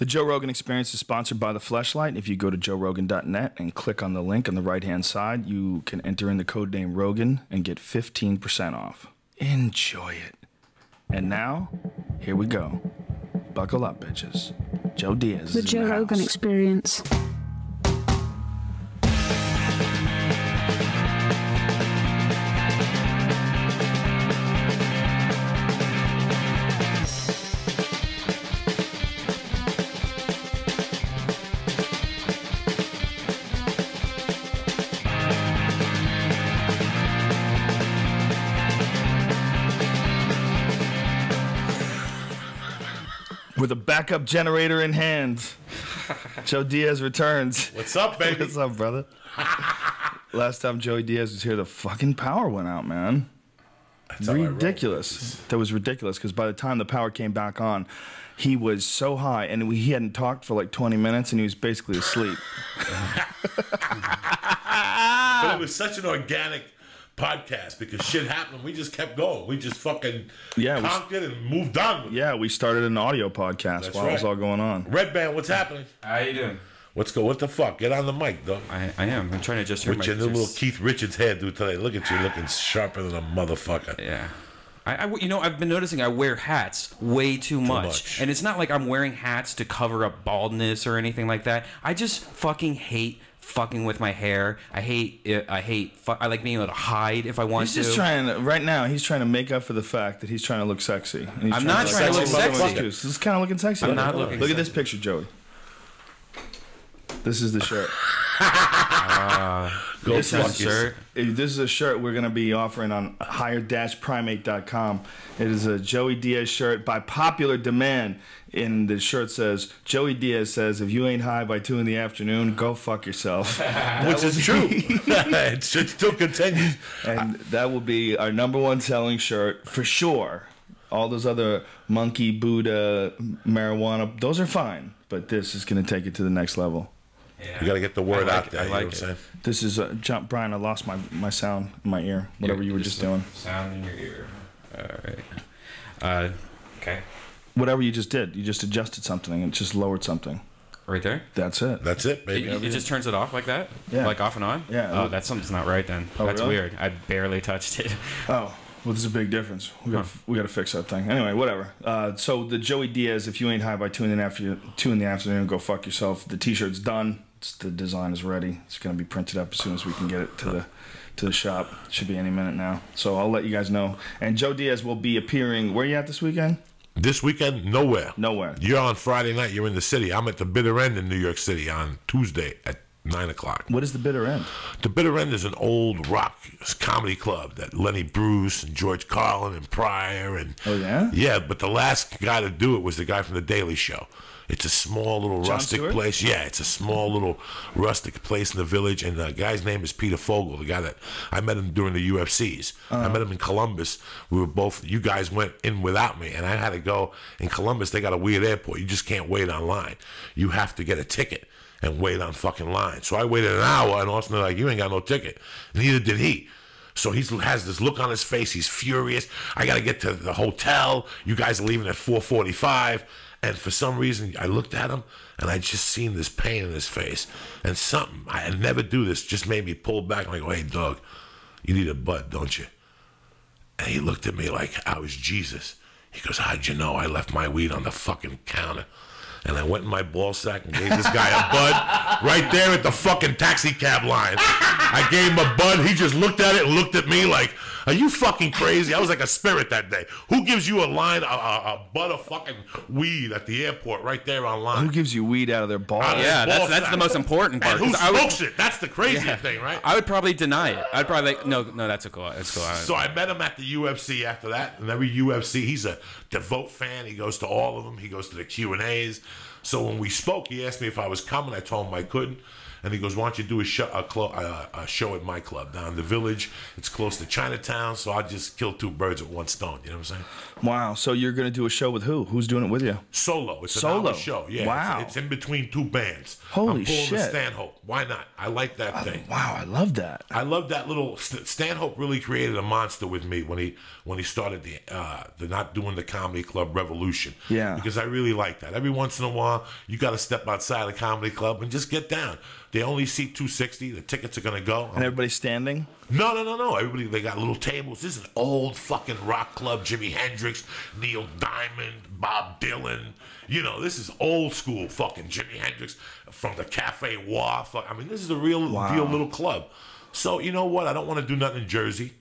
The Joe Rogan Experience is sponsored by The Fleshlight. If you go to joerogan.net and click on the link on the right-hand side, you can enter in the code name Rogan and get 15% off. Enjoy it. And now, here we go. Buckle up, bitches. Joe Diaz The Joe Rogan Experience. With a backup generator in hand, Joe Diaz returns. What's up, baby? What's up, brother? Last time Joey Diaz was here, the fucking power went out, man. That's ridiculous. That was ridiculous, because by the time the power came back on, he was so high, and he hadn't talked for like 20 minutes, and he was basically asleep. But it was such an organic podcast because shit happened. We just kept going. We just fucking conked it and moved on with it. Yeah, we started an audio podcast while it was all going on. Redban, what's happening? How you doing? What the fuck? Get on the mic, though. I am. I'm trying to adjust your mic. With your new little Keith Richards hairdo today. Look at you looking sharper than a motherfucker. Yeah. You know, I've been noticing I wear hats way too much. And it's not like I'm wearing hats to cover up baldness or anything like that. I just fucking hate fucking with my hair. I hate it. I like being able to hide if I want to. He's just trying to, right now, he's trying to make up for the fact that he's trying to look sexy. I'm not trying to look sexy. This is kind of looking sexy. I'm not looking Look sexy. at this picture, Joey. This is the shirt. This is a shirt we're going to be offering on higher-primate.com. It is a Joey Diaz shirt by popular demand. And the shirt says, Joey Diaz says, if you ain't high by 2 in the afternoon, go fuck yourself. Which is true. It still continues. And that will be our #1 selling shirt for sure. All those other monkey, Buddha, marijuana, those are fine. But this is going to take it to the next level. Yeah. You got to get the word out there. I like what I'm saying? This is Brian. I lost my sound in my ear. Whatever you were just doing. Sound in your ear. All right. Okay. Whatever you just did. You just adjusted something and just lowered something. Right there. That's it. That's it, baby. It just turns it off like that. Yeah. Like off and on. Yeah. Oh, that's something's not right then. Oh, That's really? weird. I barely touched it. Oh. Well, there's a big difference. We got to fix that thing. Anyway, whatever. So the Joey Diaz, if you ain't high by 2 in the afternoon, go fuck yourself. The T-shirt's done. The design is ready. It's going to be printed up as soon as we can get it to the shop. Should be any minute now. So I'll let you guys know. And Joe Diaz will be appearing. Where are you at this weekend? This weekend, nowhere. Nowhere. You're on Friday night. You're in the city. I'm at the Bitter End in New York City on Tuesday at 9 o'clock. What is the Bitter End? The Bitter End is an old rock comedy club that Lenny Bruce and George Carlin and Pryor and... Oh, yeah? Yeah, but the last guy to do it was the guy from The Daily Show. It's a small little rustic place. Yeah, it's a small little rustic place in the village, and the guy's name is Peter Fogel, the guy that I met him during the UFCs. I met him in Columbus. We were both, you guys went in without me, and I had to go. In Columbus, they got a weird airport. You just can't wait online. You have to get a ticket and wait on fucking line. So I waited an hour, and all of a sudden they're like, you ain't got no ticket. Neither did he. So he has this look on his face. He's furious. I got to get to the hotel. You guys are leaving at 4:45. And for some reason, I looked at him, and I just seen this pain in his face. And something, I never do this, just made me pull back. I'm like, oh, hey, dog, you need a bud, don't you? And he looked at me like I was Jesus. He goes, how'd you know I left my weed on the fucking counter? And I went in my ball sack and gave this guy a bud right there at the fucking taxi cab line. I gave him a bud. He just looked at it and looked at me like, are you fucking crazy? I was like a spirit that day. Who gives you a line, a bud of fucking weed at the airport right there online? Who gives you weed out of their balls? Yeah, that's the most important part. And who smokes it? That's the crazy thing, right? I would probably deny it. I'd probably like, no, that's cool. That's cool. So I met him at the UFC after that, and every UFC, he's a devout fan. He goes to all of them. He goes to the Q&As. So when we spoke, he asked me if I was coming. I told him I couldn't. And he goes, why don't you do a show at my club down in the Village? It's close to Chinatown, so I just kill 2 birds with 1 stone. You know what I'm saying? Wow. So you're going to do a show with who? Who's doing it with you? Solo. It's Solo. an hour show. Yeah. Wow. It's in between 2 bands. Holy I'm pulling shit. the Stanhope. Why not? I like that thing. Wow, I love that. I love that little Stanhope really created a monster with me when he started the not doing the comedy club revolution. Yeah. Because I really like that. Every once in a while, you got to step outside the comedy club and just get down. They only seat 260. The tickets are gonna go. And everybody's standing? No. Everybody, they got little tables. This is an old fucking rock club. Jimi Hendrix, Neil Diamond, Bob Dylan. You know, this is old school fucking Jimi Hendrix from the Cafe War. I mean, this is a real deal little club. So, you know what? I don't want to do nothing in Jersey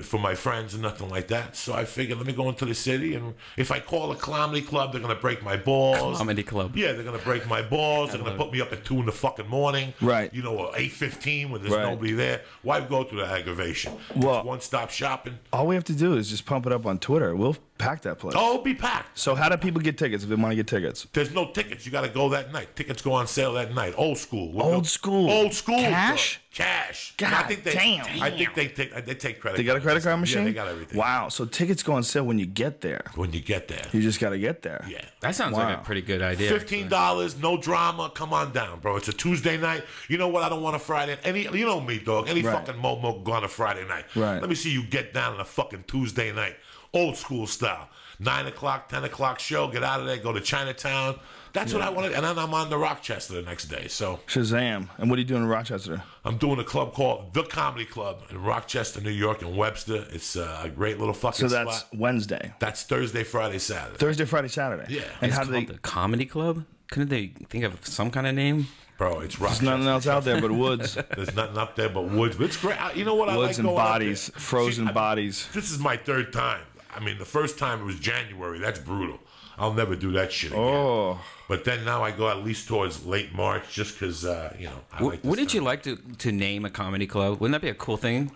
for my friends and nothing like that. So I figured, let me go into the city, and if I call a comedy club, they're gonna break my balls. Comedy club. Yeah, they're gonna break my balls. They're gonna put me up at 2 in the fucking morning. Right. You know, or 8:15 when there's nobody there. Why go through the aggravation? Well, it's one-stop shopping. All we have to do is just pump it up on Twitter. We'll pack that place. Oh, it'll be packed. So how do people get tickets if they want to get tickets? There's no tickets. You got to go that night. Tickets go on sale that night. Old school. Old school. Old school. Cash? Cash. God I think damn. I think they take credit. They got a credit card machine? Yeah, they got everything. Wow. So tickets go on sale when you get there. When you get there. You just got to get there. Yeah. That sounds like a pretty good idea. $15, no drama. Come on down, bro. It's a Tuesday night. You know what? I don't want a Friday. You know me, dog. Any fucking momo go on a Friday night. Right. Let me see you get down on a fucking Tuesday night. Old school style. 9 o'clock, 10 o'clock show. Get out of there. Go to Chinatown. That's what I wanted. And then I'm on to Rochester the next day. So Shazam. And what are you doing in Rochester? I'm doing a club called The Comedy Club in Rochester, New York, and Webster. It's a great little fucking So that's spot. Wednesday. That's Thursday, Friday, Saturday. Thursday, Friday, Saturday. Yeah. And It's how do they? called the Comedy Club? Couldn't they think of some kind of name? Bro, it's Rochester. There's nothing else out there but woods. There's nothing up there but woods. But it's great. You know what I like Woods and going up bodies, there? frozen bodies. This is my 3rd time. I mean, the first time it was January. That's brutal. I'll never do that shit again. Oh. But then now I go at least towards late March just because, you know. I like Wouldn't this you time. like to name a comedy club? Wouldn't that be a cool thing?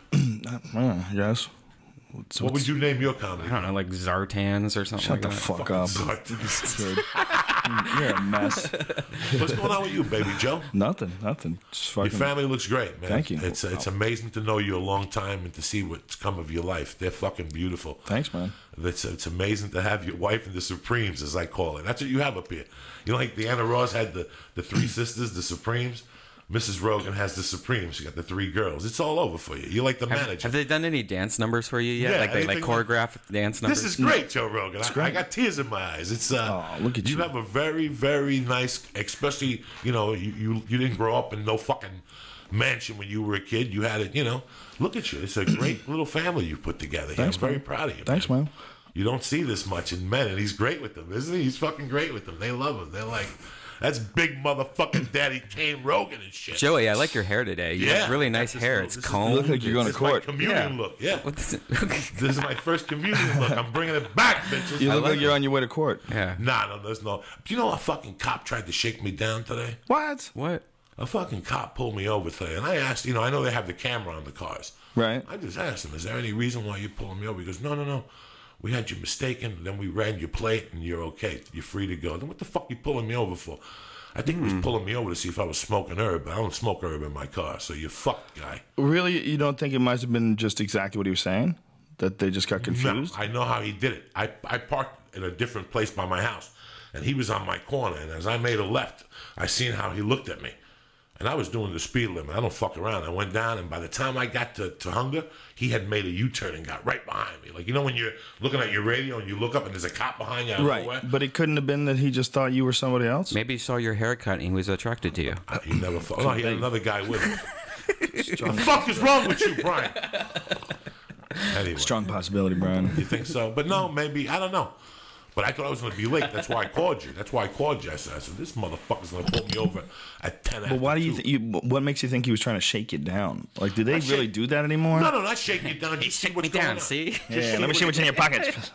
Yes. What would you name your comedy? I don't know, like Zartans or something Shut like the that. fuck up. Kid. You're a mess. What's going on with you, baby Joe? Nothing. Just fucking. Your family looks great, man. Thank you. It's amazing to know you a long time and to see what's come of your life. They're fucking beautiful. Thanks, man. It's amazing to have your wife and the Supremes, as I call it. That's what you have up here. You know, like Deanna Ross had the 3 sisters, the Supremes. Mrs. Rogan has the Supremes. She got the 3 girls. It's all over for you. You're like the manager. Have they done any dance numbers for you yet? Yeah, like anything choreographed dance numbers? This is great, Joe Rogan. great. I got tears in my eyes. It's look at you. you. Have a very, very nice, especially, you know, you didn't grow up in no fucking mansion when you were a kid. You had it, you know. Look at you. It's a great little family you put together here. Thanks, I'm very man. proud of you. Thanks, man. You don't see this much in men, and he's great with them, isn't he? He's fucking great with them. They love him. They're like, that's big motherfucking Daddy Kane Rogan and shit. Joey, I like your hair today. You have really nice hair. It's combed. You look like you're going to court. My communion look. Yeah. This is my first communion look. I'm bringing it back, bitches. You look like you're on your way to court. Yeah. Nah, there's no. Do you know a fucking cop tried to shake me down today? What? What? A fucking cop pulled me over today, and I asked, you know, I know they have the camera on the cars. Right. I just asked him, is there any reason why you're pulling me over? He goes, no. We had you mistaken, then we ran your plate, and you're okay. You're free to go. Then what the fuck you pulling me over for? I think he was pulling me over to see if I was smoking herb, but I don't smoke herb in my car, so you're fucked, guy. Really? You don't think it might have been just exactly what he was saying? That they just got confused? No, I know how he did it. I parked in a different place by my house, and he was on my corner, and as I made a left, I seen how he looked at me. And I was doing the speed limit. I don't fuck around. I went down, and by the time I got to Hunger, he had made a U-turn and got right behind me. Like, you know when you're looking at your radio and you look up and there's a cop behind you out of nowhere? Right. But it couldn't have been that he just thought you were somebody else? Maybe he saw your haircut and he was attracted to you. He never thought. No, he had another guy with him. What the fuck is wrong with you, Brian? Anyway. Strong possibility, Brian. You think so? But no, maybe. I don't know. But I thought I was going to be late. That's why I called you. I said, this motherfucker's going to pull me over at 10 after But why do you 2. think what makes you think he was trying to shake you down? Like, do they really do that anymore? No, not shaking you down. Just see what's going on. See? Yeah, let me see what's in your pockets.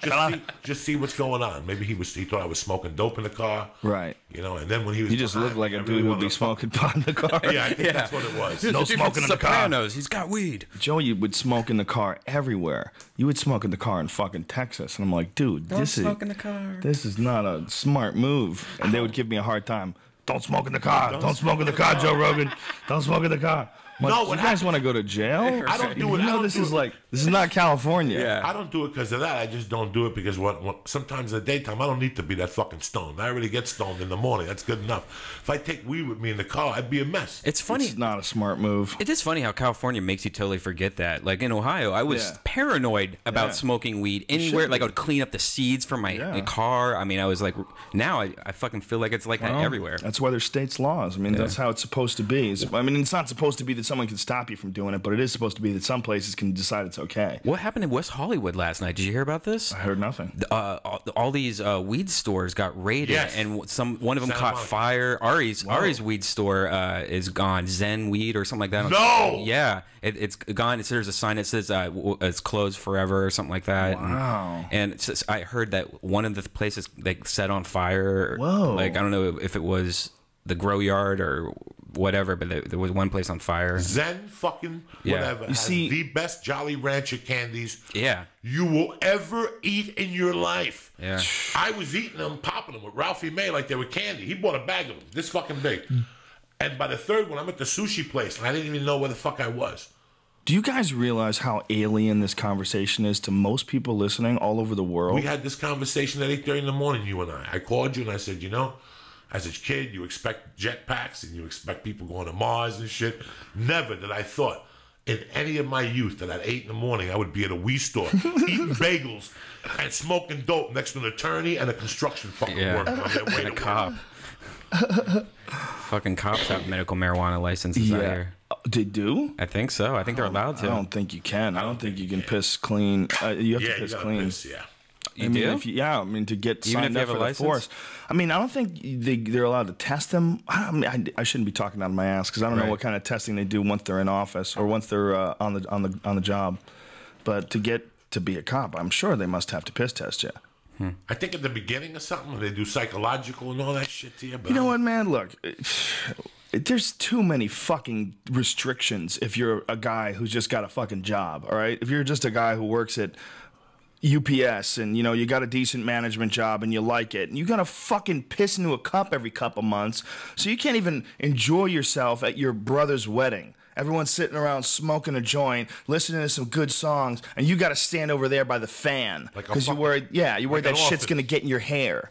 Just see what's going on. Maybe he thought I was smoking dope in the car. Right. You know, and then when he was You just look like a dude who would be smoking pot in the car. Yeah, I think that's what it was. No smoking in the car. He's got weed. Joe, you would smoke in the car everywhere. You would smoke in the car in fucking Texas. And I'm like, dude, Don't smoke in the car. This is not a smart move. And they would give me a hard time. Don't smoke in the car. Don't smoke in the car, Joe Rogan. Don't smoke in the car. No, you guys want to go to jail? I don't do it. You know, this is not California. Yeah. I don't do it because of that. I just don't do it because sometimes in the daytime I don't need to be that fucking stoned. I already get stoned in the morning. That's good enough. If I take weed with me in the car, I'd be a mess. It's funny. It's not a smart move. It is funny how California makes you totally forget that. Like in Ohio, I was paranoid about smoking weed anywhere. Like I would clean up the seeds from my car. I mean, I was like, now I fucking feel like it's like that everywhere. That's why there's states' laws. I mean, that's how it's supposed to be. I mean, it's not supposed to be that someone can stop you from doing it, but it is supposed to be that some places can decide it's okay. What happened in West Hollywood last night? Did you hear about this? I heard nothing. All these weed stores got raided, and one of them caught fire. Ari's weed store is gone. Zen Weed or something like that. No! Yeah, it's gone. There's a sign that says it's closed forever or something like that. Wow. And I heard that one of the places they set on fire. Whoa. Like, I don't know if it was the grow yard or whatever, but there was one place on fire. Zen fucking whatever. You see, the best Jolly Rancher candies you will ever eat in your life. Yeah. I was eating them, popping them with Ralphie May like they were candy. He bought a bag of them, this fucking big. And by the third one, I'm at the sushi place, and I didn't even know where the fuck I was. Do you guys realize how alien this conversation is to most people listening all over the world? We had this conversation at 8:30 in the morning, you and I. I called you and I said, you know, as a kid, you expect jetpacks and you expect people going to Mars and shit. Never did I thought in any of my youth that at 8 in the morning I would be at a weed store eating bagels and smoking dope next to an attorney and a construction fucking worker on their way and a to cop. Fucking cops have medical marijuana licenses out here. They do? I think so. I think they're allowed to. I don't think you can. I don't think you can piss clean. You have to piss clean. Piss, You do? I mean, to get Even signed if you up have a for the license? force. I mean, I don't think they're allowed to test them. I shouldn't be talking out of my ass because I don't know what kind of testing they do once they're in office or once they're on the job. But to get to be a cop, I'm sure they must have to piss test you. I think at the beginning of something they do psychological and all that shit to you. But You know what, man? Look, there's too many fucking restrictions if you're a guy who's just got a fucking job, all right? If you're just a guy who works at UPS and, you know, you got a decent management job and you like it, and you got to fucking piss into a cup every couple months, so you can't even enjoy yourself at your brother's wedding. Everyone's sitting around smoking a joint, listening to some good songs, and you got to stand over there by the fan because you're worried. Yeah, you're worried that shit's gonna get in your hair.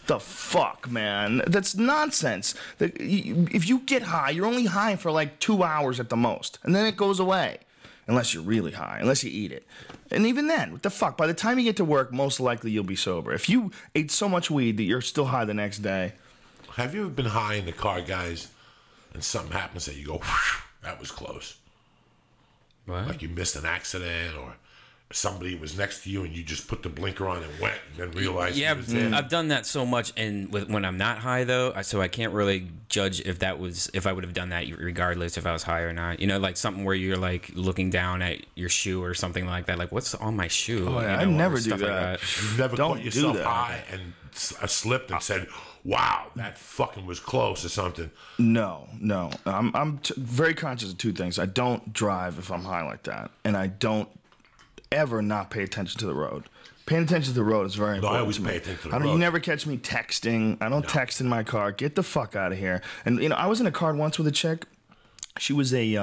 The fuck, man? That's nonsense. If you get high, you're only high for like 2 hours at the most, and then it goes away. Unless you're really high, unless you eat it. And even then, what the fuck? By the time you get to work, most likely you'll be sober. If you ate so much weed that you're still high the next day. Have you ever been high in the car, guys, and something happens that you go, whew, that was close? What? Like you missed an accident or somebody was next to you and you just put the blinker on and went and then realized Yeah, he was there. I've done that so much, and when I'm not high though, so I can't really judge if I would have done that regardless if I was high or not. You know, like something where you're like looking down at your shoe or something like that. Like, what's on my shoe? Oh, yeah, you know, I never do stuff that. Like that. You never Don't caught yourself do that. high and slipped and said, wow, that fucking was close or something. No. I'm very conscious of two things. I don't drive if I'm high like that, and I don't ever not pay attention to the road. Paying attention to the road is very important. I always to me. pay attention to the You road. never catch me texting. I don't text in my car. Get the fuck out of here. And, you know, I was in a car once with a chick. She was a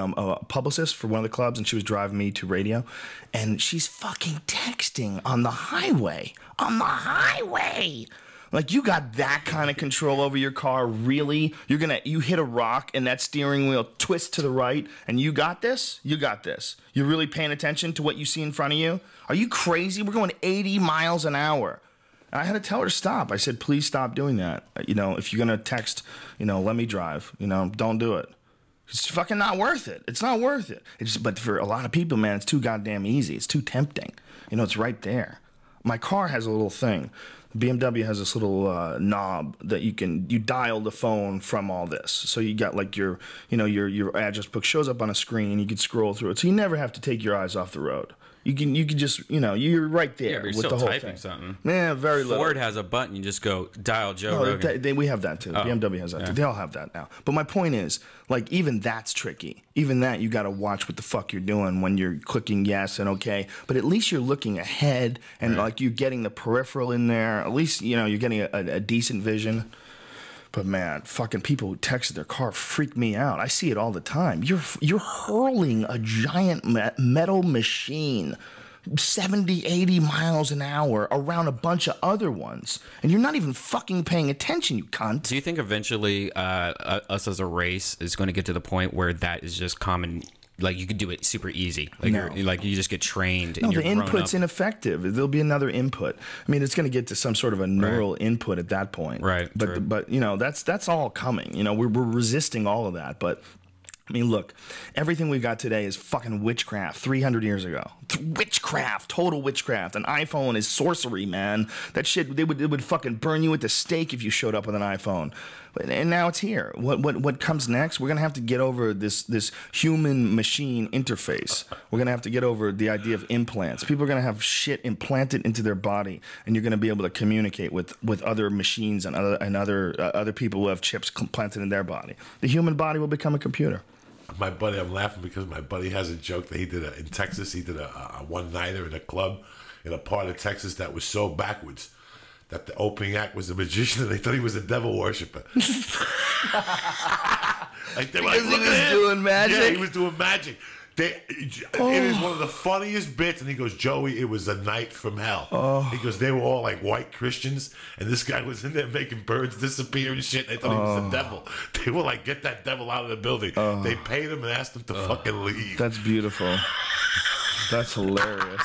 publicist for one of the clubs, and she was driving me to radio. And she's fucking texting on the highway. On the highway! Like, you got that kind of control over your car, really? You hit a rock and that steering wheel twists to the right and you got this? You got this. You're really paying attention to what you see in front of you? Are you crazy? We're going 80 miles an hour. And I had to tell her to stop. I said, please stop doing that. You know, if you're going to text, you know, let me drive. You know, don't do it. It's fucking not worth it. It's not worth it. But for a lot of people, man, it's too goddamn easy. It's too tempting. You know, it's right there. My car has a little thing. BMW has this little knob that you dial the phone from all this. So you got like your address book shows up on a screen. You can scroll through it. So you never have to take your eyes off the road. You can just, you know, you're right there Yeah, but you're with still the whole typing thing. something. Yeah, very little. Ford has a button. You just go dial Joe No, Rogan. we have that too. BMW has that too. They all have that now. But my point is, like, even that's tricky. Even that, you got to watch what the fuck you're doing when you're clicking yes and okay. But at least you're looking ahead and like you're getting the peripheral in there. At least, you know, you're getting a decent vision. But man, fucking people who texted their car freak me out. I see it all the time. You're hurling a giant metal machine 70, 80 miles an hour around a bunch of other ones, and you're not even fucking paying attention, you cunt. Do you think eventually us as a race is going to get to the point where that is just common? Like, you could do it super easy. Like, No. you just get trained. No, and you're the input's ineffective. There'll be another input. I mean, it's going to get to some sort of a neural input at that point. Right. But you know, that's all coming. You know, we're resisting all of that. But I mean, look, everything we got today is fucking witchcraft 300 years ago. Witchcraft, total witchcraft. An iPhone is sorcery, man. That shit, it would fucking burn you at the stake if you showed up with an iPhone. And now it's here. What comes next? We're gonna have to get over this human machine interface. We're gonna have to get over the idea of implants. People are gonna have shit implanted into their body, and you're gonna be able to communicate with other machines and other people who have chips implanted in their body. The human body will become a computer. My buddy, I'm laughing because my buddy has a joke that he did in Texas. He did a one-nighter in a club in a part of Texas that was so backwards that the opening act was a magician and they thought he was a devil worshiper. Like they were like, look at him. Doing magic? Yeah, he was doing magic. It is one of the funniest bits. And he goes, Joey, it was a night from hell. He goes, they were all like white Christians, and this guy was in there making birds disappear and shit. They thought he was the devil. They were like, get that devil out of the building. They paid him and asked him to fucking leave. That's beautiful. That's hilarious.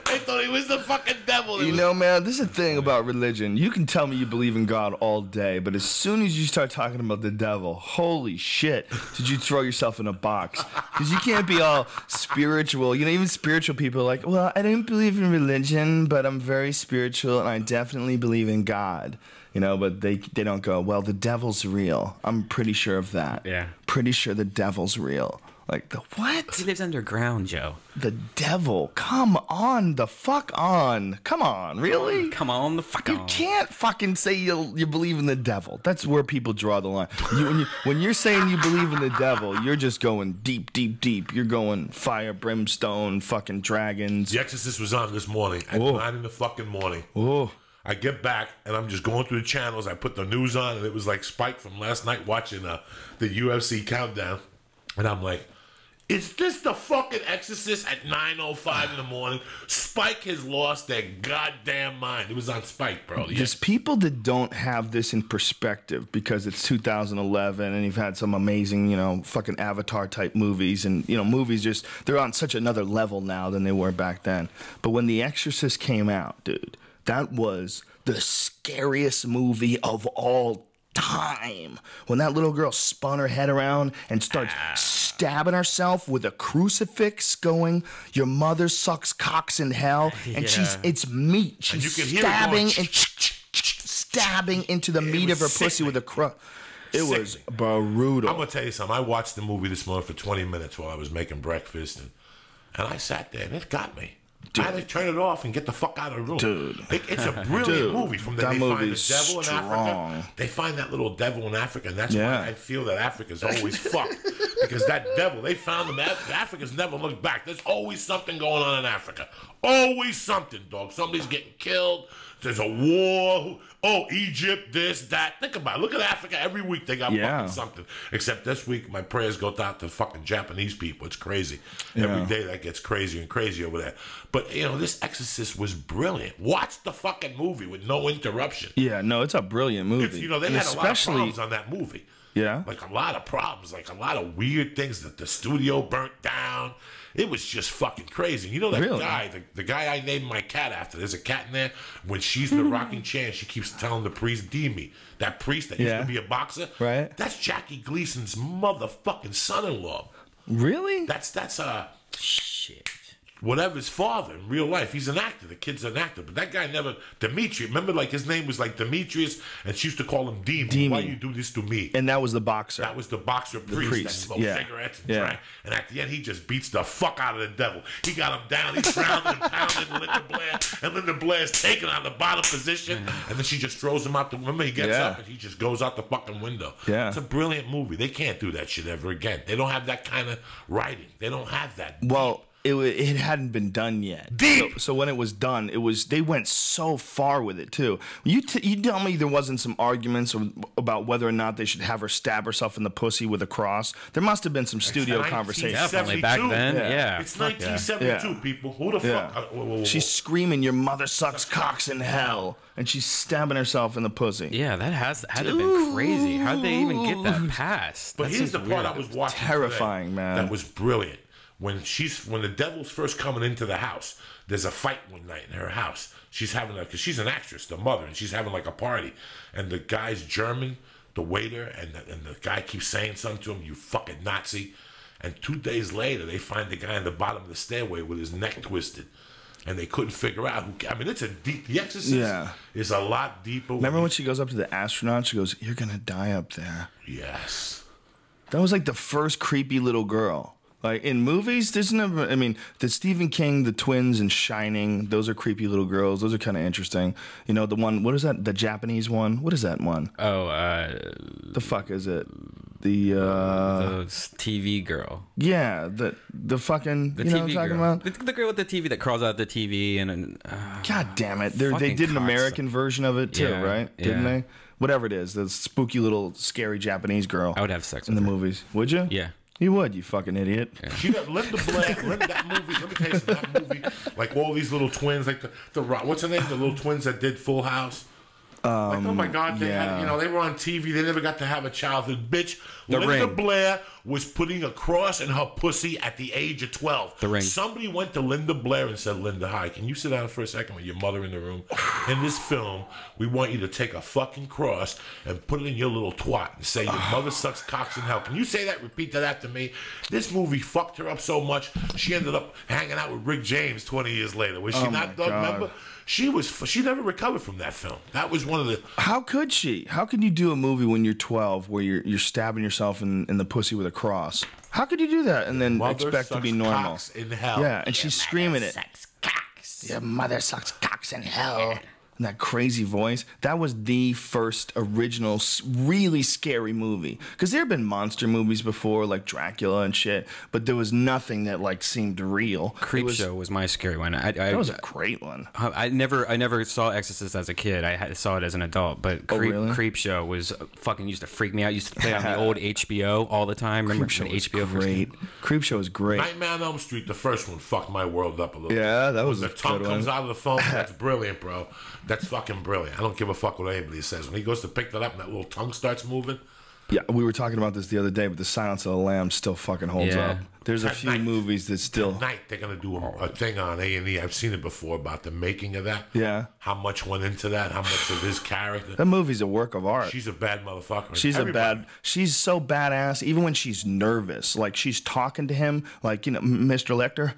They thought he was the fucking devil. You know, man, this is the thing about religion. You can tell me you believe in God all day, but as soon as you start talking about the devil, holy shit, did you throw yourself in a box? Because you can't be all spiritual. You know, even spiritual people are like, well, I don't believe in religion, but I'm very spiritual, and I definitely believe in God. You know, but they don't go, well, the devil's real. I'm pretty sure of that. Yeah. Pretty sure the devil's real. Like, the what? He lives underground, Joe. The devil. Come on, the fuck on. Come on, really? Come on, the fuck on. You can't fucking say you believe in the devil. That's where people draw the line. When you're saying you believe in the devil, you're just going deep, deep, deep. You're going fire, brimstone, fucking dragons. The Exorcist was on this morning at 9 in the fucking morning. Oh. I get back and I'm just going through the channels. I put the news on and it was like Spike from last night watching the UFC countdown. And I'm like, is this the fucking Exorcist at 9:05 in the morning? Spike has lost their goddamn mind. It was on Spike, bro. There's people that don't have this in perspective because it's 2011 and you've had some amazing, you know, fucking Avatar type movies. And, you know, movies just, they're on such another level now than they were back then. But when The Exorcist came out, dude, that was the scariest movie of all time. When that little girl spun her head around and starts stabbing herself with a crucifix going, your mother sucks cocks in hell, and it's meat. She's stabbing and stabbing into the meat of her pussy with a crutch. It was brutal. I'm going to tell you something. I watched the movie this morning for 20 minutes while I was making breakfast, and I sat there, and it got me. Dude. I had to turn it off and get the fuck out of the room. Dude. It's a brilliant movie. From that they find the devil strong. in Africa. They find that little devil in Africa, and that's why I feel that Africa's always fucked. Because that devil, they found him. Africa's never looked back. There's always something going on in Africa. Always something, dog. Somebody's getting killed. There's a war. Oh, Egypt, this, that. Think about it. Look at Africa. Every week they got fucking something. Except this week, my prayers go out to fucking Japanese people. It's crazy. Every day that gets crazier and crazier over there. But, you know, this Exorcist was brilliant. Watch the fucking movie with no interruption. Yeah, no, it's a brilliant movie. You know, they had a lot of problems on that movie. Yeah. Like a lot of problems. Like a lot of weird things that the studio burnt down. It was just fucking crazy. You know that guy, the guy I named my cat after. There's a cat in there. When she's in the rocking chair, she keeps telling the priest, Demi, that priest that used to be a boxer. Right. That's Jackie Gleason's motherfucking son-in-law. Really? That's shit. Whatever his father in real life. He's an actor. The kid's an actor. But that guy never... Dimitri. Remember, like, his name was, like, Demetrius, and she used to call him Demi. Why you do this to me? And that was the boxer. That was the boxer priest. That smoked cigarettes and drank. And at the end, he just beats the fuck out of the devil. He got him down. He's drowning and pounding Linda Blair. And Linda Blair's taken out of the bottom position. And then she just throws him out the... Remember, he gets up, and he just goes out the fucking window. Yeah. It's a brilliant movie. They can't do that shit ever again. They don't have that kind of writing. They don't have that. Well... it hadn't been done yet. Deep. So when it was done, they went so far with it too. You tell me there wasn't some arguments about whether or not they should have her stab herself in the pussy with a cross. There must have been some studio conversation. Definitely back then. Yeah. It's 1972, people. Who the fuck? Whoa. She's screaming, "Your mother sucks cocks in hell," and she's stabbing herself in the pussy. Yeah, that had to have been crazy. How'd they even get that passed? But here's the part I was watching. Terrifying, man. That was brilliant. When the devil's first coming into the house, there's a fight one night in her house. She's having because she's an actress, the mother, and she's having like a party, and the guy's German, the waiter, and the guy keeps saying something to him, "You fucking Nazi," and 2 days later they find the guy in the bottom of the stairway with his neck twisted, and they couldn't figure out who. I mean, it's a deep. The Exorcist is a lot deeper. Remember when she goes up to the astronaut? She goes, "You're gonna die up there." Yes. That was like the first creepy little girl. Like in movies, there's never. I mean, the Stephen King, the twins, and Shining. Those are creepy little girls. Those are kind of interesting. You know, the one. What is that? The Japanese one. What is that one? Oh, the fuck is it? The TV girl. Yeah, the fucking. The you know TV what I'm talking girl. about? The girl with the TV that crawls out the TV and. God damn it! They did an American version of it too, right? Didn't they? Whatever it is, the spooky little scary Japanese girl. I would have sex in with the her. Movies. Would you? Yeah. You would, you fucking idiot. Yeah. She got Linda Blair. That movie. Let me tell you something. That movie, like all these little twins, like the what's her name? The little twins that did Full House. Like, oh my God, they had, they were on TV. They never got to have a childhood. Bitch, Linda Blair was putting a cross in her pussy at the age of 12. The Ring. Somebody went to Linda Blair and said, "Linda, hi, can you sit down for a second with your mother in the room? In this film, we want you to take a fucking cross and put it in your little twat and say, your mother sucks cocks in hell. Can you say that? Repeat that after me." This movie fucked her up so much, she ended up hanging out with Rick James 20 years later. Was she not done? Remember? She never recovered from that film. That was one of the. How could she? How could you do a movie when you're 12 where you're stabbing yourself in the pussy with a cross? How could you do that and then expect to be normal? Cocks in hell. Yeah, and she's screaming it. Sucks cocks. Your mother sucks cocks in hell. And that crazy voice. That was the first original, really scary movie. Because there have been monster movies before, like Dracula and shit, but there was nothing that like seemed real. Creepshow was my scary one. That was a great one. I never saw Exorcist as a kid. I saw it as an adult, but really? Creepshow was fucking used to freak me out. Used to play on the old HBO all the time. Remember Creepshow was HBO? Great. Creepshow was great. Nightmare on Elm Street, the first one, fucked my world up a little. Yeah, that was when the tongue comes out of the phone. That's brilliant, bro. That's fucking brilliant. I don't give a fuck what anybody says. When he goes to pick that up and that little tongue starts moving. Yeah, we were talking about this the other day, but the Silence of the Lambs still fucking holds up. There's a few movies that still. Tonight they're gonna do a thing on A&E. I've seen it before about the making of that. Yeah. How much went into that? How much of his character? That movie's a work of art. She's a bad motherfucker. She's so badass. Even when she's nervous, like she's talking to him, like Mr. Lecter,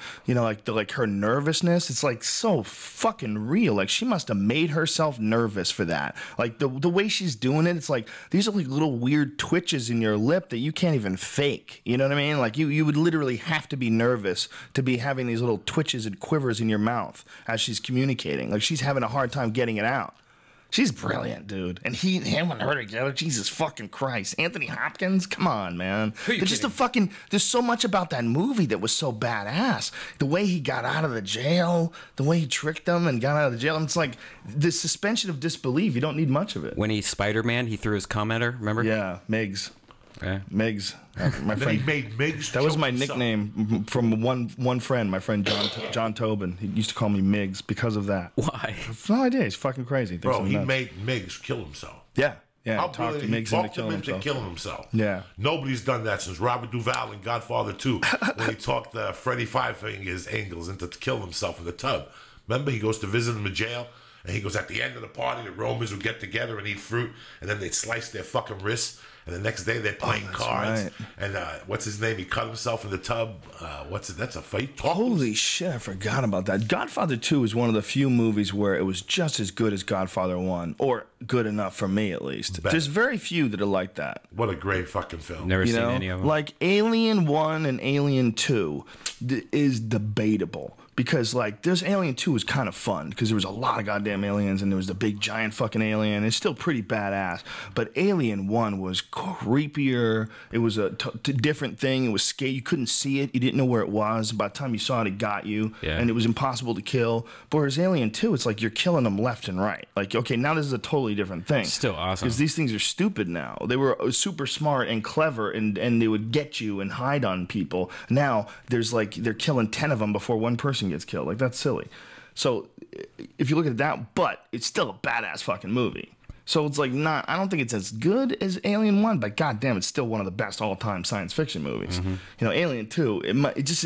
like her nervousness. It's like so fucking real. Like she must have made herself nervous for that. Like the way she's doing it, it's like these are like little weird twitches in your lip that you can't even fake. You know what I mean? Like you would literally have to be nervous to be having these little twitches and quivers in your mouth as she's communicating. Like she's having a hard time getting it out. She's brilliant, dude. And him and her together, Jesus fucking Christ. Anthony Hopkins, come on, man. There's so much about that movie that was so badass. The way he got out of the jail, the way he tricked them and got out of the jail. And it's like the suspension of disbelief. You don't need much of it. When he's Spider-Man, he threw his cum at her, remember? Yeah, Miggs. Okay. Miggs, my friend. He made Miggs. That was my nickname from one friend, my friend John Tobin. He used to call me Miggs because of that. Why? No idea. He's fucking crazy. Bro, he made Miggs kill himself. Yeah. How talked to he Miggs talked into him into killing killing himself. Yeah. Nobody's done that since Robert Duvall in Godfather 2 when he talked Freddie Five Fingers Angles into killing himself in the tub. Remember, he goes to visit him in jail. And he goes, at the end of the party, the Romans would get together and eat fruit, and then they'd slice their fucking wrists, and the next day they're playing cards. Right. And what's his name? He cut himself in the tub. That's a fight. Holy shit, I forgot about that. Godfather 2 is one of the few movies where it was just as good as Godfather 1, or good enough for me at least. There's very few that are like that. What a great fucking film. Never seen any of them. Like Alien 1 and Alien 2 is debatable. because like there's Alien 2 was kind of fun because there was a lot of goddamn aliens and there was the big giant fucking alien. It's still pretty badass, but Alien 1 was creepier. It was a different thing. It was scary. You couldn't see it. You didn't know where it was. By the time you saw it, it got you, and it was impossible to kill. But whereas Alien 2, it's like you're killing them left and right. Like, okay, now this is a totally different thing. Still awesome. Because these things are stupid now. They were super smart and clever, and they would get you and hide on people. Now there's like they're killing 10 of them before one person gets killed. Like, that's silly. So if you look at that, but it's still a badass fucking movie. So it's like not, I don't think it's as good as Alien 1, but goddamn, it's still one of the best all-time science fiction movies. You know, Alien 2,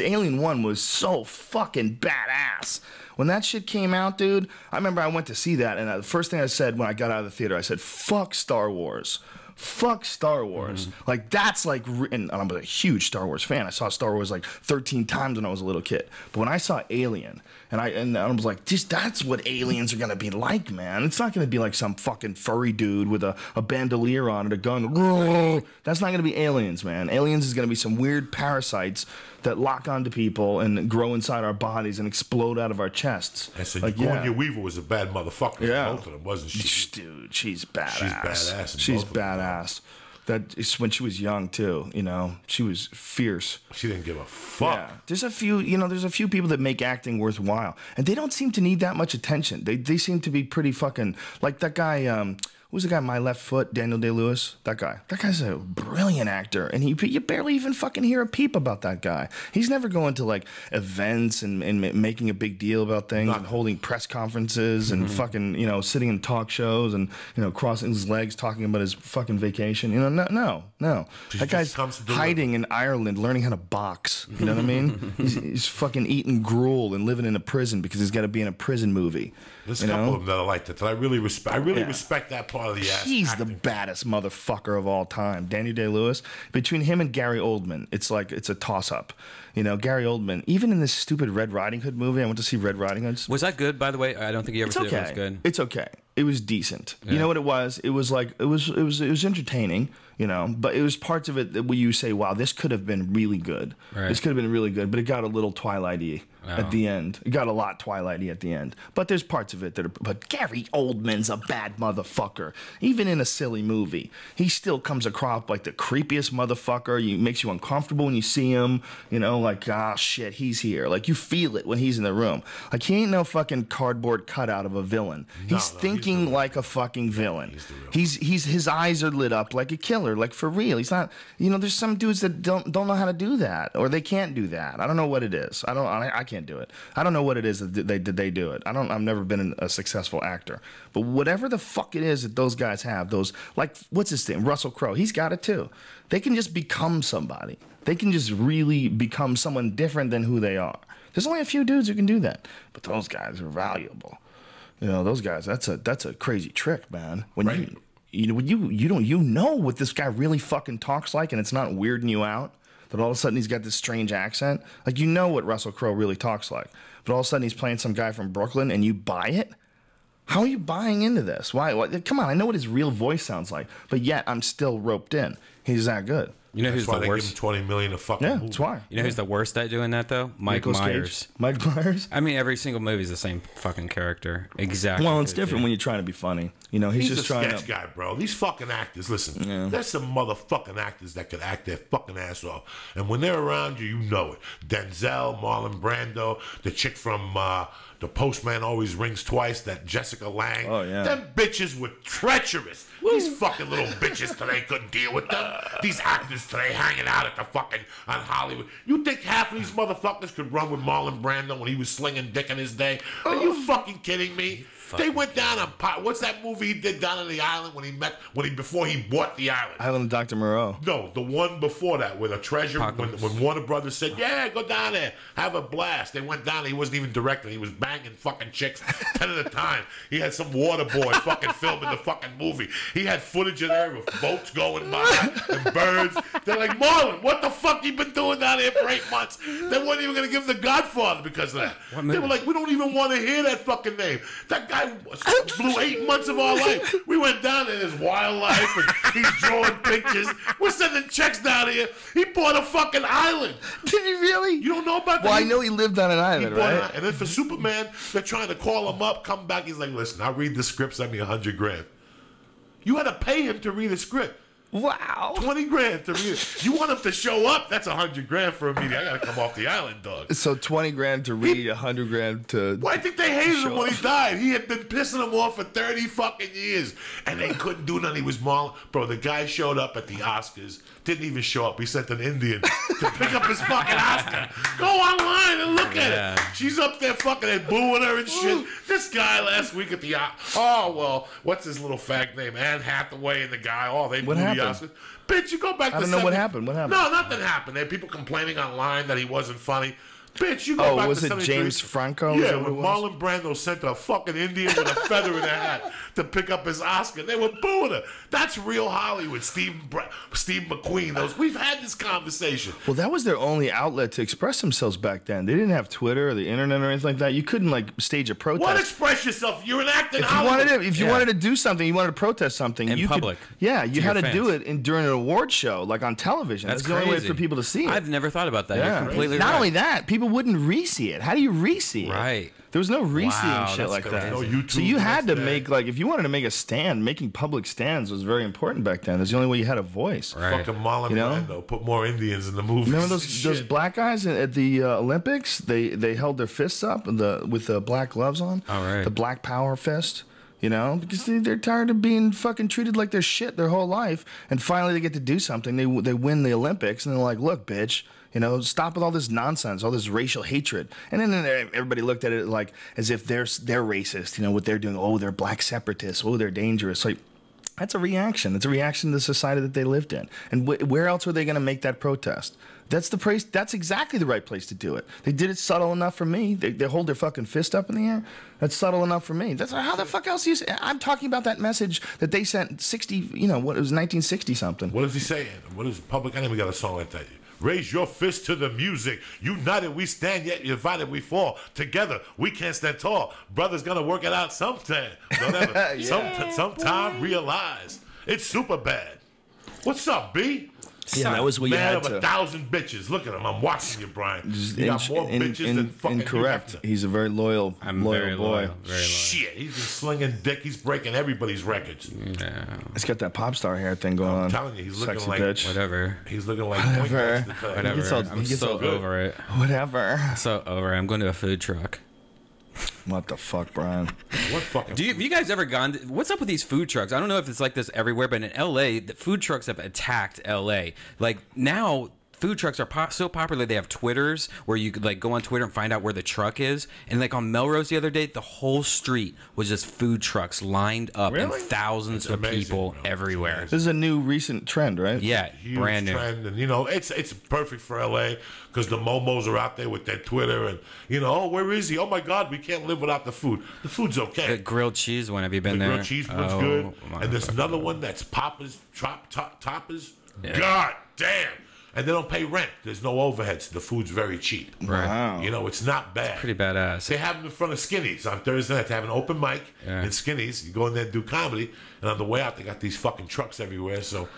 Alien 1 was so fucking badass. When that shit came out, dude, I remember I went to see that, and the first thing I said when I got out of the theater, I said, fuck Star Wars. Fuck Star Wars. Like, that's like, and I'm a huge Star Wars fan. I saw Star Wars like 13 times when I was a little kid. But when I saw Alien, and I was like, that's what aliens are gonna be like, man. It's not gonna be like some fucking furry dude with a bandolier on and a gun. That's not gonna be aliens, man. Aliens is gonna be some weird parasites that lock onto people and grow inside our bodies and explode out of our chests. And so like, Sigourney Weaver was a bad motherfucker. Yeah. Both of them, wasn't she? Dude, she's badass. She's badass. She's badass. That is when she was young too. You know, she was fierce. She didn't give a fuck. Yeah. There's a few people that make acting worthwhile, and they don't seem to need that much attention. They seem to be pretty fucking like that guy. Who's the guy? My Left Foot, Daniel Day-Lewis. That guy. That guy's a brilliant actor, and you barely even fucking hear a peep about that guy. He's never going to like events and making a big deal about things and holding press conferences and fucking sitting in talk shows and crossing his legs talking about his fucking vacation. No. That guy's hiding in Ireland, learning how to box. You know what I mean? He's fucking eating gruel and living in a prison because he's got to be in a prison movie. There's a couple of them that I like that I really respect. I really respect that part of the ass. He's acting. the baddest motherfucker of all time. Daniel Day-Lewis. Between him and Gary Oldman, it's a toss-up. Gary Oldman, even in this stupid Red Riding Hood movie, I went to see Red Riding Hood. Was that good, by the way? I don't think you ever said it was good. It's okay. It was decent. Yeah. You know what it was? It was like it was entertaining, but it was parts of it that where you say, wow, this could have been really good. Right. This could have been really good, but it got a little Twilight-y at the end. It got a lot Twilight-y at the end. But there's parts of it that are, but Gary Oldman's a bad motherfucker. Even in a silly movie, he still comes across like the creepiest motherfucker. He makes you uncomfortable when you see him, like, ah, shit, he's here. Like, you feel it when he's in the room. Like, he ain't no fucking cardboard cutout of a villain. He's thinking like a fucking villain. He's his eyes are lit up like a killer, like for real. He's not, there's some dudes that don't know how to do that, or they can't do that. I don't know what it is. I can't do it. I don't know what it is that they do it. I've never been a successful actor. But whatever the fuck it is that those guys have, those, like, what's his name? Russell Crowe. He's got it too. They can just become somebody. They can just really become someone different than who they are. There's only a few dudes who can do that. But those guys are valuable. Those guys, that's a crazy trick, man. When you know what this guy really fucking talks like, and it's not weirding you out. That all of a sudden he's got this strange accent. Like, what Russell Crowe really talks like. But all of a sudden he's playing some guy from Brooklyn and you buy it? How are you buying into this? Why? Come on, I know what his real voice sounds like. But yet I'm still roped in. He's that good. Who's the worst? Give him $20 million a fucking movie. That's why. Who's the worst at doing that though? Mike Myers. Mike Myers? I mean, every single movie is the same fucking character. Exactly. Well, it's different when you're trying to be funny. He's just a trying sketch guy, bro. These fucking actors, listen, there's some motherfucking actors that could act their fucking ass off. And when they're around you, you know it. Denzel, Marlon Brando, the chick from The Postman Always Rings Twice, that Jessica Lange. Oh, yeah. Them bitches were treacherous. These fucking little bitches today couldn't deal with them. These actors today hanging out at the fucking on Hollywood. You think half of these motherfuckers could run with Marlon Brando when he was slinging dick in his day? Are you fucking kidding me? They went down on what's that movie he did down on the island before he bought the island? Island of Dr. Moreau. No, the one before that with a treasure when Warner Brothers said, yeah, go down there, have a blast. They went down, he wasn't even directing, he was banging fucking chicks 10 at a time. He had some water boy fucking filming the fucking movie. He had footage in there of boats going by and birds. They're like, Marlon, what the fuck you been doing down here for 8 months? They weren't even gonna give him The Godfather because of that. They were like, we don't even want to hear that fucking name. That guy guy blew 8 months of our life. We went down in his wildlife and he's drawing pictures. We're sending checks down here. He bought a fucking island. Did he really? You don't know about that? Well, I know he lived on an island, right? And then for Superman, they're trying to call him up, come back. He's like, listen, I'll read the script, send me $100,000. You had to pay him to read a script. Wow. 20 grand to read it. You want him to show up? That's 100 grand for a meeting. I gotta come off the island, dog. So 20 grand to read, 100 grand to. Well, I think they hated him when he died. He had been pissing them off for 30 fucking years, and they couldn't do nothing. He was Marlon. Bro, the guy showed up at the Oscars. Didn't even show up. He sent an Indian to pick up his fucking Oscar. Go online and look at it. She's up there fucking and booing her and shit. This guy last week at the well, what's his little fag name? Anne Hathaway and the guy. Oh, they blew the Oscars. Bitch, you go back to I don't know what happened. What happened? No, nothing happened. There were people complaining online that he wasn't funny. Bitch, you go back was to it James Franco? Yeah, when Marlon Brando sent a fucking Indian with a feather in their hat to pick up his Oscar, they were booing her. That's real Hollywood. Steve McQueen. We've had this conversation. Well, that was their only outlet to express themselves back then. They didn't have Twitter or the internet or anything like that. You couldn't like stage a protest. What express yourself? You're an actor. If you wanted to do something, you wanted to protest something in public. You had to do it during an award show, like on television. That's the only way for people to see it. I've never thought about that. Yeah. You're completely Not right. only that, people wouldn't re-see it. How do you re-see it? Right. There was no re-seeing shit like that. No YouTube so you had to make, like, if you wanted to make a stand, making public stands was very important back then. That's the only way you had a voice. Right. Fucking Marlon Brando put more Indians in the movie. Remember those black guys at the Olympics? They held their fists up with the black gloves on. Oh, right. The black power fist. You know, because they're tired of being fucking treated like they're shit their whole life, and finally they get to do something. They win the Olympics, and they're like, "Look, bitch, you know, stop with all this nonsense, all this racial hatred." And then everybody looked at it like as if they're racist. You know what they're doing? Oh, they're black separatists. Oh, they're dangerous. Like that's a reaction. It's a reaction to the society that they lived in. And where else were they going to make that protest? That's the place. That's exactly the right place to do it. They did it subtle enough for me. They hold their fucking fist up in the air. That's subtle enough for me. That's how the fuck else you say? I'm talking about that message that they sent 60. You know what? It was 1960 something. What is he saying? What is Public Enemy got a song like that? Raise your fist to the music. United we stand, yet divided we fall. Together we can't stand tall. Brother's gonna work it out sometime. Whatever. Sometime realize it's super bad. What's up, B? Yeah, that was what you had Man of 1,000 bitches. Look at him. I'm watching you, Brian. You got more bitches than fucking incorrect. He's a very loyal, very boy. Very loyal. Shit, he's been slinging dick. He's breaking everybody's records. Yeah. He's got that pop star hair thing going on. I'm telling you, he's looking Sexy like bitch. Whatever. He's looking like Whatever. Whatever. I'm so over it. Whatever. So over it. I'm going to a food truck. What the fuck, Brian? What fucking? Have you guys ever gone? What's up with these food trucks? I don't know if it's like this everywhere, but in LA, the food trucks have attacked LA. Like now, food trucks are so popular. They have Twitters where you could like go on Twitter and find out where the truck is. And like on Melrose the other day, the whole street was just food trucks lined up and thousands of people everywhere. This is a new recent trend, right? Yeah, Huge brand new. trend, and you know it's perfect for LA because the momos are out there with their Twitter, and you know, oh, where is he? Oh my God, we can't live without the food. The food's okay. The grilled cheese one. Have you been there? Grilled cheese one's good, and there's another one that's Papa's Toppers. Yeah. God damn. And they don't pay rent. There's no overheads. The food's very cheap. Right. Wow. You know, it's not bad. Pretty badass. They have them in front of Skinny's on Thursday night. They have an open mic in Skinny's. You go in there and do comedy, and on the way out, they got these fucking trucks everywhere. So,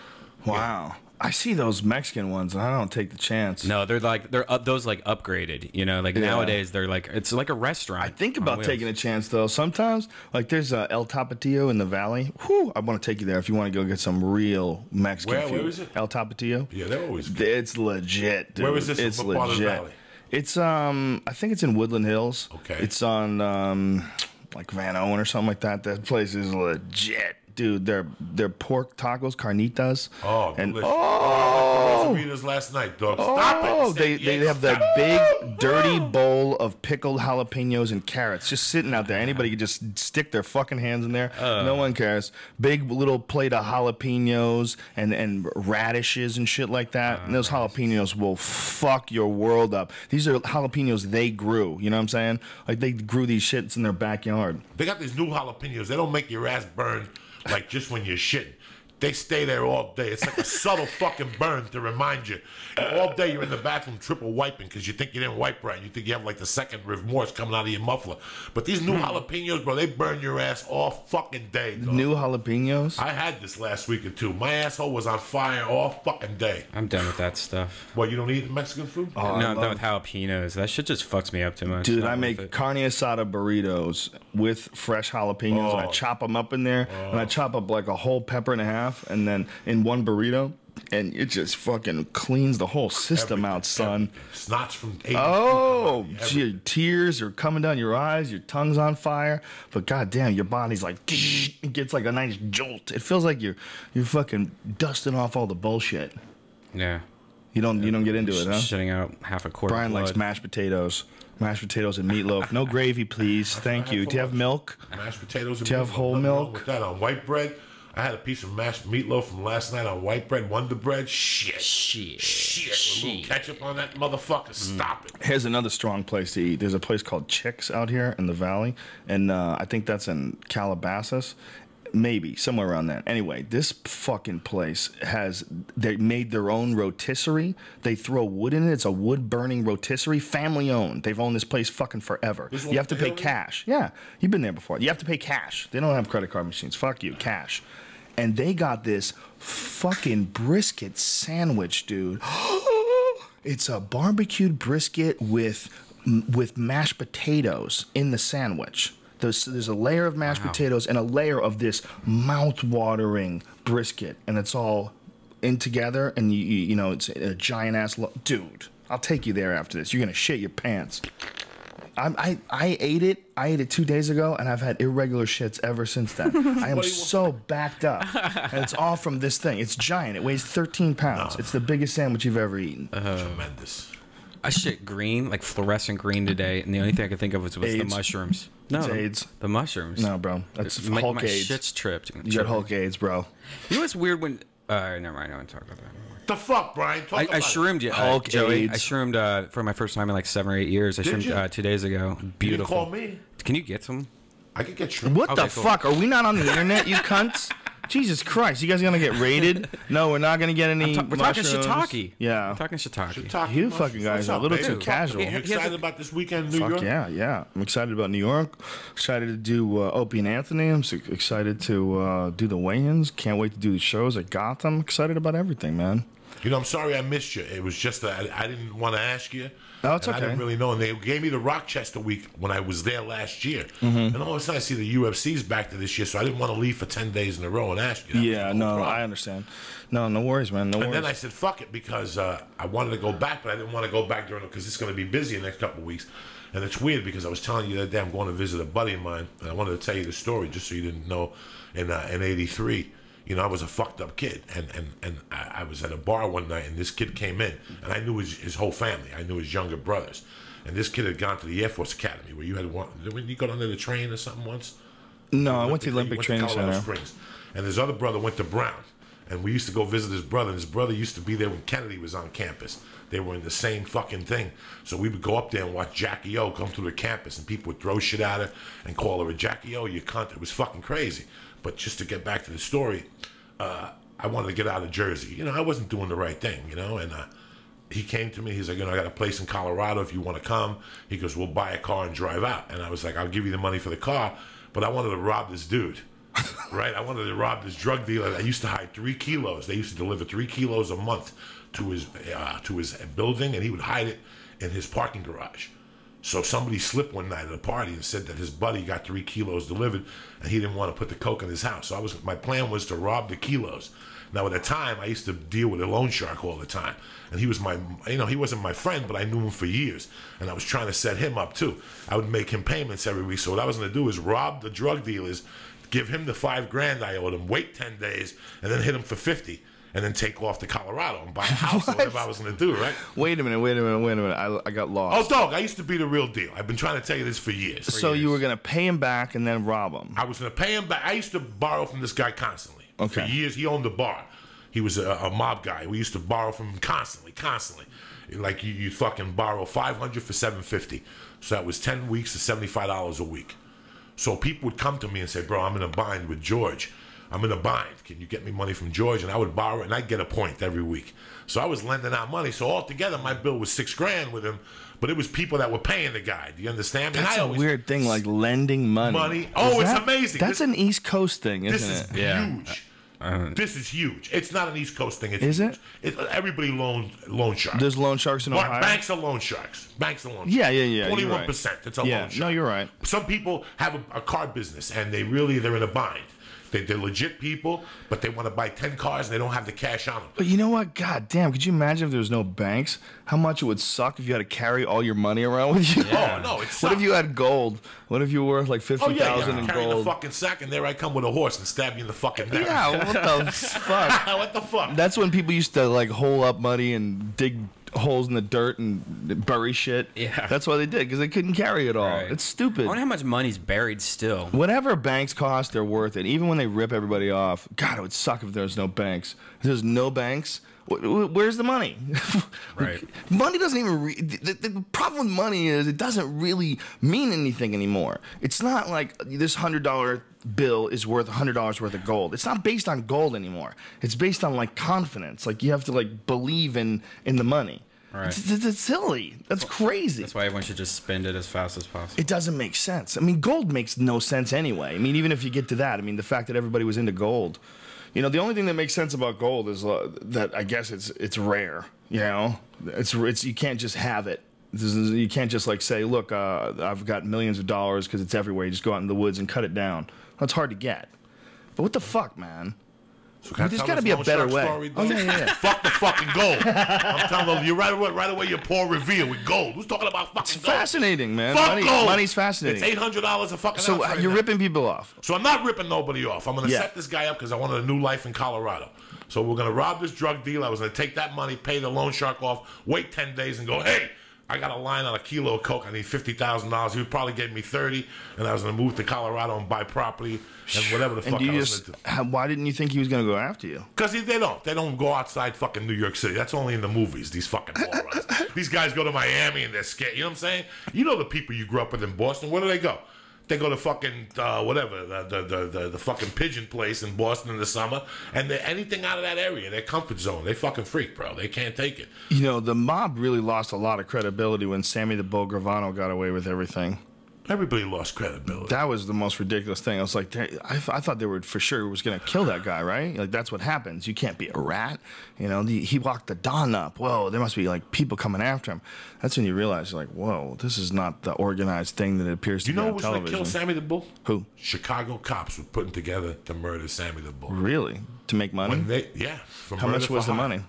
Wow. I see those Mexican ones, and I don't take the chance. No, they're those like upgraded. You know, like nowadays they're like it's like a restaurant. I think about taking a chance though. Sometimes, like there's El Tapatio in the Valley. Whew, I want to take you there if you want to go get some real Mexican food. Where is it? El Tapatio. yeah, they're always good. It's legit, dude. Where is this? It's What part of the legit. valley? It's I think it's in Woodland Hills. Okay. It's on like Van Owen or something like that. That place is legit. Dude, they're pork tacos, carnitas. Oh, and delicious. oh, Margaritas last night, dog. Stop oh, it. they have that big dirty bowl of pickled jalapenos and carrots just sitting out there. Anybody could just stick their fucking hands in there. No one cares. Big little plate of jalapenos and radishes and shit like that. And those jalapenos will fuck your world up. These are jalapenos they grew. You know what I'm saying? Like they grew these shits in their backyard. They got these new jalapenos. They don't make your ass burn like just when you're shitting. They stay there all day. It's like a subtle fucking burn to remind you. And all day you're in the bathroom triple wiping because you think you didn't wipe right. You think you have like the second remorse coming out of your muffler. But these new jalapenos, bro, they burn your ass all fucking day, dog. New jalapenos? I had this last week or two. My asshole was on fire all fucking day. I'm done with that stuff. What, you don't eat Mexican food? No, I'm done with jalapenos. That shit just fucks me up too much. Dude, I make carne asada burritos with fresh jalapenos. And I chop them up in there, and I chop up like a whole pepper and a half, and then in one burrito, and it just fucking cleans the whole system out, son. Snots from 80. Oh, gee, tears are coming down your eyes, your tongue's on fire, but goddamn, your body's like, it gets like a nice jolt. It feels like you're fucking dusting off all the bullshit. Yeah. You don't get into it, huh? Shitting out half a quart. Brian of blood. likes mashed potatoes and meatloaf. No gravy, please. Thank you. Do you have milk? Mashed potatoes and Do you have whole milk? With that on white bread. I had a piece of mashed meatloaf from last night on white bread, Wonder Bread. Shit. With a little ketchup on that motherfucker. Stop it. Here's another strong place to eat. There's a place called Chick's out here in the valley, and I think that's in Calabasas. Maybe somewhere around that. Anyway, this fucking place they made their own rotisserie. They throw wood in it. It's a wood burning rotisserie, family owned. They've owned this place fucking forever. You have to pay cash. Yeah, you've been there before. You have to pay cash. They don't have credit card machines. Fuck you, cash. And they got this fucking brisket sandwich, dude. It's a barbecued brisket with mashed potatoes in the sandwich. There's a layer of mashed potatoes and a layer of this mouth-watering brisket, and it's all in together, and you know it's a giant ass. Dude, I'll take you there after this. You're gonna shit your pants. I ate it. I ate it 2 days ago, and I've had irregular shits ever since then. I am so backed up, and it's all from this thing. It's giant. It weighs 13 pounds. It's the biggest sandwich you've ever eaten. Tremendous. I shit green, like fluorescent green today, and the only thing I could think of was the mushrooms. No, it's AIDS. The mushrooms. No, bro. That's Hulk my AIDS. Shit's tripped. You got Hulk AIDS, bro. You know what's weird when... never mind. I don't want to talk about that anymore. The fuck, Brian? I shroomed you, Hulk Joey. AIDS. I shroomed for my first time in like 7 or 8 years. I shroomed 2 days ago. Beautiful. You call me. Can you get some? I could get shroomed. What Okay, the cool. fuck? Are we not on the internet, you cunts? Jesus Christ, you guys gonna get raided? No, we're not gonna get any. We're talking mushrooms. shiitake. Yeah. We're talking shiitake. You fucking guys are a little too casual. You excited about this weekend in New Fuck York? yeah. I'm excited about New York. Excited to do Opie and Anthony. I'm excited to do the weigh-ins. Can't wait to do the shows at Gotham. Excited about everything, man. You know, I'm sorry I missed you. It was just that I didn't want to ask you. Oh, it's okay. I didn't really know. And they gave me the Rochester week when I was there last year. And all of a sudden I see the UFC's back to this year, so I didn't want to leave for 10 days in a row and ask you. Yeah, no, I understand. No worries, man. No worries. And then I said, fuck it, because I wanted to go back, but I didn't want to go back during because it's going to be busy the next couple of weeks. And it's weird because I was telling you the other day I'm going to visit a buddy of mine, and I wanted to tell you the story just so you didn't know. In '83, you know, I was a fucked up kid, and I was at a bar one night, and this kid came in, and I knew his whole family. I knew his younger brothers, and this kid had gone to the Air Force Academy where you had one. Didn't you go under the train or something once? No, I went to the Olympic Training Center. Springs. And his other brother went to Brown, and we used to go visit his brother. And his brother used to be there when Kennedy was on campus. They were in the same fucking thing. So we would go up there and watch Jackie O come through the campus, and people would throw shit at her and call her a Jackie O, you cunt. It was fucking crazy. But just to get back to the story, I wanted to get out of Jersey. You know, I wasn't doing the right thing, you know, and he came to me. He's like, you know, I got a place in Colorado if you want to come. He goes, we'll buy a car and drive out. And I was like, I'll give you the money for the car, but I wanted to rob this dude, right? I wanted to rob this drug dealer. I used to hide 3 kilos. They used to deliver 3 kilos a month to his building, and he would hide it in his parking garage. So somebody slipped one night at a party and said that his buddy got 3 kilos delivered, and he didn't want to put the coke in his house. So my plan was to rob the kilos. Now at the time, I used to deal with a loan shark all the time, and he was he wasn't my friend, but I knew him for years, and I was trying to set him up too. I would make him payments every week. So what I was going to do is rob the drug dealers, give him the $5,000 I owed him, wait 10 days, and then hit him for 50. And then take off to Colorado and buy a house or whatever I was going to do, right? Wait a minute. I got lost. Oh, dog, I used to be the real deal. I've been trying to tell you this for years. So you were going to pay him back and then rob him? I was going to pay him back. I used to borrow from this guy constantly. Okay. For years, he owned a bar. He was a mob guy. We used to borrow from him constantly. Like you'd fucking borrow $500 for $750. So that was 10 weeks to $75 a week. So people would come to me and say, bro, I'm in a bind with George. I'm in a bind. Can you get me money from George? And I would borrow it, and I'd get a point every week. So I was lending out money. So altogether, my bill was $6,000 with him. But it was people that were paying the guy. Do you understand? That's a weird thing, like lending money. Oh, it's amazing. That's an East Coast thing, isn't it? This is huge. This is huge. It's not an East Coast thing. It's is huge. it? Everybody loan sharks. There's loan sharks in Ohio? Banks are loan sharks. Banks are loan sharks. Yeah. 21%. It's a loan shark. No, you're right. Some people have a car business, and they're in a bind. They're legit people, but they want to buy 10 cars and they don't have the cash on them. But you know what? God damn, could you imagine if there was no banks? How much it would suck if you had to carry all your money around with you? Yeah. Oh, no, it sucks. What if you had gold? What if you were worth like 50,000 in carrying gold? the fucking sack, and there I come with a horse and stab you in the fucking neck. Yeah, what the fuck? What the fuck? That's when people used to like hole up money and dig holes in the dirt and bury shit. Yeah. That's why they did, because they couldn't carry it all. Right. It's stupid. I wonder how much money's buried still. Whatever banks cost, they're worth it. Even when they rip everybody off. God, it would suck if there's no banks. If there's no banks, where's the money? Right. Money doesn't even... the problem with money is it doesn't really mean anything anymore. It's not like this $100 bill is worth $100 worth of gold. It's not based on gold anymore. It's based on like confidence. Like you have to like believe in the money. Right. It's silly. That's crazy. That's why everyone should just spend it as fast as possible. It doesn't make sense. I mean, gold makes no sense anyway. I mean, even if you get to that, I mean, the fact that everybody was into gold. You know, the only thing that makes sense about gold is that I guess it's rare. You know, it's you can't just have it. You can't just like say, look, I've got millions of dollars because it's everywhere. You just go out in the woods and cut it down. That's hard to get. But what the fuck, man? So there's got to be a better way. Oh, yeah. Fuck the fucking gold. I'm telling you, right away, you're Paul Revere with gold. Who's talking about fucking gold? Fascinating, man. Fuck gold. Money's fascinating. It's $800 a fucking So ounce you're ripping people off. So I'm not ripping nobody off. I'm going to set this guy up because I wanted a new life in Colorado. So we're going to rob this drug dealer. I was going to take that money, pay the loan shark off, wait 10 days and go, hey, I got a line on a kilo of coke. I need $50,000. He would probably give me 30, and I was going to move to Colorado and buy property and whatever the fuck I was going to do. Why didn't you think he was going to go after you? Because they don't go outside fucking New York City. That's only in the movies. These fucking morons. These guys go to Miami and they're scared. You know what I'm saying? You know the people you grew up with in Boston. Where do they go? They go to fucking whatever the fucking pigeon place in Boston in the summer, and they're anything out of that area, their comfort zone. They fucking freak, bro. They can't take it. You know, the mob really lost a lot of credibility when Sammy the Bull Gravano got away with everything. Everybody lost credibility. That was the most ridiculous thing. I was like, I thought they were for sure was going to kill that guy, right? Like, that's what happens. You can't be a rat. You know, he locked the Don up. Whoa, there must be, like, people coming after him. That's when you realize, like, whoa, this is not the organized thing that it appears to be on television. You know who was going to kill Sammy the Bull? Who? Chicago cops were putting together to murder Sammy the Bull. Really? To make money? How much was the money?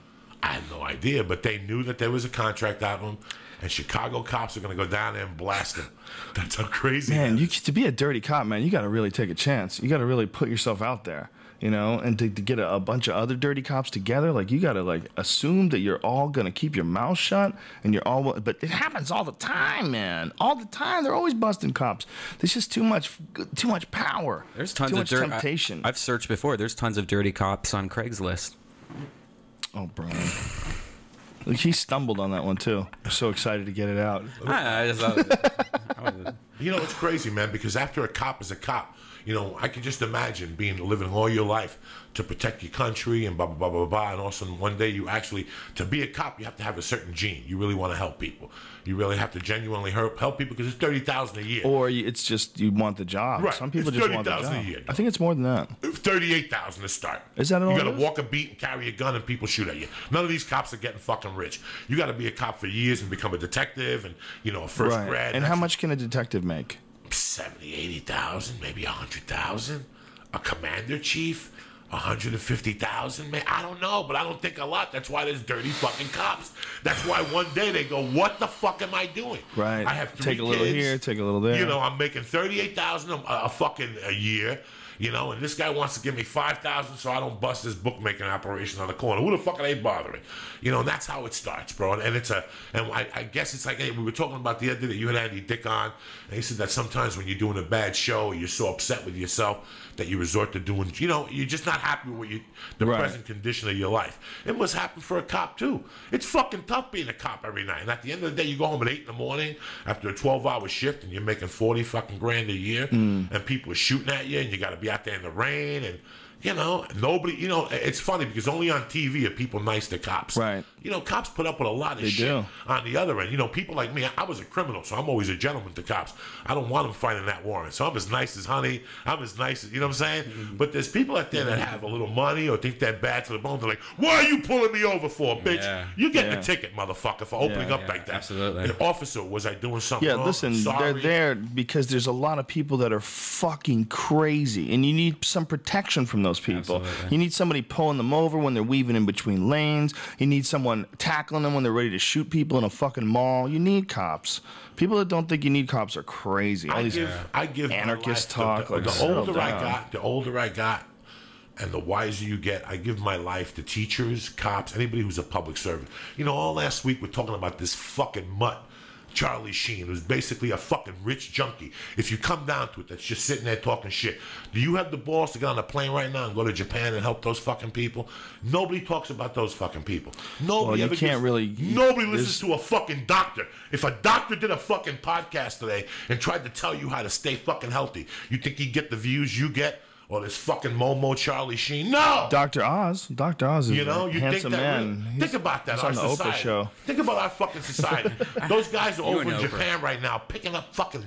I had no idea, but they knew that there was a contract out on him. And Chicago cops are going to go down there and blast him. That's how crazy. Man, to be a dirty cop, man, you got to really take a chance. You got to really put yourself out there, you know. And to get a bunch of other dirty cops together, like you got to like assume that you're all going to keep your mouth shut, and you're all. But it happens all the time, man. All the time, they're always busting cops. There's just too much power. There's tons too of much temptation. I've searched before. There's tons of dirty cops on Craigslist. Oh, Brian. He stumbled on that one too. I'm so excited to get it out. You know, it's crazy, man, because after a cop is a cop, you know, I can just imagine living all your life to protect your country and blah, blah, blah, blah, blah. And also one day to be a cop, you have to have a certain gene. You really want to help people. You really have to genuinely help people because it's $30,000 a year. Or it's just you want the job. Right. Some people just want the job. A year. I think it's more than that. $38,000 to start. Is that all? You got to walk a beat and carry a gun and people shoot at you. None of these cops are getting fucking rich. You got to be a cop for years and become a detective and, you know, a first grad. And how much can a detective make? 70, 80,000, maybe 100,000. A commander chief, 150,000. Man, I don't know, but I don't think a lot. That's why there's dirty fucking cops. That's why one day they go, "What the fuck am I doing?" Right. I have 3 take a little kids. here, take a little there. You know, I'm making 38,000 a fucking a year. You know, and this guy wants to give me 5,000 so I don't bust his bookmaking operation on the corner. Who the fuck are they bothering? You know, and that's how it starts, bro. And I guess it's like, hey, we were talking about the other day that you had Andy Dick on, and he said that sometimes when you're doing a bad show, you're so upset with yourself that you resort to doing, you know, you're just not happy with the present condition of your life. It must happen for a cop too. It's fucking tough being a cop every night. And at the end of the day, you go home at 8 in the morning after a 12-hour shift, and you're making 40 fucking grand a year, and people are shooting at you, and you got to be out there in the rain, and You know, nobody, you know, it's funny because only on TV are people nice to cops. Right. You know, cops put up with a lot of shit on the other end. You know, people like me, I was a criminal, so I'm always a gentleman to cops. I don't want them fighting that warrant. So I'm as nice as honey. I'm as nice as, you know what I'm saying? But there's people out there that have a little money or think they're bad to the bone. They're like, what are you pulling me over for, bitch? Yeah. You get the ticket, motherfucker, for opening up like that. Absolutely. The officer, was I doing something wrong? Listen, Sorry. they're there because there's a lot of people that are fucking crazy, and you need some protection from those people. Absolutely. You need somebody pulling them over when they're weaving in between lanes. You need someone tackling them when they're ready to shoot people in a fucking mall. You need cops. People that don't think you need cops are crazy. All these I give anarchist my life talk. Like, the older I got, and the wiser you get, I give my life to teachers, cops, anybody who's a public servant. You know, all last week we're talking about this fucking mutt, Charlie Sheen, who's basically a fucking rich junkie. If you come down to it, that's just sitting there talking shit. Do you have the balls to get on a plane right now and go to Japan and help those fucking people? Nobody talks about those fucking people. Nobody well, you can't really. Nobody listens to a fucking doctor. If a doctor did a fucking podcast today and tried to tell you how to stay fucking healthy, you think he'd get the views you get? Or this fucking Momo Charlie Sheen? No! Dr. Oz is you know, you handsome think that man. Think about that. He's Our on the society. Oprah show. Think about our fucking society. Those guys are You over in and Oprah. Japan right now picking up fucking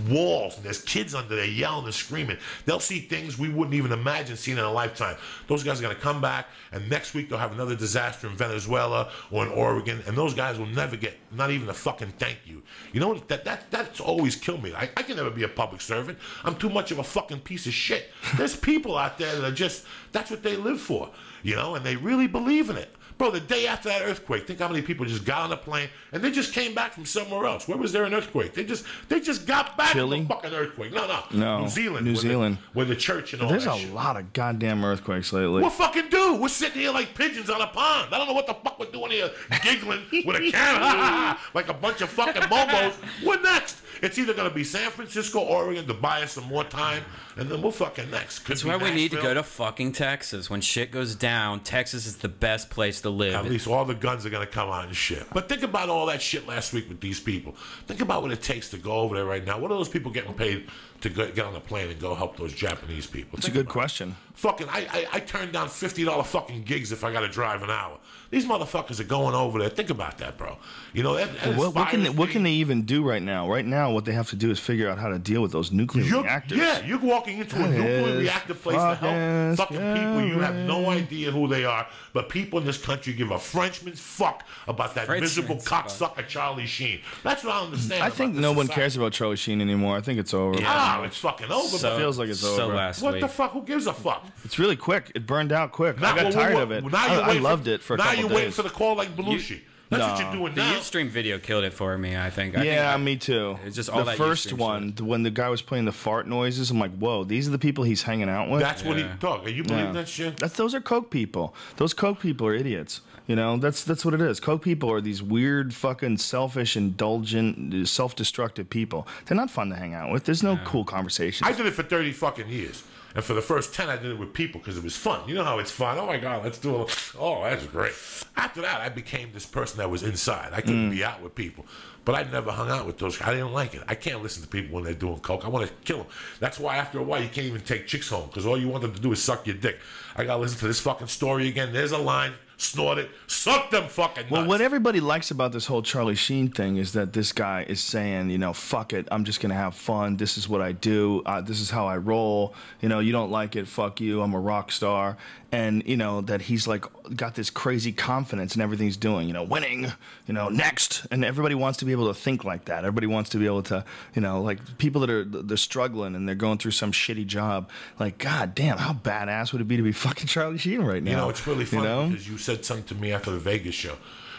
walls, and there's kids under there yelling and screaming. They'll see things we wouldn't even imagine seeing in a lifetime. Those guys are going to come back, and next week they'll have another disaster in Venezuela or in Oregon, and those guys will never get not even a fucking thank you. You know what? That's always killed me. I can never be a public servant. I'm too much of a fucking piece of shit. There's people out there that are just, that's what they live for, you know, and they really believe in it. Bro, the day after that earthquake, think how many people just got on a plane and they just came back from somewhere else. Where was there an earthquake? They just got back Chile? from a fucking earthquake. No. No. New Zealand. Where Where the church and all There's that a shit. lot of goddamn earthquakes lately. What fucking do? We're sitting here like pigeons on a pond. I don't know what the fuck we're doing here, giggling with a can, like a bunch of fucking momos. What next? It's either going to be San Francisco, Oregon to buy us some more time, and then we'll fucking next. That's why we need to go to fucking Texas. When shit goes down, Texas is the best place to live. At least all the guns are going to come out and shit. But think about all that shit last week with these people. Think about what it takes to go over there right now. What are those people getting paid to get on a plane and go help those Japanese people? It's a good question. Fucking, I turn down $50 fucking gigs if I got to drive an hour. These motherfuckers are going over there. Think about that, bro. You know, what can they even do right now? Right now, what they have to do is figure out how to deal with those nuclear reactors. Yeah, you're walking into a nuclear reactor place to help fucking people. You have no idea who they are, but people in this country give a Frenchman's fuck about that miserable cocksucker Charlie Sheen. That's what I understand. I think no one cares about Charlie Sheen anymore. I think it's over. Yeah, it's fucking over. It feels like it's over. What the fuck? Who gives a fuck? It's really quick. It burned out quick. I got tired of it. I loved it for a couple days. Now you're waiting for the call like Belushi. That's what you're doing now. The Ustream video killed it for me, I think. Me too. It's just all the that first one, when the guy was playing the fart noises, I'm like, whoa, these are the people he's hanging out with? That's what he talk. Are you believe that shit? Those are Coke people. Those Coke people are idiots. You know, that's what it is. Coke people are these weird, fucking selfish, indulgent, self-destructive people. They're not fun to hang out with. There's no cool conversations. I did it for 30 fucking years. And for the first 10, I did it with people because it was fun. You know how it's fun. Oh, my God, let's do it. Oh, that's great. After that, I became this person that was inside. I couldn't be out with people. But I never hung out with those. I didn't like it. I can't listen to people when they're doing coke. I want to kill them. That's why after a while, you can't even take chicks home because all you want them to do is suck your dick. I got to listen to this fucking story again. There's a line. Snort it. Suck them fucking nuts. Well, what everybody likes about this whole Charlie Sheen thing is that this guy is saying, you know, fuck it. I'm just going to have fun. This is what I do. This is how I roll. You know, you don't like it. Fuck you. I'm a rock star. And, you know, that he's like got this crazy confidence in everything he's doing. You know, winning, you know, next. And everybody wants to be able to think like that. Everybody wants to be able to, you know, like people that they're struggling and they're going through some shitty job. Like, God damn, how badass would it be to be fucking Charlie Sheen right now? You know, it's really funny because you said something to me after the Vegas show.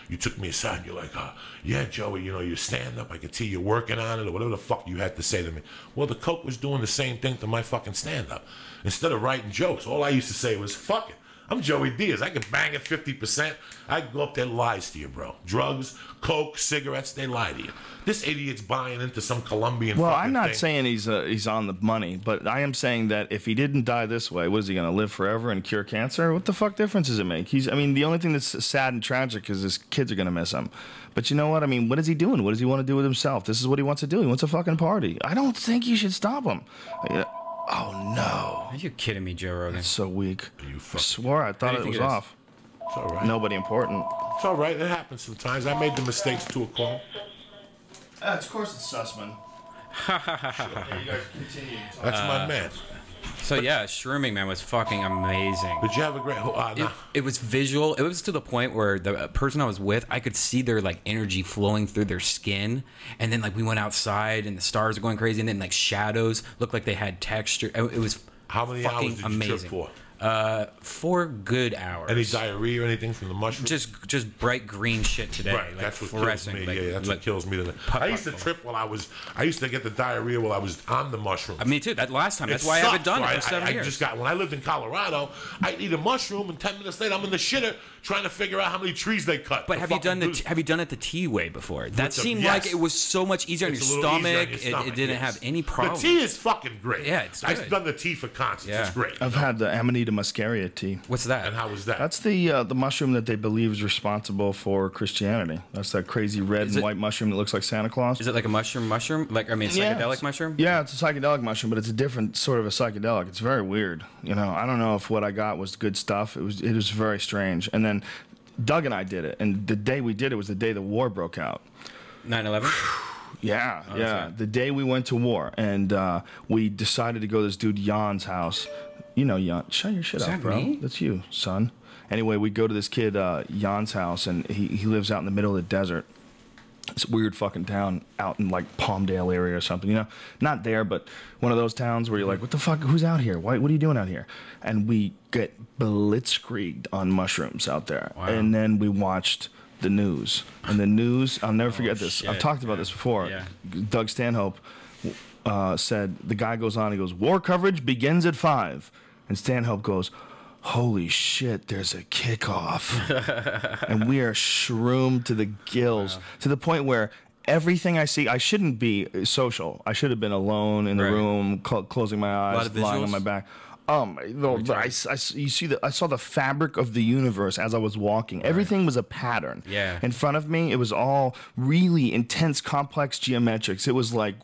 You took me aside and you're like, yeah, Joey, you know, you stand up. I can see you're working on it or whatever the fuck you had to say to me. Well, the coke was doing the same thing to my fucking stand-up. Instead of writing jokes, all I used to say was, fuck it. I'm Joey Diaz. I can bang at 50%. I go up there and lies to you, bro. Drugs, coke, cigarettes, they lie to you. This idiot's buying into some Colombian Well, fucking I'm not thing. saying he's on the money, but I am saying that if he didn't die this way, what is he going to live forever and cure cancer? What the fuck difference does it make? I mean, the only thing that's sad and tragic is his kids are going to miss him. But you know what? I mean, what is he doing? What does he want to do with himself? This is what he wants to do. He wants a fucking party. I don't think you should stop him. Oh no! Are you kidding me, Joe Rogan? It's so weak. You I fuck. swore I thought How do it you was think it is? off. It's all right. Nobody important. It's all right. It happens sometimes. I made the mistakes too, Clone. Of course it's Sussman. You guys continue. That's my man. So yeah, shrooming, man, was fucking amazing. Did you have a great? It was visual. It was to the point where the person I was with, I could see their like energy flowing through their skin, and then like we went outside and the stars were going crazy, and then like shadows looked like they had texture. It was How many fucking hours did you amazing. trip for? 4 good hours. Any diarrhea or anything from the mushroom? Just bright green shit today. Right, like that's what fluorescent, kills me. like- Yeah, that's like- what kills me. I used to trip while I used to get the diarrhea while I was on the mushrooms. Me too. That last time. That's It why I haven't sucks, done it right? for 7 I years. just got when I lived in Colorado. I'd eat a mushroom, and 10 minutes later, I'm in the shitter trying to figure out how many trees they cut. But to have you done fucking do- have you done it the tea way before? That the- seemed yes. like it was so much easier on your It's a little easier on stomach. your It stomach, didn't yes. have any problem. The tea is fucking great. Yeah, it's I've good. done the tea for concerts. Yeah. It's great. I've had the Amanita muscaria tea. What's that? And how was that? That's the mushroom that they believe is responsible for Christianity. That's that crazy red and it- white mushroom that looks like Santa Claus. Is it like a mushroom? Like psychedelic mushroom? Yeah, it's a psychedelic mushroom, but it's a different sort of a psychedelic. It's very weird. You know, I don't know if what I got was good stuff. It was very strange. And then Doug and I did it, and the day we did it was the day the war broke out. 9/11. Yeah, yeah. right. The day we went to war, and we decided to go to this dude Jan's house. You know Jan. Shut your shit Is up, that bro. me? That's you, son. Anyway, we go to this kid Jan's house, and he lives out in the middle of the desert. It's a weird fucking town out in like Palmdale area or something, you know? Not there, but one of those towns where you're like, what the fuck? Who's out here? What are you doing out here? And we get blitzkrieged on mushrooms out there. Wow. And then we watched the news. And the news, I'll never forget this. shit. I've talked about this before. Yeah. Doug Stanhope said, the guy goes on, he goes, war coverage begins at 5. And Stanhope goes, holy shit, there's a kickoff. And we are shroomed to the gills, to the point where everything I see, I shouldn't be social. I should have been alone in the Right. room, closing my eyes, lot of lying on visuals? my back. You see I saw the fabric of the universe as I was walking. Everything was a pattern. Yeah. In front of me, it was all really intense, complex geometrics. It was like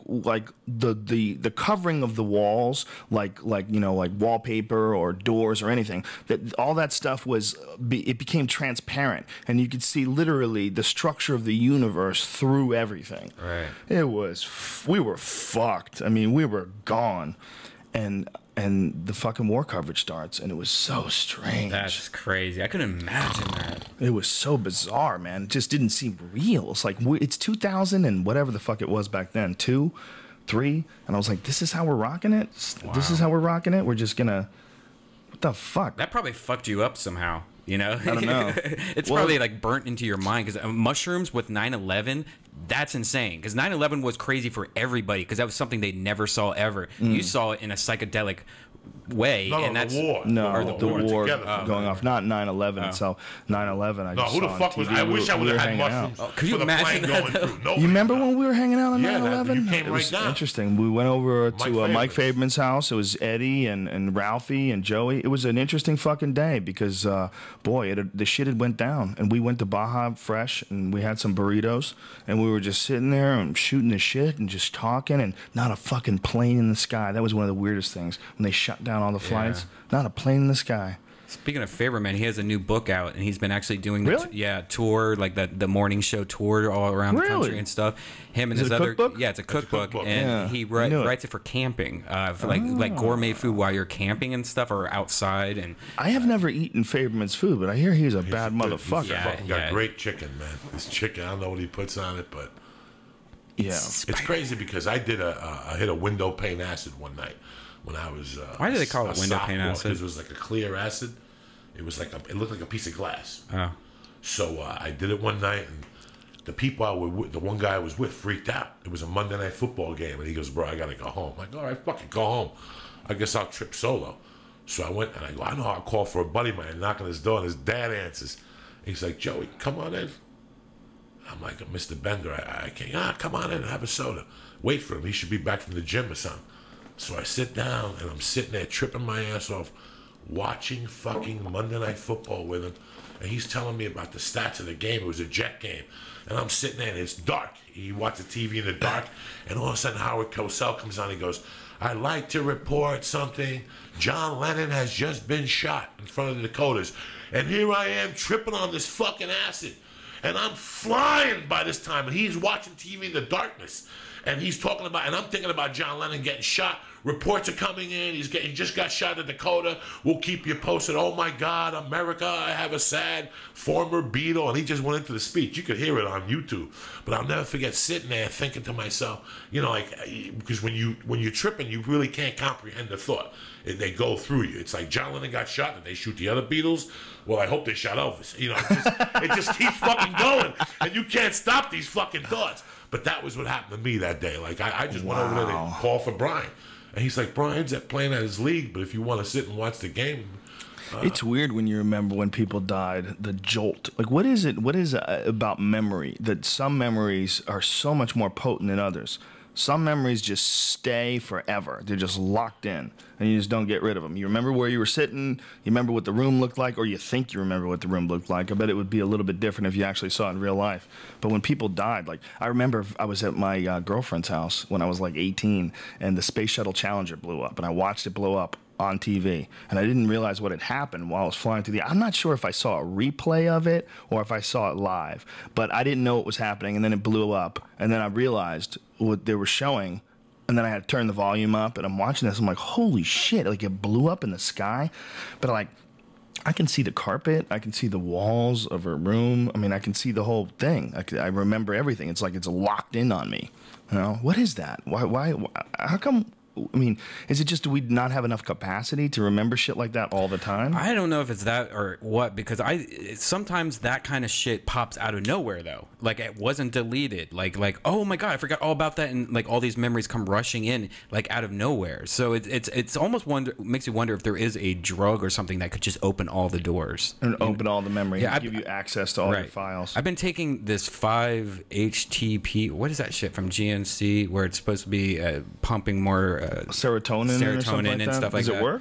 the covering of the walls, like wallpaper or doors or anything. That all that stuff it became transparent, and you could see literally the structure of the universe through everything. Right. We were fucked. I mean, we were gone, and the fucking war coverage starts, and it was so strange. That's crazy. I couldn't imagine that. It was so bizarre, man. It just didn't seem real. It's like it's 2000 and whatever the fuck it was back then, 2, 3, and I was like, this is how we're rocking it. This is how we're rocking it. We're just gonna. What the fuck? That probably fucked you up somehow. You know? I don't know. It's Well- probably like burnt into your mind because mushrooms with 9/11, that's insane. Because 9/11 was crazy for everybody because that was something they never saw ever. You saw it in a psychedelic way, No, and the that's war. No, Or the war together. going off. Not 9/11 itself. 9/11. I No, just who the saw on fuck was? TV. I wish I We would were have had hanging out. mushrooms Could you for the imagine plane that, going though? through. Nobody You remember knows. when we were hanging out on Yeah, 9/11? you came It right was down. interesting. We went over to Mike Favorman's. Favorman's house. It was Eddie and Ralphie and Joey. It was an interesting fucking day because, boy, the shit had went down. And we went to Baja Fresh, and we had some burritos, and we were just sitting there and shooting the shit and just talking, and not a fucking plane in the sky. That was one of the weirdest things when they shut down all the flights. Not a plane in the sky. Speaking of Favorman, he has a new book out, and he's been actually doing the Really? tour, like the morning show tour all around the country Really? and stuff. Him and Is his it a other cookbook? yeah, it's a cookbook, cookbook. and Yeah, he I knew it. writes it for camping, for like gourmet food while you're camping and stuff, or outside. And I have never eaten Favorman's food, but I hear he's a bad He's motherfucker. Yeah. fucking got great chicken, man. His chicken, I don't know what he puts on it, but Yeah. it's crazy because I did I hit a window pane acid one night when I was. Why do they call it a window pane sophomore, acid? Because it was like a clear acid. It was like it looked like a piece of glass. oh, So I did it one night, and the people I were with, the one guy I was with, freaked out. It was a Monday night football game, and he goes, "Bro, I gotta go home." I'm like, all right, fucking go home. I guess I'll trip solo. So I went and I go, I know I'll call for a buddy of mine, knock on his door, and his dad answers. He's like, Joey, come on in. I'm like, Mr. Bender, I can't. Come on in and have a soda. Wait for him. He should be back from the gym or something. So I sit down, and I'm sitting there tripping my ass off, watching fucking Monday Night Football with him, and he's telling me about the stats of the game. It was a Jet game, and I'm sitting there, and it's dark. He watched the TV in the dark, and all of a sudden Howard Cosell comes on. He goes, I'd like to report something. John Lennon has just been shot in front of the Dakotas. And here I am tripping on this fucking acid. And I'm flying by this time. And he's watching TV in the darkness. And he's talking about, and I'm thinking about John Lennon getting shot. Reports are coming in. He just got shot in Dakota. We'll keep you posted. Oh my God, America, I have a sad former Beatle. And he just went into the speech. You could hear it on YouTube. But I'll never forget sitting there thinking to myself, you know, like, because when you're tripping, you really can't comprehend the thought. They go through you. It's like John Lennon got shot. Did they shoot the other Beatles? Well, I hope they shot Elvis. You know, it just keeps fucking going. And you can't stop these fucking thoughts. But that was what happened to me that day. Like, I just went over there to call for Brian. And he's like, Brian's playing at his league, but if you want to sit and watch the game. It's weird when you remember when people died, the jolt. Like, what is it? What is it about memory that some memories are so much more potent than others? Some memories just stay forever. They're just locked in, and you just don't get rid of them. You remember where you were sitting, you remember what the room looked like, or you think you remember what the room looked like. I bet it would be a little bit different if you actually saw it in real life. But when people died, like, I remember I was at my girlfriend's house when I was like 18, and the Space Shuttle Challenger blew up, and I watched it blow up on TV, and I didn't realize what had happened while I was flying through I'm not sure if I saw a replay of it or if I saw it live, but I didn't know what was happening, and then it blew up, and then I realized what they were showing, and then I had to turn the volume up, and I'm watching this, I'm like, holy shit, like, it blew up in the sky, but like, I can see the carpet, I can see the walls of her room, I mean, I can see the whole thing, I remember everything, it's like it's locked in on me, you know, what is that, why how come, I mean, is it just do we not have enough capacity to remember shit like that all the time? I don't know if it's that or what, because sometimes that kind of shit pops out of nowhere though. Like, it wasn't deleted. Like oh my God, I forgot all about that, and like all these memories come rushing in like out of nowhere. So it's almost makes you wonder if there is a drug or something that could just open all the doors and open all the memory, and give you access to all your files. I've been taking this 5-HTP. What is that shit from GNC where it's supposed to be pumping more serotonin and stuff like that. Does it work?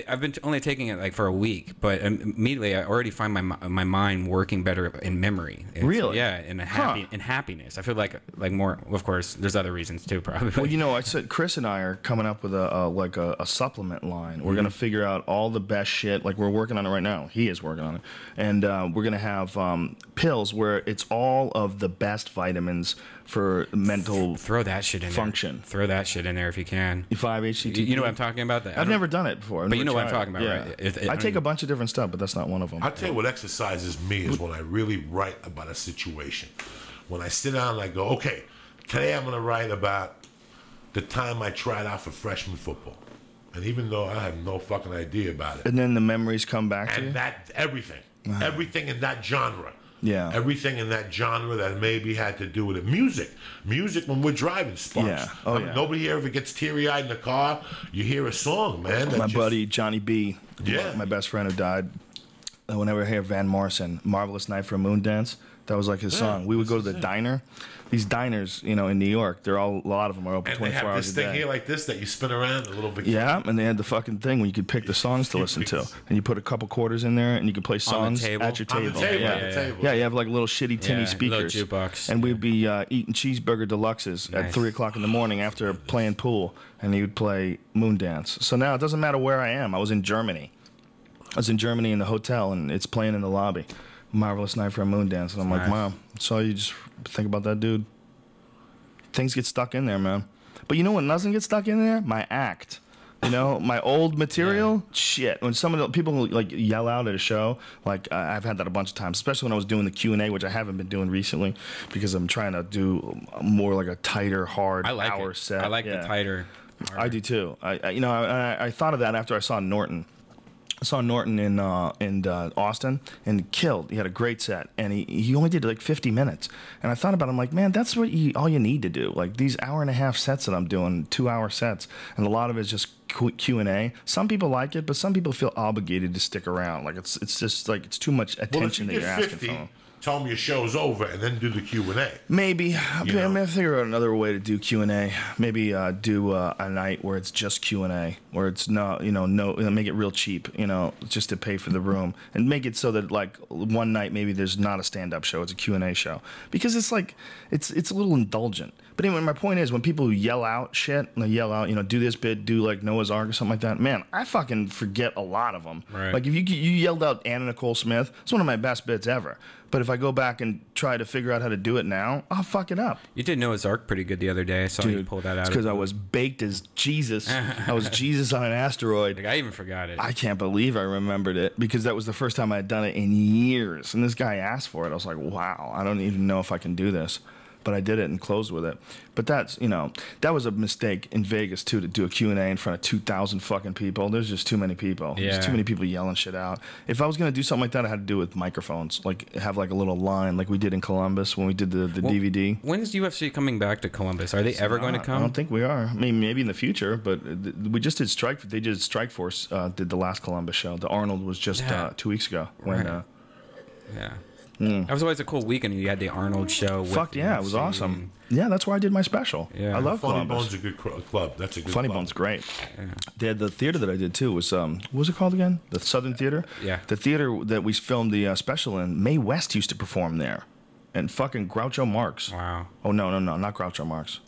I've been only taking it like for a week, but immediately I already find my mind working better in memory. Really? Yeah, in happiness. I feel like more. Of course, there's other reasons too, probably. Well, you know, I said Chris and I are coming up with a supplement line. We're gonna figure out all the best shit. Like, we're working on it right now. He is working on it, and we're gonna have pills where it's all of the best vitamins for mental throw that shit in function. There. Throw that shit in there if you can. 5-HTP. You know what I'm talking about? I've never done it before. But you know what I'm talking about, yeah. right? I take a bunch of different stuff, but that's not one of them. I'll tell you what exercises me is when I really write about a situation. When I sit down and I go, okay, today I'm going to write about the time I tried out for freshman football. And even though I have no fucking idea about it. And then the memories come back to you? And everything. Everything in that genre. Yeah. Everything in that genre that maybe had to do with it. Music when we're driving sparks. Yeah. Oh, yeah. Nobody here ever gets teary-eyed in the car. You hear a song, man. My buddy Johnny B, my best friend who died, whenever I hear Van Morrison, Marvelous Night for a Moon Dance, that was like his song. We would go to the diner. These diners, you know, in New York, a lot of them are open 24 hours a day. And they have this thing here like this that you spin around a little bit. Yeah, and they had the fucking thing where you could pick the songs to listen to. And you put a couple quarters in there, and you could play songs at your table. On the table. Yeah, you have like little shitty tinny speakers. Little jukebox. And we'd be eating cheeseburger deluxes at 3 o'clock in the morning after playing pool, and he would play Moondance. So now it doesn't matter where I am. I was in Germany. In the hotel, and it's playing in the lobby. Marvelous Night for a Moon Dance. And I'm like, Mom, so you just think about that dude. Things get stuck in there, man. But you know what doesn't get stuck in there? My act. You know, my old material, shit. When some of the people like yell out at a show, like I've had that a bunch of times, especially when I was doing the Q&A, which I haven't been doing recently because I'm trying to do more like a tighter, hard hour set. I like the tighter. Harder. I do too. I thought of that after I saw Norton. I saw Norton in Austin and killed. He had a great set, and he only did like 50 minutes. And I thought about it, I'm like, man, that's what all you need to do. Like these hour-and-a-half sets that I'm doing, 2-hour sets, and a lot of it's just Q&A. Some people like it, but some people feel obligated to stick around. Like it's just like it's too much attention that you're asking for. Tell them your show's over and then do the Q&A. Maybe. I'm going to figure out another way to do Q&A. Maybe do a night where it's just Q&A, where it's not, make it real cheap, just to pay for the room. And make it so that, like, one night maybe there's not a stand-up show, it's a Q&A show. Because it's like, it's a little indulgent. But anyway, my point is, when people yell out shit, like yell out, do this bit, do like Noah's Ark or something like that, man, I fucking forget a lot of them. Right. Like if you yelled out Anna Nicole Smith, it's one of my best bits ever. But if I go back and try to figure out how to do it now, I'll fuck it up. You did Noah's Ark pretty good the other day. I saw you pull that out. It's because I was baked as Jesus. I was Jesus on an asteroid. Like, I even forgot it. I can't believe I remembered it because that was the first time I had done it in years. And this guy asked for it. I was like, wow, I don't even know if I can do this. But I did it and closed with it. But that's, that was a mistake in Vegas, too, to do a Q&A in front of 2,000 fucking people. There's just too many people. Yeah. There's too many people yelling shit out. If I was going to do something like that, I had to do it with microphones. Like, have like a little line like we did in Columbus when we did the DVD. When's UFC coming back to Columbus? Are they ever going to come? I don't think we are. I mean, maybe in the future, but we just did Strike. They did Strikeforce, did the last Columbus show. The Arnold was just 2 weeks ago. When, yeah. That was always a cool weekend. You had the Arnold show. Fuck yeah, it was awesome. Yeah, that's where I did my special. Yeah. I love Funny Columbus. Bone's a good club. That's a good Funny club. Bone's great. Yeah. The theater that I did too was what was it called again? The Southern Theater. Yeah. The theater that we filmed the special in. Mae West used to perform there, and fucking Groucho Marx. Wow. Oh no, not Groucho Marx.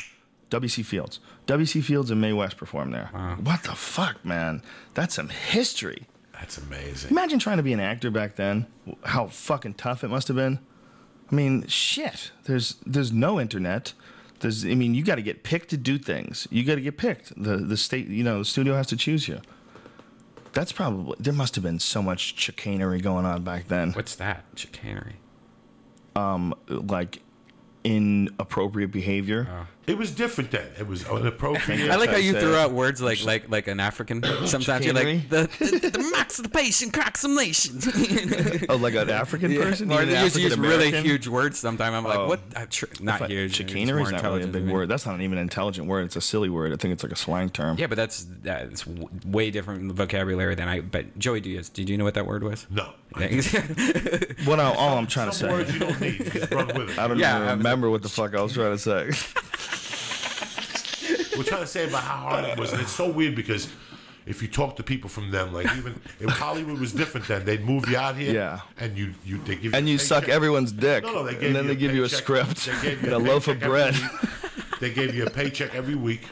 W.C. Fields. W.C. Fields and Mae West performed there. Wow. What the fuck, man? That's some history. That's amazing. Imagine trying to be an actor back then. How fucking tough it must have been. I mean, shit. There's no internet. You got to get picked to do things. You got to get picked. The state, the studio has to choose you. That's probably, there must have been so much chicanery going on back then. What's that? Chicanery. Like inappropriate behavior. Oh. It was different then. It was inappropriate. I like how you threw out words like an African. Sometimes you're like the masturbation coxumlation. Oh, like an African person? Or Even they just use really African-American? huge words sometimes. I'm like, what? Not huge. Chicanery is not really a intelligent big than me. word. That's not even an intelligent word. It's a silly word. I think it's like a slang term. Yeah, but that's way different vocabulary than I. But Joey Diaz, did you know what that word was? No. All I'm trying to Some say. words you don't need. Just run with it. I don't even remember what the fuck I was trying to say. We're trying to say about how hard it was. And it's so weird because if you talk to people from them, like even if Hollywood was different then, they'd move you out here. Yeah. And they give you And a you suck paycheck. everyone's dick. No, they gave and then you they give you a paycheck. script They gave you and a loaf of paycheck bread. every week. They gave you a paycheck every week,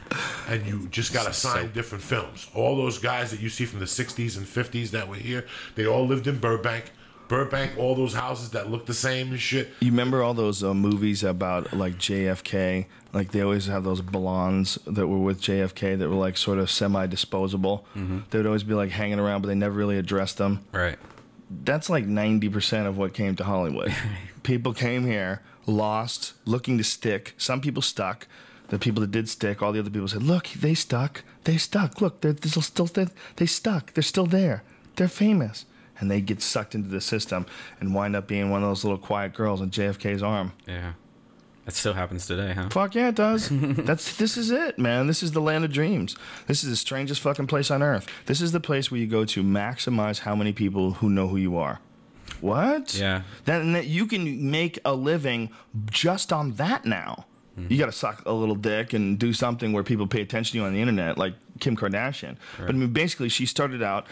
and you just got to sign different films. All those guys that you see from the 60s and 50s that were here, they all lived in Burbank. All those houses that look the same and shit. You remember all those movies about like JFK? Like they always have those blondes that were with JFK that were like sort of semi-disposable. Mm-hmm. They would always be like hanging around, but they never really addressed them. Right. That's like 90% of what came to Hollywood. People came here, lost, looking to stick. Some people stuck. The people that did stick, all the other people said, look, they stuck. They stuck. Look, they stuck. They're still there. They're famous. And they get sucked into the system and wind up being one of those little quiet girls in JFK's arm. Yeah. That still happens today, huh? Fuck yeah, it does. This is it, man. This is the land of dreams. This is the strangest fucking place on earth. This is the place where you go to maximize how many people who know who you are. What? Yeah. That you can make a living just on that now. Mm-hmm. You got to suck a little dick and do something where people pay attention to you on the internet, like Kim Kardashian. Right. But I mean, basically, she started out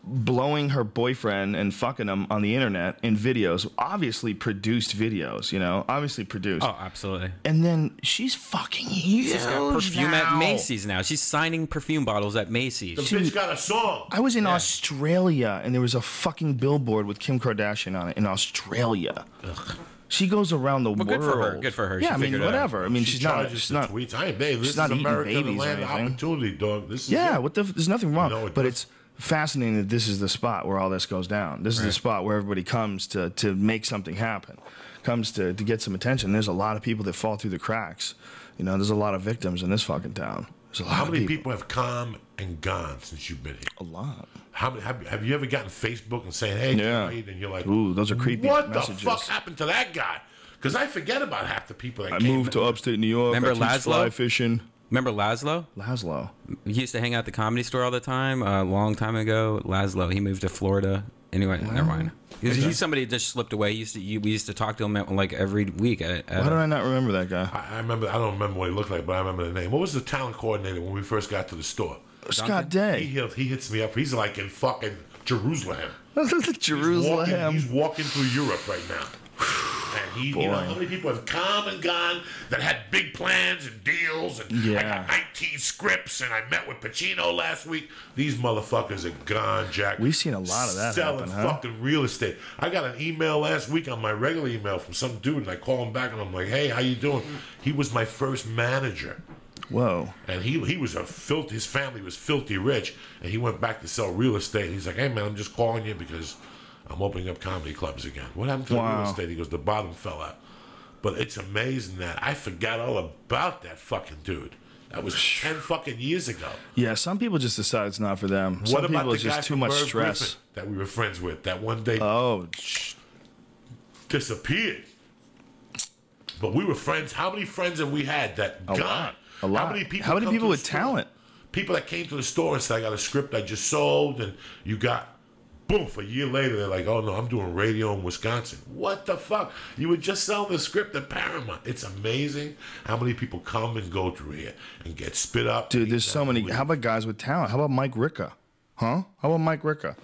blowing her boyfriend and fucking him on the internet in videos, obviously produced videos, obviously produced. Oh, absolutely. And then she's fucking huge. She's got perfume at Macy's now. She's signing perfume bottles at Macy's. The bitch got a song. I was in Australia, and there was a fucking billboard with Kim Kardashian on it in Australia. Ugh. She goes around the world. Good for her. Good for her. Yeah, whatever. I mean, she's not tweets. I ain't, this she's not is eating America, babies the land or of anything. opportunity, dog. This is there's nothing wrong. No, but it's fascinating that this is the spot where all this goes down. This is the spot where everybody comes to make something happen, comes to get some attention. There's a lot of people that fall through the cracks. There's a lot of victims in this fucking town. There's a lot How of many people have come and gone since you've been here? A lot. Have you ever gotten Facebook and saying, hey, great, and you're like, ooh, those are creepy messages. What the fuck happened to that guy? Because I forget about half the people that I came. moved to upstate New York. Remember I teach Laszlo? fly fishing. Remember Laszlo? Laszlo. He used to hang out at the Comedy Store all the time. A long time ago, Laszlo. He moved to Florida. Anyway, never mind. He's somebody that just slipped away. We used to talk to him like every week. Why do I not remember that guy? I remember. I don't remember what he looked like, but I remember the name. What was the talent coordinator when we first got to the store? Scott Day. He hits me up. He's like in fucking Jerusalem. Jerusalem. He's walking through Europe right now. And you know how many people have come and gone that had big plans and deals, and I got 19 scripts, and I met with Pacino last week. These motherfuckers are gone, Jack. We've seen a lot of that selling happen, fucking real estate. I got an email last week on my regular email from some dude, and I call him back, and I'm like, hey, how you doing? He was my first manager. Whoa. And he was his family was filthy rich, and he went back to sell real estate. He's like, hey, man, I'm just calling you because I'm opening up comedy clubs again. What happened to the real estate? He goes, the bottom fell out. But it's amazing that I forgot all about that fucking dude. That was 10 fucking years ago. Yeah, some people just decide it's not for them. Some what about people the it's guy just too from much Merv stress Griffin that we were friends with that one day disappeared? But we were friends. How many friends have we had that gone? A lot. How many people with talent? People that came to the store and said, I got a script I just sold, and you got, boom, a year later, they're like, oh, no, I'm doing radio in Wisconsin. What the fuck? You were just selling the script at Paramount. It's amazing how many people come and go through here and get spit up. Dude, there's so many. How about guys with talent? How about Mike Ricca? Huh? How about Mike Ricca?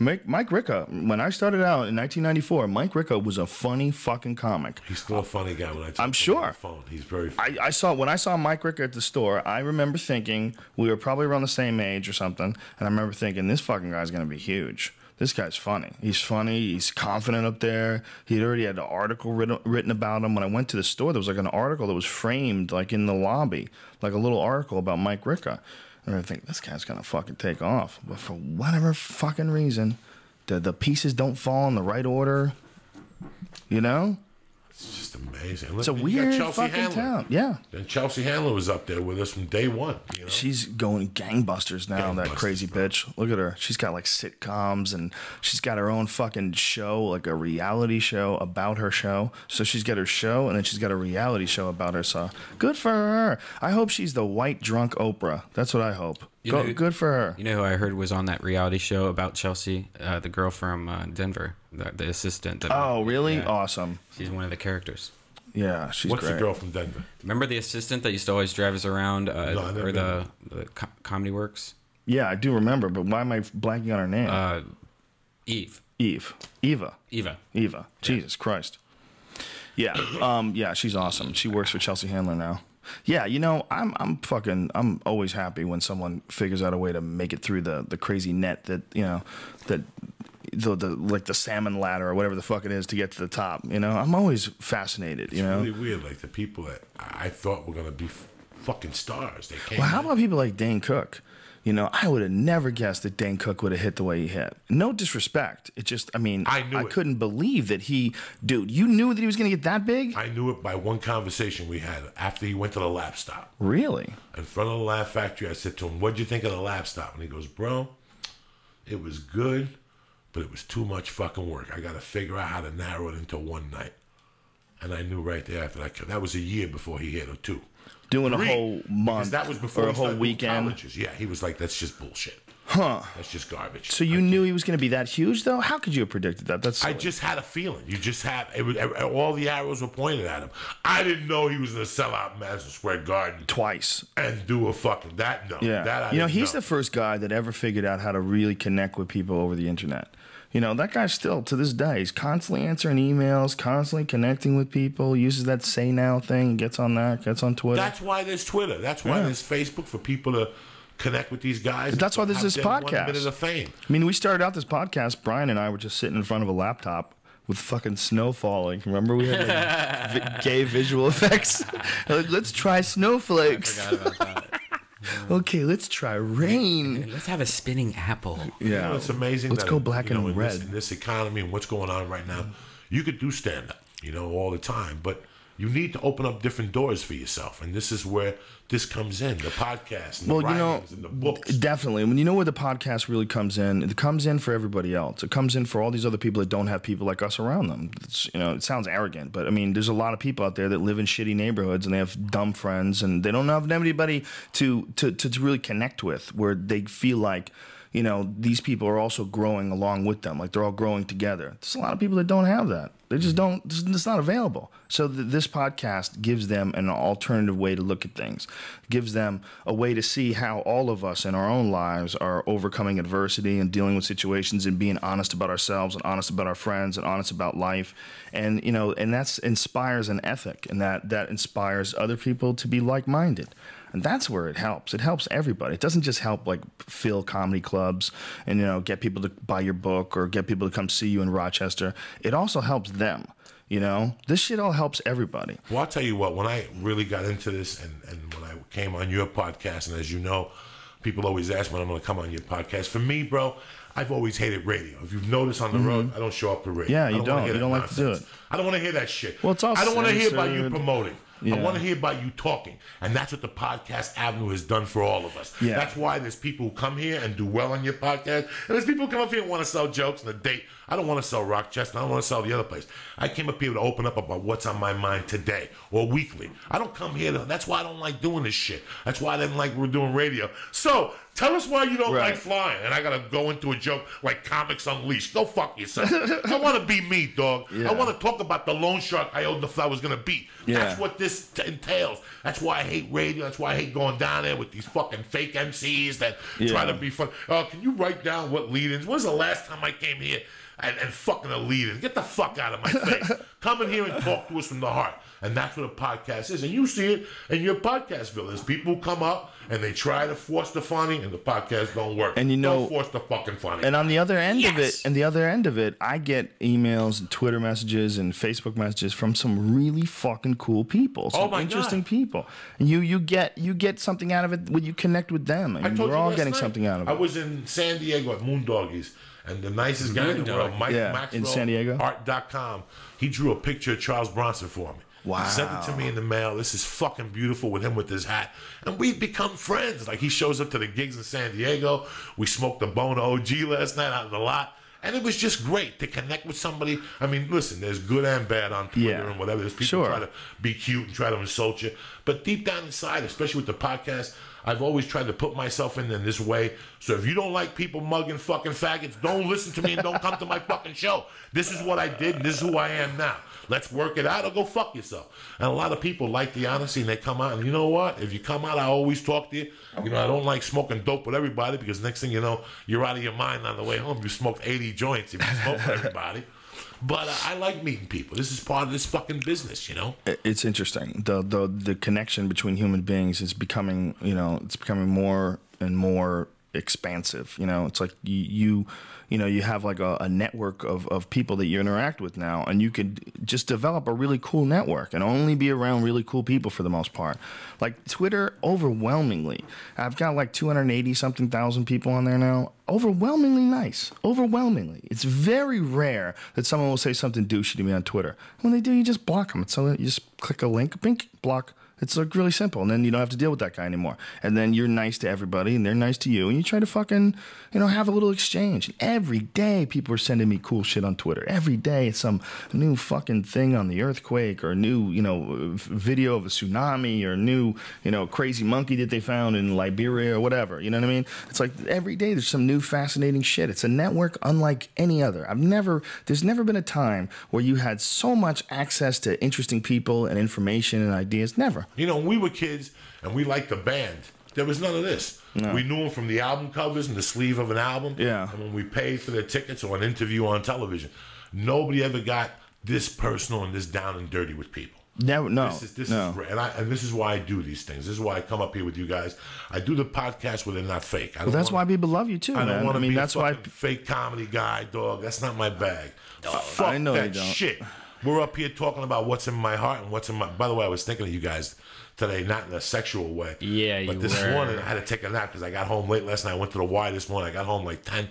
Mike Ricca, when I started out in 1994, Mike Ricca was a funny fucking comic. He's still a funny guy when I talk I'm sure. On the phone. He's very funny. When I saw Mike Ricca at the store, I remember thinking, we were probably around the same age or something, and I remember thinking, this fucking guy's going to be huge. This guy's funny. He's funny. He's confident up there. He'd already had an article written about him. When I went to the store, there was like an article that was framed like in the lobby, like a little article about Mike Ricca. And I think, this guy's going to fucking take off. But for whatever fucking reason, the pieces don't fall in the right order. You know? It's just amazing. It's a weird fucking town. Yeah. And Chelsea Handler was up there with us from day one. You know? She's going gangbusters now, that crazy bitch. Look at her. She's got like sitcoms, and she's got her own fucking show, like a reality show about her show. So she's got her show, and then she's got a reality show about her. So good for her. I hope she's the white drunk Oprah. That's what I hope. Good for her. You know who I heard was on that reality show about Chelsea? The girl from Denver, the assistant. Oh, really? Yeah. Awesome. She's one of the characters. Yeah, she's What's great. the girl from Denver? Remember the assistant that used to always drive us around, or the Comedy Works? Yeah, I do remember, but why am I blanking on her name? Eva. Jesus Christ. Yeah, yeah, she's awesome. She works for Chelsea Handler now. Yeah, you know, I'm always happy when someone figures out a way to make it through the crazy net that, you know, that the like the salmon ladder or whatever the fuck it is to get to the top. You know, I'm always fascinated. You know, it's really weird. Like the people that I thought were gonna be fucking stars, they came. Well, how about people like Dane Cook? You know, I would have never guessed that Dane Cook would have hit the way he hit. No disrespect. It just, I mean, I couldn't believe that dude, you knew that he was going to get that big? I knew it by one conversation we had after he went to the lap stop. Really? In front of the Laugh Factory, I said to him, what'd you think of the lap stop? And he goes, bro, it was good, but it was too much fucking work. I got to figure out how to narrow it into one night. And I knew right there after that was a year before he hit, or two. Doing a whole month, that was before or a whole weekend. Colleges. Yeah, he was like, that's just bullshit. Huh. That's just garbage. So you knew he was going to be that huge, though? How could you have predicted that? That's silly. I just had a feeling. You just had, all the arrows were pointed at him. I didn't know he was going to sell out Madison Square Garden. Twice. And do a fucking, no. Yeah. That I you know, didn't he's the first guy that ever figured out how to really connect with people over the internet. You know, that guy still, to this day, he's constantly answering emails, constantly connecting with people, uses that Say Now thing, gets on Twitter. That's why there's Twitter. That's why there's Facebook, for people to connect with these guys. But that's why there's this podcast. 1 minute of fame. I mean, we started out this podcast, Brian and I were just sitting in front of a laptop with fucking snow falling. Remember, we had like, gay visual effects? Like, let's try snowflakes. I forgot about that. Okay, let's try rain. Let's have a spinning apple. Yeah, you know, it's amazing. Let's go black and red. In this economy and what's going on right now, you could do stand up, you know, all the time, but you need to open up different doors for yourself, and this is where this comes in, the podcast, and the writings, and the books. Definitely. When you know where the podcast really comes in, it comes in for everybody else. It comes in for all these other people that don't have people like us around them. You know, it sounds arrogant, but I mean, there's a lot of people out there that live in shitty neighborhoods and they have dumb friends and they don't have anybody to really connect with, where they feel like, you know, these people are also growing along with them. Like they're all growing together. There's a lot of people that don't have that. They just don't, it's not available. So this podcast gives them an alternative way to look at things, gives them a way to see how all of us in our own lives are overcoming adversity and dealing with situations and being honest about ourselves and honest about our friends and honest about life. And, you know, and that inspires an ethic, and that inspires other people to be like-minded. And that's where it helps. It helps everybody. It doesn't just help like fill comedy clubs and, you know, get people to buy your book or get people to come see you in Rochester. It also helps them. You know, this shit all helps everybody. Well, I'll tell you what, when I really got into this and when I came on your podcast, and as you know, people always ask when I'm going to come on your podcast. For me, bro, I've always hated radio. If you've noticed on the road, I don't show up to radio. Yeah, you don't. You don't like to do it. I don't want to hear that shit. Well, it's all I don't want to hear about you censored. promoting. Yeah. I want to hear about you talking. And that's what the podcast avenue has done for all of us. Yeah. That's why there's people who come here and do well on your podcast. And there's people who come up here and want to sell jokes and a date. I don't want to sell Rochester. I don't want to sell the other place. I came up here to open up about what's on my mind today or weekly. I don't come here to, that's why I don't like doing this shit. That's why I didn't like we're doing radio. So tell us why you don't like flying. And I got to go into a joke like Comics Unleashed. Go fuck yourself. I want to be me, dog. Yeah. I want to talk about the loan shark I owed the I was going to beat. Yeah. That's what this entails. That's why I hate radio. That's why I hate going down there with these fucking fake MCs that try to be fun. Can you write down what lead-ins? When's the last time I came here and fucking a lead-in? Get the fuck out of my face. Come in here and talk to us from the heart. And that's what a podcast is. And you see it in your Podcastville. There's people who come up and they try to force the funny, and the podcast don't work. And you know, don't force the fucking funny. And on the other end of it, I get emails and Twitter messages and Facebook messages from some really fucking cool people, some interesting people. And you get something out of it when you connect with them. And we're all getting something out of it. I was in San Diego at Moondoggies, and the nicest guy in the world, Mike Maxwell, in San Diego, art.com, he drew a picture of Charles Bronson for me. Wow. He sent it to me in the mail. This is fucking beautiful with him with his hat. And we've become friends. Like, he shows up to the gigs in San Diego. We smoked a bone of OG last night out in the lot. And it was just great to connect with somebody. I mean, listen, there's good and bad on Twitter and whatever. There's people who try to be cute and try to insult you. But deep down inside, especially with the podcast, I've always tried to put myself in this way. So if you don't like people mugging fucking faggots, don't listen to me and don't come to my fucking show. This is what I did, and this is who I am now. Let's work it out or go fuck yourself. And a lot of people like the honesty, and they come out. And you know what? If you come out, I always talk to you. You know, I don't like smoking dope with everybody, because next thing you know, you're out of your mind on the way home. You smoked 80 joints if you smoke with everybody. But I like meeting people. This is part of this fucking business, you know. It's interesting. The connection between human beings is becoming, you know, it's becoming more and more expansive. You know, it's like you have like a network of people that you interact with now, and you could just develop a really cool network and only be around really cool people for the most part. Like Twitter, overwhelmingly, I've got like 280 something thousand people on there now. Overwhelmingly nice. Overwhelmingly. It's very rare that someone will say something douchey to me on Twitter. When they do, you just block them. So you just click a link, bink, block. It's like really simple, and then you don't have to deal with that guy anymore. And then you're nice to everybody, and they're nice to you, and you try to fucking, you know, have a little exchange. And every day, people are sending me cool shit on Twitter. Every day, it's some new fucking thing on the earthquake, or a new, you know, video of a tsunami, or a new, you know, crazy monkey that they found in Liberia, or whatever. You know what I mean? It's like every day there's some new fascinating shit. It's a network unlike any other. There's never been a time where you had so much access to interesting people and information and ideas. Never. You know, when we were kids and we liked the band, there was none of this. No. We knew them from the album covers and the sleeve of an album. Yeah. And when we paid for their tickets or an interview on television, nobody ever got this personal and this down and dirty with people. No. This is and this is why I do these things. This is why I come up here with you guys. I do the podcast where they're not fake. Well, that's why people love you too, man. I don't want to be that's a fake comedy guy, dog. That's not my bag. Fuck I know that you don't. shit. We're up here talking about what's in my heart and what's in my... By the way, I was thinking of you guys today, not in a sexual way. Yeah, but this morning, I had to take a nap because I got home late last night. I went to the Y this morning. I got home like 10.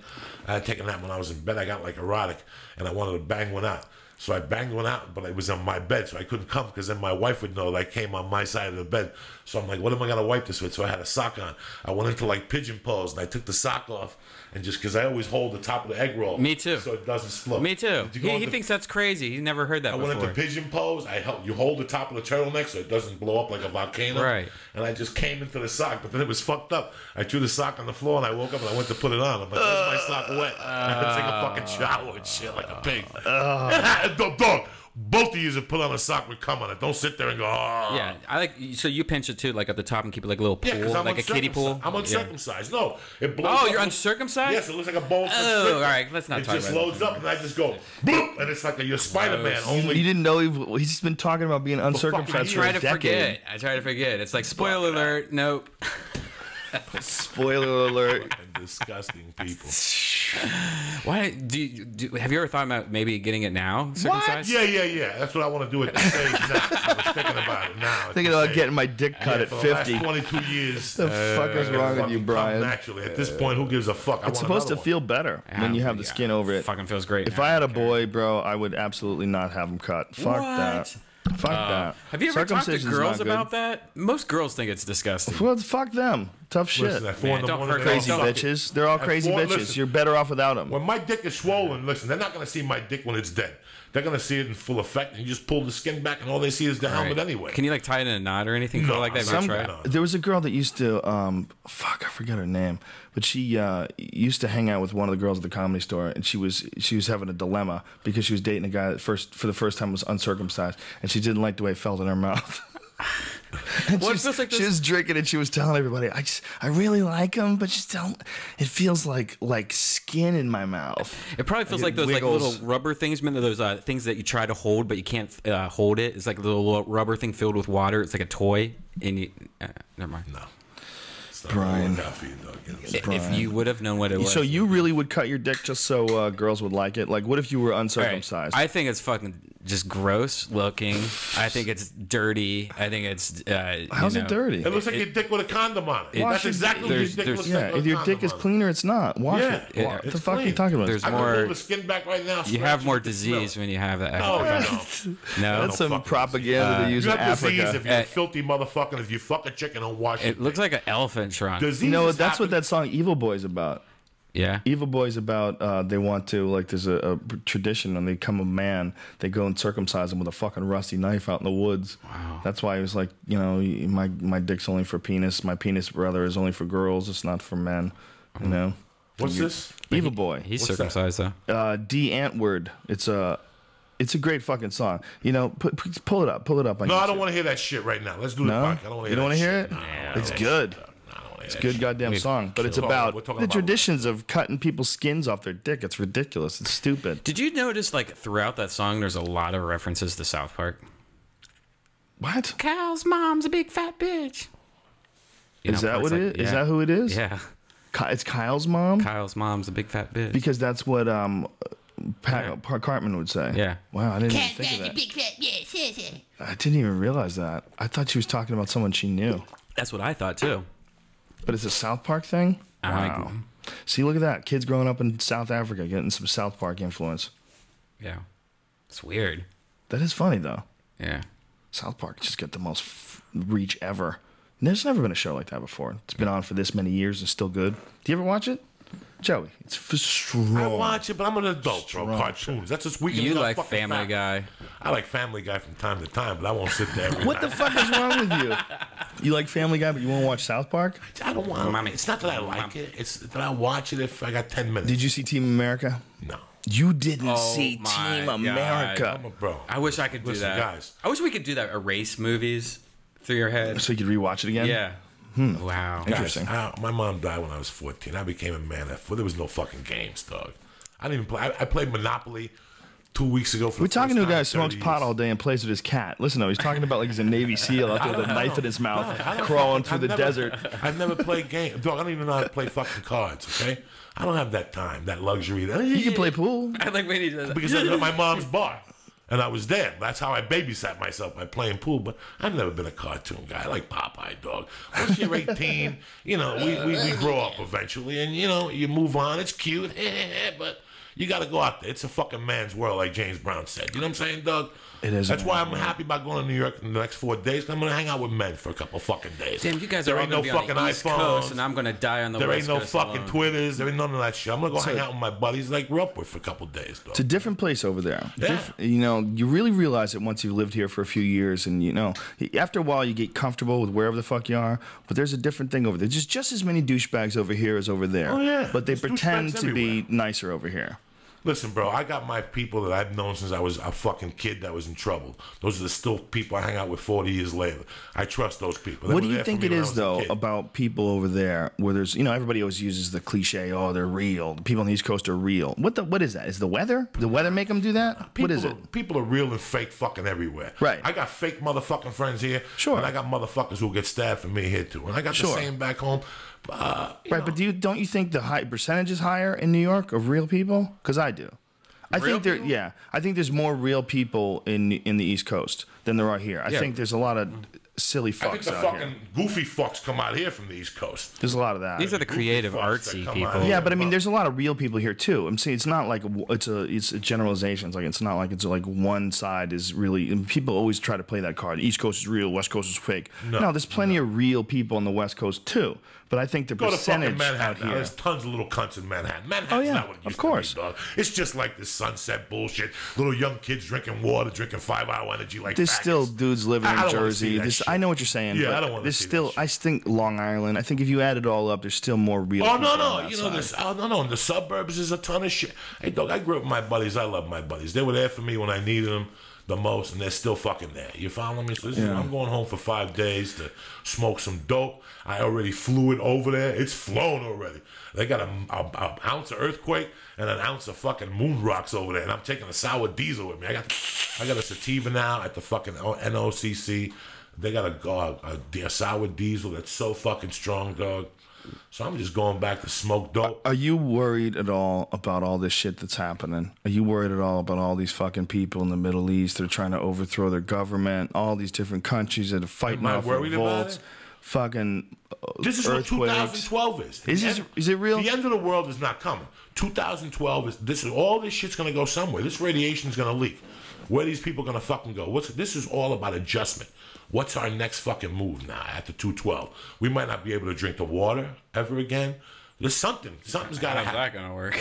I had to take a nap when I was in bed. I got like erotic, and I wanted to bang one out. So I banged one out, but it was on my bed, so I couldn't come because then my wife would know that I came on my side of the bed. So I'm like, what am I going to wipe this with? So I had a sock on. I went into like pigeon pose, and I took the sock off. And just because I always hold the top of the egg roll. Me too. So it doesn't split. Me too. He thinks that's crazy. He's never heard that before. I went into pigeon pose. You hold the top of the turtleneck so it doesn't blow up like a volcano. Right. And I just came into the sock, but then it was fucked up. I threw the sock on the floor, and I woke up, and I went to put it on. I'm like, where's my sock wet? I had to take a fucking shower and shit like a pig. Dog, both of you should put on a sock with cum on it. Don't sit there and go, oh. Yeah, I like. So you pinch it too, like at the top, and keep it like a little pool, like a kiddie pool. I'm uncircumcised. No, it blows. Oh, up. you're uncircumcised? Yes, it looks like a bowl. Oh, all right. Let's not talk about it. It just loads up, and I just go, bloop, and it's like you're Spider-Man. Only You didn't know he's been talking about being uncircumcised for a decade. I try to forget. It's like spoiler alert. Nope. Spoiler alert. Disgusting people. Why have you ever thought about maybe getting it now? Circumcised? Yeah. That's what I want to do at this age now. I was thinking about it now. Thinking about getting my dick cut at 50. For the last 22 years. The fuck is wrong with you, Brian? Naturally, at this point, who gives a fuck? It's supposed to feel better when you have the skin over it. Fucking feels great. If I had a boy, bro, I would absolutely not have him cut. Fuck that. Fuck that. Have you ever talked to girls about that? Most girls think it's disgusting. Well, fuck them. Tough shit. Listen, at 4 in the morning, crazy bitches. They're all crazy bitches. Listen, you're better off without them. When my dick is swollen, listen, they're not going to see my dick when it's dead. They're going to see it in full effect, and you just pull the skin back, and all they see is the helmet anyway. Can you like tie it in a knot or anything cool like that? There was a girl that used to, fuck, I forget her name, but she used to hang out with one of the girls at the Comedy Store, and she was having a dilemma because she was dating a guy that for the first time was uncircumcised, and she didn't like the way it felt in her mouth. She was drinking and she was telling everybody, I really like him, but just don't. It feels like skin in my mouth. It probably feels like those wiggles. like little rubber things, man. Those things that you try to hold but you can't hold it. It's like a little rubber thing filled with water. It's like a toy, and you never mind. No. Brian. If you would have known what it was. So you really would cut your dick just so girls would like it? Like, what if you were uncircumcised? Right. I think it's fucking just gross looking. I think it's dirty. I think it's how's it dirty? It looks like your dick with a condom on it. That's exactly what your dick looks like. If your dick is clean or it's not, wash it. What the fuck are you talking about? There's I more. can move the skin back right now. You have more disease when you have that. No, that's some propaganda they use in Africa. You have disease if you're a filthy motherfucker. If you fuck a chicken and wash it. It looks like an elephant trunk. You know what? That's what that song "Evil Boy's" about. Yeah, Evil Boy's about they want to, like, there's a tradition when they become a man, they go and circumcise him with a fucking rusty knife out in the woods. Wow. That's why he was like, you know, my dick's only for penis, my penis brother is only for girls, it's not for men. You know. What's this? Evil Boy. He's circumcised though. D Antwoord. It's a great fucking song. You know, pull it up. On no, YouTube. I don't want to hear that shit right now. Let's do the podcast. I don't want to hear You don't want to hear it? No, it's good. It's a good goddamn song, but it's about the traditions of cutting people's skins off their dick. It's ridiculous. It's stupid. Did you notice, like, throughout that song, there's a lot of references to South Park? What? Kyle's mom's a big fat bitch. Is that what it is? Is that who it is? Yeah. It's Kyle's mom? Kyle's mom's a big fat bitch. Because that's what Pat Cartman would say. Yeah. Wow, I didn't even think of that. Big fat bitch. I didn't even realize that. I thought she was talking about someone she knew. That's what I thought, too. But it's a South Park thing? Wow. See, look at that. Kids growing up in South Africa getting some South Park influence. Yeah. It's weird. That is funny, though. Yeah. South Park just get the most reach ever. And there's never been a show like that before. It's been on for this many years and still good. Do you ever watch it? Joey, it's strong. I watch it, but I'm an adult, bro. Cartoons. That's just weekend. You like Family Guy. I like Family Guy from time to time, but I won't sit there. What the fuck is wrong with you? You like Family Guy, but you won't watch South Park? I don't want. It's not that I like it. It's that I watch it if I got 10 minutes. Did you see Team America? No. You didn't see Team America. Bro. I wish I could do that. Guys. I wish we could do that. Erase movies through your head. So you could rewatch it again? Yeah. Wow. Interesting. Guys, my mom died when I was 14. I became a man at 4. There was no fucking games, dog. I didn't even play. I played Monopoly 2 weeks ago. We're talking to a guy who smokes pot all day and plays with his cat. Listen, though, he's talking about like he's a Navy SEAL out there with a knife in his mouth, crawling through the desert. I've never played games. Dog, I don't even know how to play fucking cards, okay? I don't have that time, that luxury. You can play pool. I like when he does that. Because I was at my mom's bar. And I was there. That's how I babysat myself by playing pool. But I've never been a cartoon guy. I like Popeye, dog. Once you're 18, you know, we grow up eventually. And, you know, you move on. It's cute. But You got to go out there. It's a fucking man's world, like James Brown said. You know what I'm saying, Doug? It is. That's why I'm happy about going to New York in the next 4 days. I'm going to hang out with men for a couple fucking days. Damn, you guys there are all ain't going no to be fucking on the East iPhones. Coast, and I'm going to die on the there West ain't no Coast fucking alone. Twitters. There ain't none of that shit. I'm going to go hang out with my buddies like we're up with for a couple days, though. It's a different place over there. Yeah. You know, you really realize it once you've lived here for a few years, and you know, after a while you get comfortable with wherever the fuck you are. But there's a different thing over there. There's just as many douchebags over here as over there. Oh, yeah. But they There's pretend douchebags to be everywhere. nicer over here. Listen, bro, I got my people that I've known since I was a fucking kid that was in trouble. Those are the still people I hang out with 40 years later. I trust those people. They What were do you there for think me it when I is, was a though, kid. about people over there where there's, you know, everybody always uses the cliche, oh, they're real. The people on the East Coast are real. What is that? Is the weather? The weather make them do that? What is it? People are real and fake fucking everywhere. Right. I got fake motherfucking friends here. Sure. And I got motherfuckers who get stabbed for me here, too. And I got Sure. the same back home. You Right, know. but don't you think the high percentage is higher in New York of real people? Because I do. I Real think people? I think there's more real people in the East Coast than there are here. I Yeah. think there's a lot of silly I think fucks the out fucking here. goofy fucks come out here from the East Coast. There's a lot of that. These are the creative, fucks that artsy come people. out here. Yeah, but I mean, there's a lot of real people here too. I'm saying it's not like it's a generalization. It's not like it's like one side is really. And people always try to play that card. East Coast is real, West Coast is fake. No, there's plenty of real people on the West Coast too. But I think the Go to fucking percentage out Manhattan. Now. here. There's tons of little cunts in Manhattan. Manhattan's Oh, yeah, not what it of used course. to be, dog. It's just like this sunset bullshit. Little young kids drinking water, drinking 5-hour energy like There's faggots. still dudes living I in don't wanna see Jersey. that This, shit. I know what you're saying. Yeah, but I don't wanna there's see still. that shit. I think Long Island. I think if you add it all up, there's still more real. Oh, people no, on no. that You know side. this. Oh, no. In the suburbs, there's a ton of shit. Hey, dog, I grew up with my buddies. I love my buddies. They were there for me when I needed them the most, and they're still fucking there. You follow me? So I'm going home for 5 days to smoke some dope. I already flew it over there. It's flown already. They got an ounce of earthquake and an ounce of fucking moon rocks over there, and I'm taking a sour diesel with me. I got a sativa now at the fucking NOCC. They got a sour diesel that's so fucking strong, dog. So I'm just going back to smoke dope. Are you worried at all about all this shit that's happening? Are you worried at all about all these fucking people in the Middle East that are trying to overthrow their government? All these different countries that are fighting Am I off worried about revolts. it? Fucking This is what earthquakes. 2012 is. Is it real? The end of the world is not coming. 2012 is all this shit's gonna go somewhere. This radiation's gonna leak. Where are these people gonna fucking go? This is all about adjustment. What's our next fucking move now after 212? We might not be able to drink the water ever again. There's something's got to How's happen. that gonna work?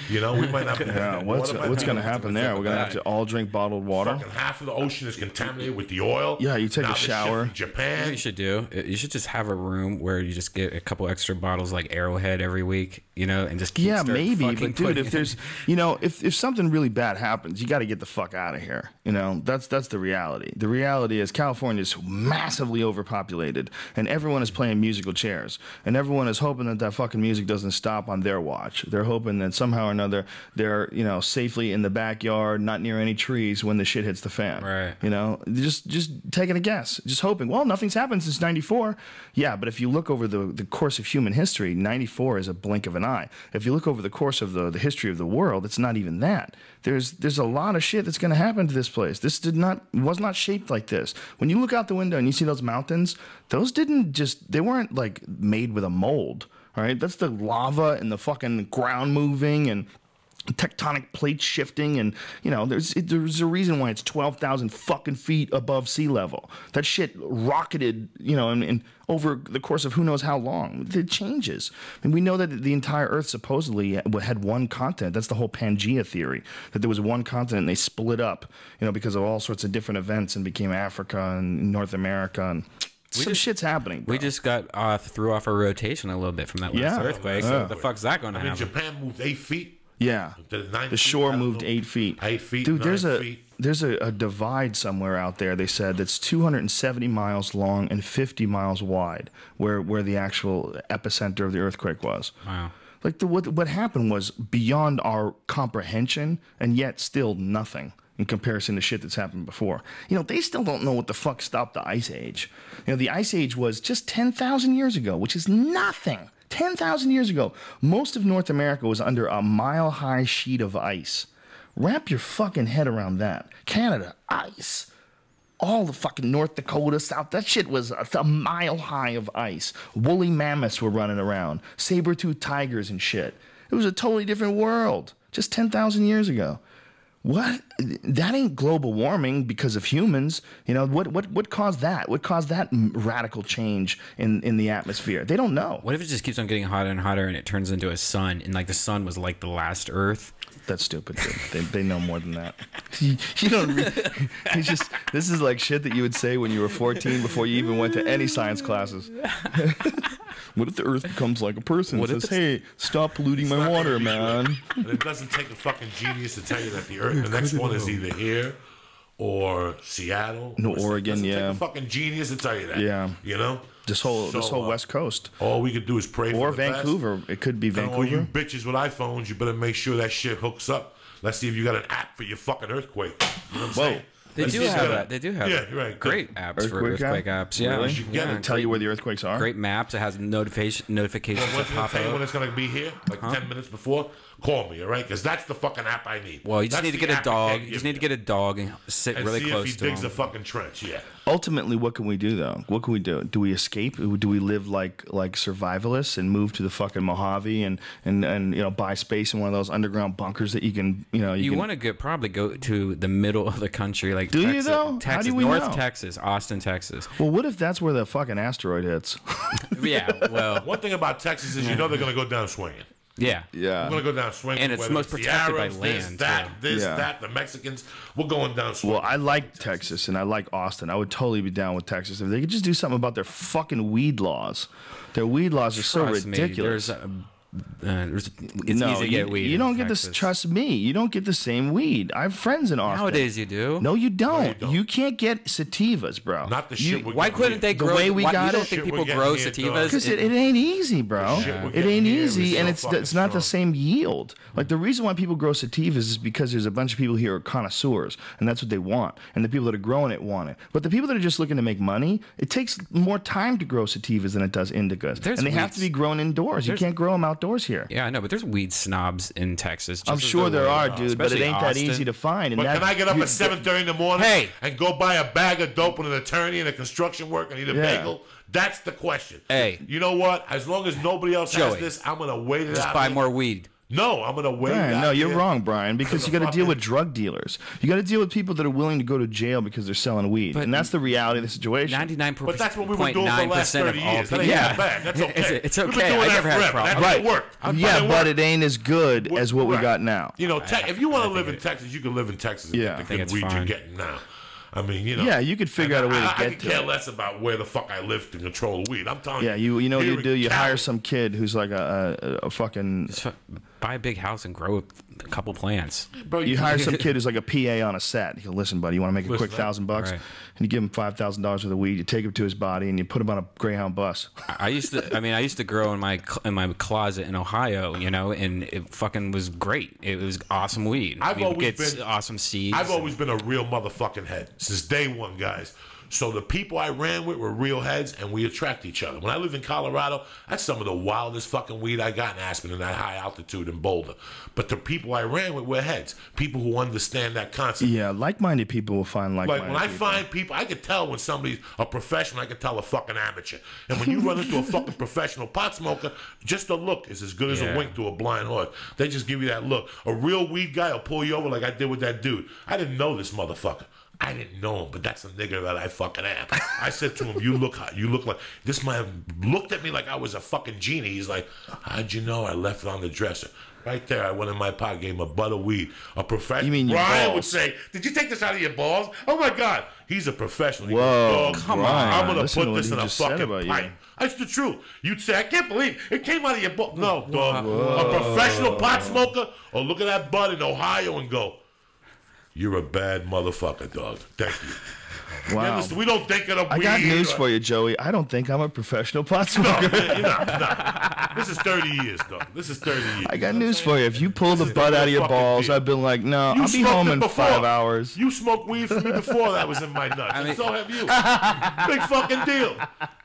You know, we might not. Yeah, what's going to happen there? We're going to have to all drink bottled water. Fucking half of the ocean is contaminated with the oil. Yeah, you take Now a this shit shower. from Japan. You should do. You should just have a room where you just get a couple extra bottles like Arrowhead every week, you know, and just keep Yeah, start maybe, fucking but dude, putting if there's, you know, if something really bad happens, you got to get the fuck out of here. You know, that's the reality. The reality is California is massively overpopulated, and everyone is playing musical chairs, and everyone is hoping that fucking music doesn't stop on their watch. They're hoping that somehow or another they're, you know, safely in the backyard, not near any trees when the shit hits the fan. Right. You know, just taking a guess, just hoping. Well, nothing's happened since '94. Yeah, but if you look over the course of human history, '94 is a blink of an eye. If you look over the course of the history of the world, it's not even that. There's a lot of shit that's going to happen to this place. This was not shaped like this. When you look out the window and you see those mountains, they weren't like made with a mold. All right, that's the lava and the fucking ground moving and tectonic plates shifting, and you know there's a reason why it's 12,000 fucking feet above sea level. That shit rocketed, you know, and over the course of who knows how long. It changes. I mean, we know that the entire Earth supposedly had one continent. That's the whole Pangea theory, that there was one continent and they split up, you know, because of all sorts of different events and became Africa and North America and. Some shit's happening, bro. We just got threw off our rotation a little bit from that last earthquake. So what the fuck's that going to happen? Japan moved 8 feet. Yeah, the shore moved 8 feet. 8 feet. Dude, there's 9 feet. there's a divide somewhere out there. They said that's 270 miles long and 50 miles wide, where the actual epicenter of the earthquake was. Wow. Like what happened was beyond our comprehension, and yet still nothing in comparison to shit that's happened before. You know, they still don't know what the fuck stopped the Ice Age. You know, the Ice Age was just 10,000 years ago, which is nothing. 10,000 years ago, most of North America was under a mile-high sheet of ice. Wrap your fucking head around that. Canada, ice. All the fucking North Dakota, South, that shit was a mile high of ice. Woolly mammoths were running around. Saber-toothed tigers and shit. It was a totally different world. just 10,000 years ago. What? That ain't global warming because of humans. You know, what caused that? What caused that radical change in the atmosphere? They don't know. What if it just keeps on getting hotter and hotter and it turns into a sun, and like the sun was like the last Earth? That's stupid, dude. They know more than that. You don't. It's just, this is like shit that you would say when you were 14 before you even went to any science classes. What if the Earth becomes like a person and says, "Hey, stop polluting my water, man"? And it doesn't take a fucking genius to tell you that the Earth, the next one is either here or Seattle, no, Oregon. Take Yeah, a fucking genius to tell you that. Yeah, you know. This whole West Coast. All we could do is pray for the Vancouver. best. It could be Vancouver. All you bitches with iPhones, you better make sure that shit hooks up. Let's see if you got an app for your fucking earthquake. You know what I'm saying? They do have that. They do have right, great apps for earthquake apps. Yeah, really? Yeah. Tell you where the earthquakes are. Great maps. It has notifications that pop tell you up. when it's gonna be here, like 10 minutes before. Call me, all right? Because that's the fucking app I need. Well, you just That's need to the get a app dog. I You just need to get a dog and sit and really see close if he to digs him. a fucking trench. Yeah. Ultimately, what can we do though? What can we do? Do we escape? Do we live like survivalists and move to the fucking Mojave and you know, buy space in one of those underground bunkers that you can, you know, You want to probably go to the middle of the country, like Do you, Texas, though? Texas, How do we North know? Texas, Austin, Texas. Well, what if that's where the fucking asteroid hits? Yeah, well, One thing about Texas is you know they're gonna go down swinging. yeah. Yeah. We're gonna go down swinging. And it's whether most the protected by Arabs, land, This, Yeah. that. The Mexicans. We're going down swinging. Well, I like Texas and I like Austin. I would totally be down with Texas if they could just do something about their fucking weed laws. Their weed laws are so Trust me, ridiculous. it's No, easy to get weed. you in don't get Texas. this. Trust me, you don't get the same weed. I have friends in Austin. Nowadays, you do. No, you don't. don't. You can't get sativas, bro. Not the shit. we're Why getting couldn't they here. grow? way we why, got you it- don't think Shit people we're getting grow here, sativas? Because it ain't easy, bro. shit we're It getting ain't here is easy, so and it's fucking not the strong. same yield. Like the reason why people grow sativas is because there's a bunch of people here who are connoisseurs, and that's what they want. And the people that are growing it want it. But the people that are just looking to make money, it takes more time to grow sativas than it does indicas, There's and they have weeds. to be grown indoors. You can't grow them outdoors here. Yeah, I know, but there's weed snobs in Texas. just I'm as sure there are, dude, but it especially ain't that Austin. easy to find. And But that, can I get up at 7:30 in the morning Hey! and go buy a bag of dope with an attorney and a construction worker and eat a Yeah. bagel? That's the question. Hey. You know what? As long as nobody else has Joey, this, I'm gonna wait it Just out. buy more weed. No, I'm gonna wait it Brian, out. no, you're here. wrong, Brian, because you got to deal with drug dealers. You got to deal with people that are willing to go to jail because they're selling weed, But and that's the reality of the situation. 99.9% But that's what we were doing for the last 30 of all years. That people. ain't Yeah, that bad. That's okay. It's We've been okay. doing I that never had a forever. problem. That Right. worked. Yeah, It but worked. it ain't as good as what we Right. got now. You know, if you want to live in Texas, you can live in Texas and Yeah. get I the think good it's weed you're fine. getting now. I mean, you know. Yeah, you could figure out a way to I get could to care it. less about where the fuck I live to control the weed. I'm telling Yeah, you. you know what here you in do? You Cali- hire some kid who's like a fucking. Just buy a big house and grow a couple plants. Bro, You hire some kid who's like a PA on a set. You go, listen, buddy, you want to make a quick Listen, $1,000, right. and you give him $5,000 worth of weed. You take him to his body, and you put him on a Greyhound bus. I used to grow in my closet in Ohio, you know, and it fucking was great. It was awesome weed. I've We would always get been- awesome seeds. I've always been a real motherfucking head since day one, guys. So the people I ran with were real heads, and we attract each other. When I lived in Colorado, that's some of the wildest fucking weed I got in Aspen in that high altitude in Boulder. But the people I ran with were heads, people who understand that concept. Yeah, like-minded people will find Like like-minded when I people. find people, I could tell when somebody's a professional. I could tell a fucking amateur. And when you run into a fucking professional pot smoker, just a look is as good as Yeah. a wink to a blind horse. They just give you that look. A real weed guy will pull you over like I did with that dude. I didn't know this motherfucker. I didn't know him, but that's a nigga that I fucking am. I said to him, "You look hot. You look like." This man looked at me like I was a fucking genie. He's like, "How'd you know? I left it on the dresser." Right there, I went in my pocket, gave him a butt of weed. A professional. You mean your Brian would balls? say, "Did you take this out of your balls?" Oh my God, he's a professional. He Whoa, goes, come Brian, on. I'm gonna Listen to put what this he in a just said fucking about you. pipe. That's the truth. You'd say, "I can't believe it came out of your balls." No, dog. A professional pot smoker or look at that bud in Ohio and go, "You're a bad motherfucker, dog. Thank you." Wow. We don't think of the I weed. got news for you, Joey. I don't think I'm a professional pot No, smoker. you're not. No. This is 30 years, dog. This is 30 years. I got news for you. If you pull the is butt the out of your fucking balls, deal. I've been like, no, You I'll be smoked home it in before. 5 hours. You smoked weed for me before that was in my nuts. And so have you. Big fucking deal.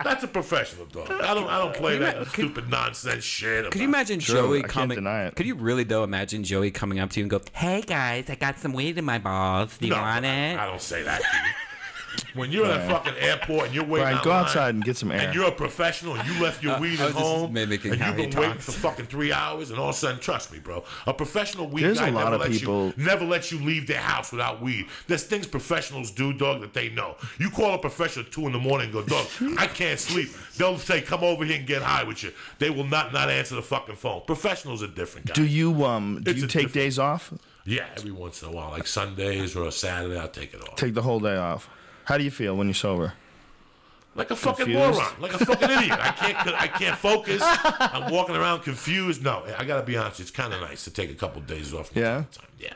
That's a professional, dog. I don't play that stupid nonsense shit. Could you imagine True, Joey I can't coming? deny it. Could you really though imagine Joey coming up to you and go, "Hey guys, I got some weed in my balls. Do you want it?" I don't say that to you. When you're at a fucking airport and you're waiting Brian, go outside and get some air. And you're a professional and you left your weed at home and you've been waiting for fucking 3 hours and all of a sudden, trust me, bro, a professional weed guy never lets you leave their house without weed. There's things professionals do, dog, that they know. You call a professional at 2 in the morning and go, dog, I can't sleep. They'll say, come over here and get high with you. They will not answer the fucking phone. Professionals are different, guys. Do you take days off? Yeah, every once in a while, like Sundays or a Saturday, I'll take it off. Take the whole day off. How do you feel when you're sober? Like a fucking moron, like a fucking idiot. I can't focus. I'm walking around confused. No, I gotta be honest. It's kind of nice to take a couple of days off. Yeah, yeah,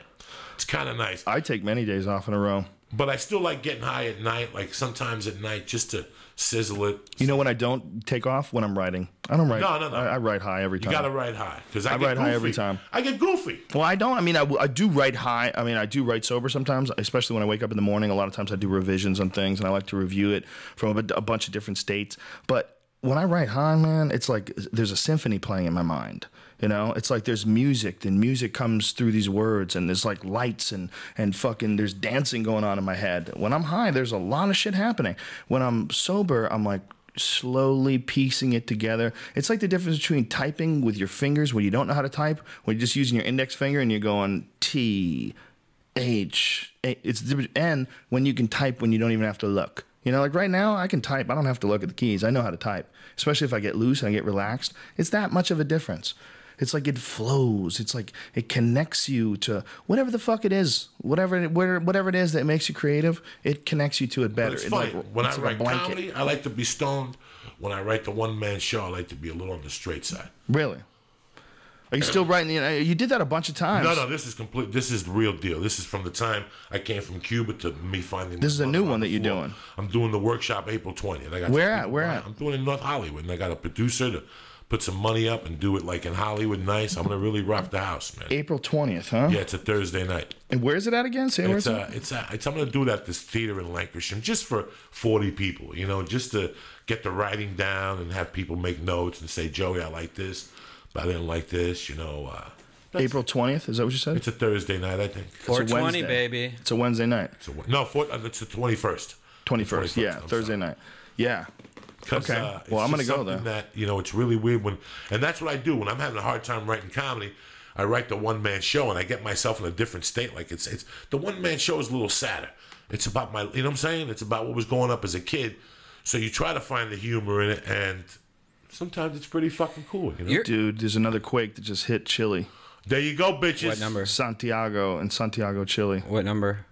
it's kind of nice. I take many days off in a row. But I still like getting high at night, like sometimes at night, just to sizzle it. You know when I don't take off? When I'm writing. I don't write. No. I write high every time. You gotta write high because I write high every time. I get goofy. Well, I don't. I mean, I do write high. I mean, I do write sober sometimes, especially when I wake up in the morning. A lot of times I do revisions on things, and I like to review it from a bunch of different states. But when I write high, man, it's like there's a symphony playing in my mind. You know, it's like there's music, then music comes through these words, and there's like lights and fucking there's dancing going on in my head. When I'm high, there's a lot of shit happening. When I'm sober, I'm like slowly piecing it together. It's like the difference between typing with your fingers when you don't know how to type, when you're just using your index finger and you're going T, H, A. It's N when you can type when you don't even have to look. You know, like right now, I can type. I don't have to look at the keys. I know how to type, especially if I get loose and I get relaxed. It's that much of a difference. It's like it flows. It's like it connects you to whatever the fuck it is. Whatever it is that makes you creative, it connects you to it better. But it's funny. Like, when I write comedy, I like to be stoned. When I write the one-man show, I like to be a little on the straight side. Really? Are you still writing? You did that a bunch of times. No, this is complete. This is the real deal. This is from the time I came from Cuba to me finding. This is a new one that you're doing. I'm doing the workshop April 20th. I got Where at? I'm doing it in North Hollywood, and I got a producer to put some money up and do it like in Hollywood nice. I'm gonna really rock the house, man. April 20th, huh? Yeah, it's a Thursday night. And where is it at again? Say where it's at. I'm gonna do it at this theater in Lancashire, just for 40 people. You know, just to get the writing down and have people make notes and say, Joey, I like this, but I didn't like this. You know. April 20th, is that what you said? It's a Thursday night, I think. 420, baby. It's a Wednesday night. It's the 21st. 21st, yeah, Thursday night. Yeah. Okay. Well, I'm going to go there. That, you know, it's really weird and that's what I do when I'm having a hard time writing comedy. I write the one-man show and I get myself in a different state. Like it's the one-man show is a little sadder. It's about you know what I'm saying? It's about what was going up as a kid. So you try to find the humor in it, and sometimes it's pretty fucking cool. You know? Dude, there's another quake that just hit Chile. There you go, bitches. What number? Santiago, Chile. What number?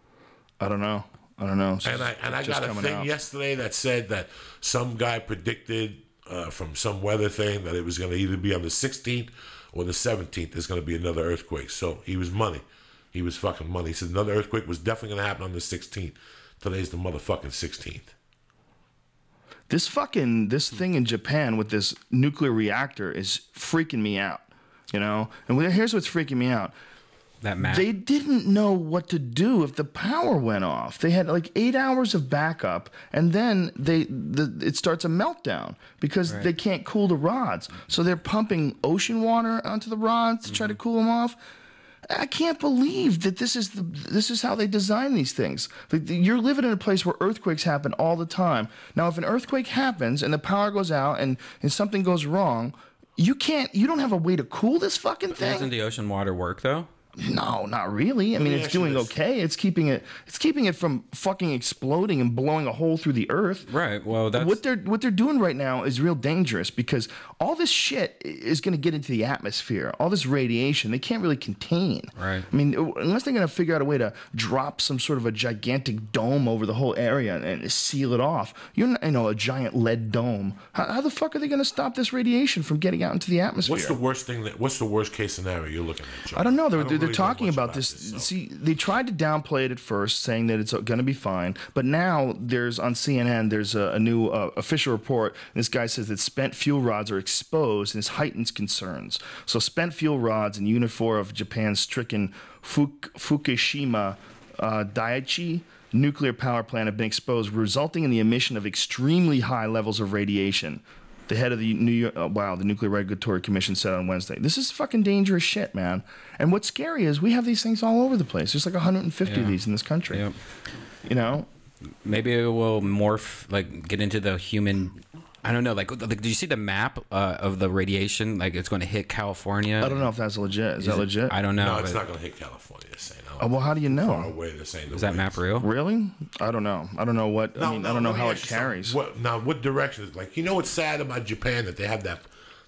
I don't know. And I got a thing yesterday that said that some guy predicted from some weather thing that it was going to either be on the 16th or the 17th. There's going to be another earthquake. So he was money. He was fucking money. He said another earthquake was definitely going to happen on the 16th. Today's the motherfucking 16th. This thing in Japan with this nuclear reactor is freaking me out. You know, and here's what's freaking me out. That map. They didn't know what to do if the power went off. They had like 8 hours of backup, and then it starts a meltdown because they can't cool the rods. So they're pumping ocean water onto the rods to try to cool them off. I can't believe that this is how they design these things. Like, you're living in a place where earthquakes happen all the time. Now, if an earthquake happens and the power goes out and something goes wrong, you don't have a way to cool this fucking thing. Doesn't the ocean water work though? No, not really. I mean, it's doing okay. It's keeping it from fucking exploding and blowing a hole through the earth. Right. Well, that's what they're doing right now is real dangerous because all this shit is going to get into the atmosphere. All this radiation they can't really contain. Right. I mean, unless they're going to figure out a way to drop some sort of a gigantic dome over the whole area and seal it off. A giant lead dome. How the fuck are they going to stop this radiation from getting out into the atmosphere? What's the worst case scenario you're looking at, Joe? I don't know. They're talking about this. See, they tried to downplay it at first, saying that it's going to be fine. But now there's on CNN, there's a new official report. This guy says that spent fuel rods are exposed and this heightens concerns. So spent fuel rods in Unit 4 of Japan's stricken Fukushima Daiichi nuclear power plant have been exposed, resulting in the emission of extremely high levels of radiation. The head of the the Nuclear Regulatory Commission said on Wednesday. This is fucking dangerous shit, man. And what's scary is we have these things all over the place. There's like 150 of these in this country. Yep. You know? Maybe it will morph, like get into the human. I don't know. Like, did you see the map of the radiation? Like, it's going to hit California. I don't know if that's legit. Is that legit? I don't know. No, it's not going to hit California. They're saying. Well, how do you know? Far away, they're saying Is that map real? Really? I don't know. I don't know what. I mean, I don't know how it carries. What direction is like? You know what's sad about Japan that they have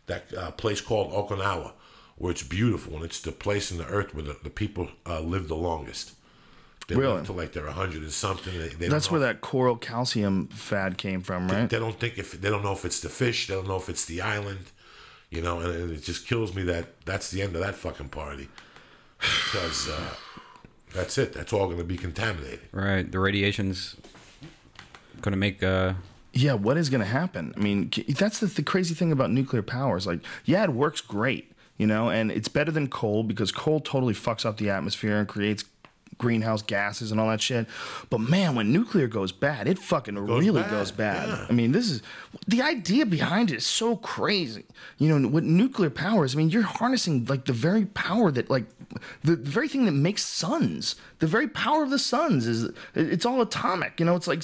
that place called Okinawa, where it's beautiful and it's the place in the earth where the people live the longest. They live to like they're 100 and something. That's where that coral calcium fad came from, right? They don't think they don't know if it's the fish. They don't know if it's the island. You know, and it just kills me that that's the end of that fucking party because that's it. That's all going to be contaminated. Right. The radiation's going to make. Yeah, what is going to happen? I mean, that's the crazy thing about nuclear power is like, yeah, it works great, you know, and it's better than coal because coal totally fucks up the atmosphere and creates greenhouse gases and all that shit. But man, when nuclear goes bad, it fucking really goes bad. Yeah. I mean, this is the idea behind it is so crazy. You know, what nuclear power is, I mean, you're harnessing like the very power that like the very thing that makes suns. The very power of the suns is it's all atomic. You know, it's like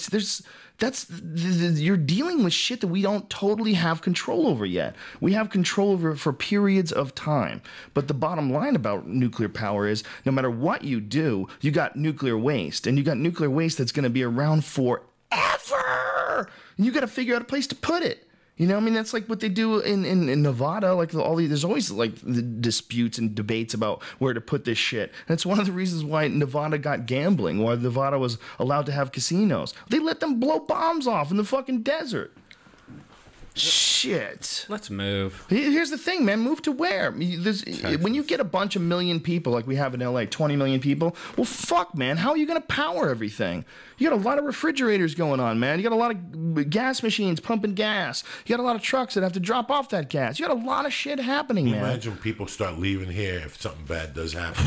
you're dealing with shit that we don't totally have control over yet. We have control over it for periods of time. But the bottom line about nuclear power is no matter what you do, you got nuclear waste. And you got nuclear waste that's going to be around forever. And you got to figure out a place to put it. You know, I mean, that's like what they do in Nevada. Like there's always like the disputes and debates about where to put this shit. And it's one of the reasons why Nevada got gambling, why Nevada was allowed to have casinos. They let them blow bombs off in the fucking desert. Shit. Let's move. Here's the thing, man. Move to where? When you get a bunch of million people like we have in LA, 20 million people, well, fuck, man. How are you going to power everything? You got a lot of refrigerators going on, man. You got a lot of gas machines pumping gas. You got a lot of trucks that have to drop off that gas. You got a lot of shit happening, man. Imagine people start leaving here if something bad does happen.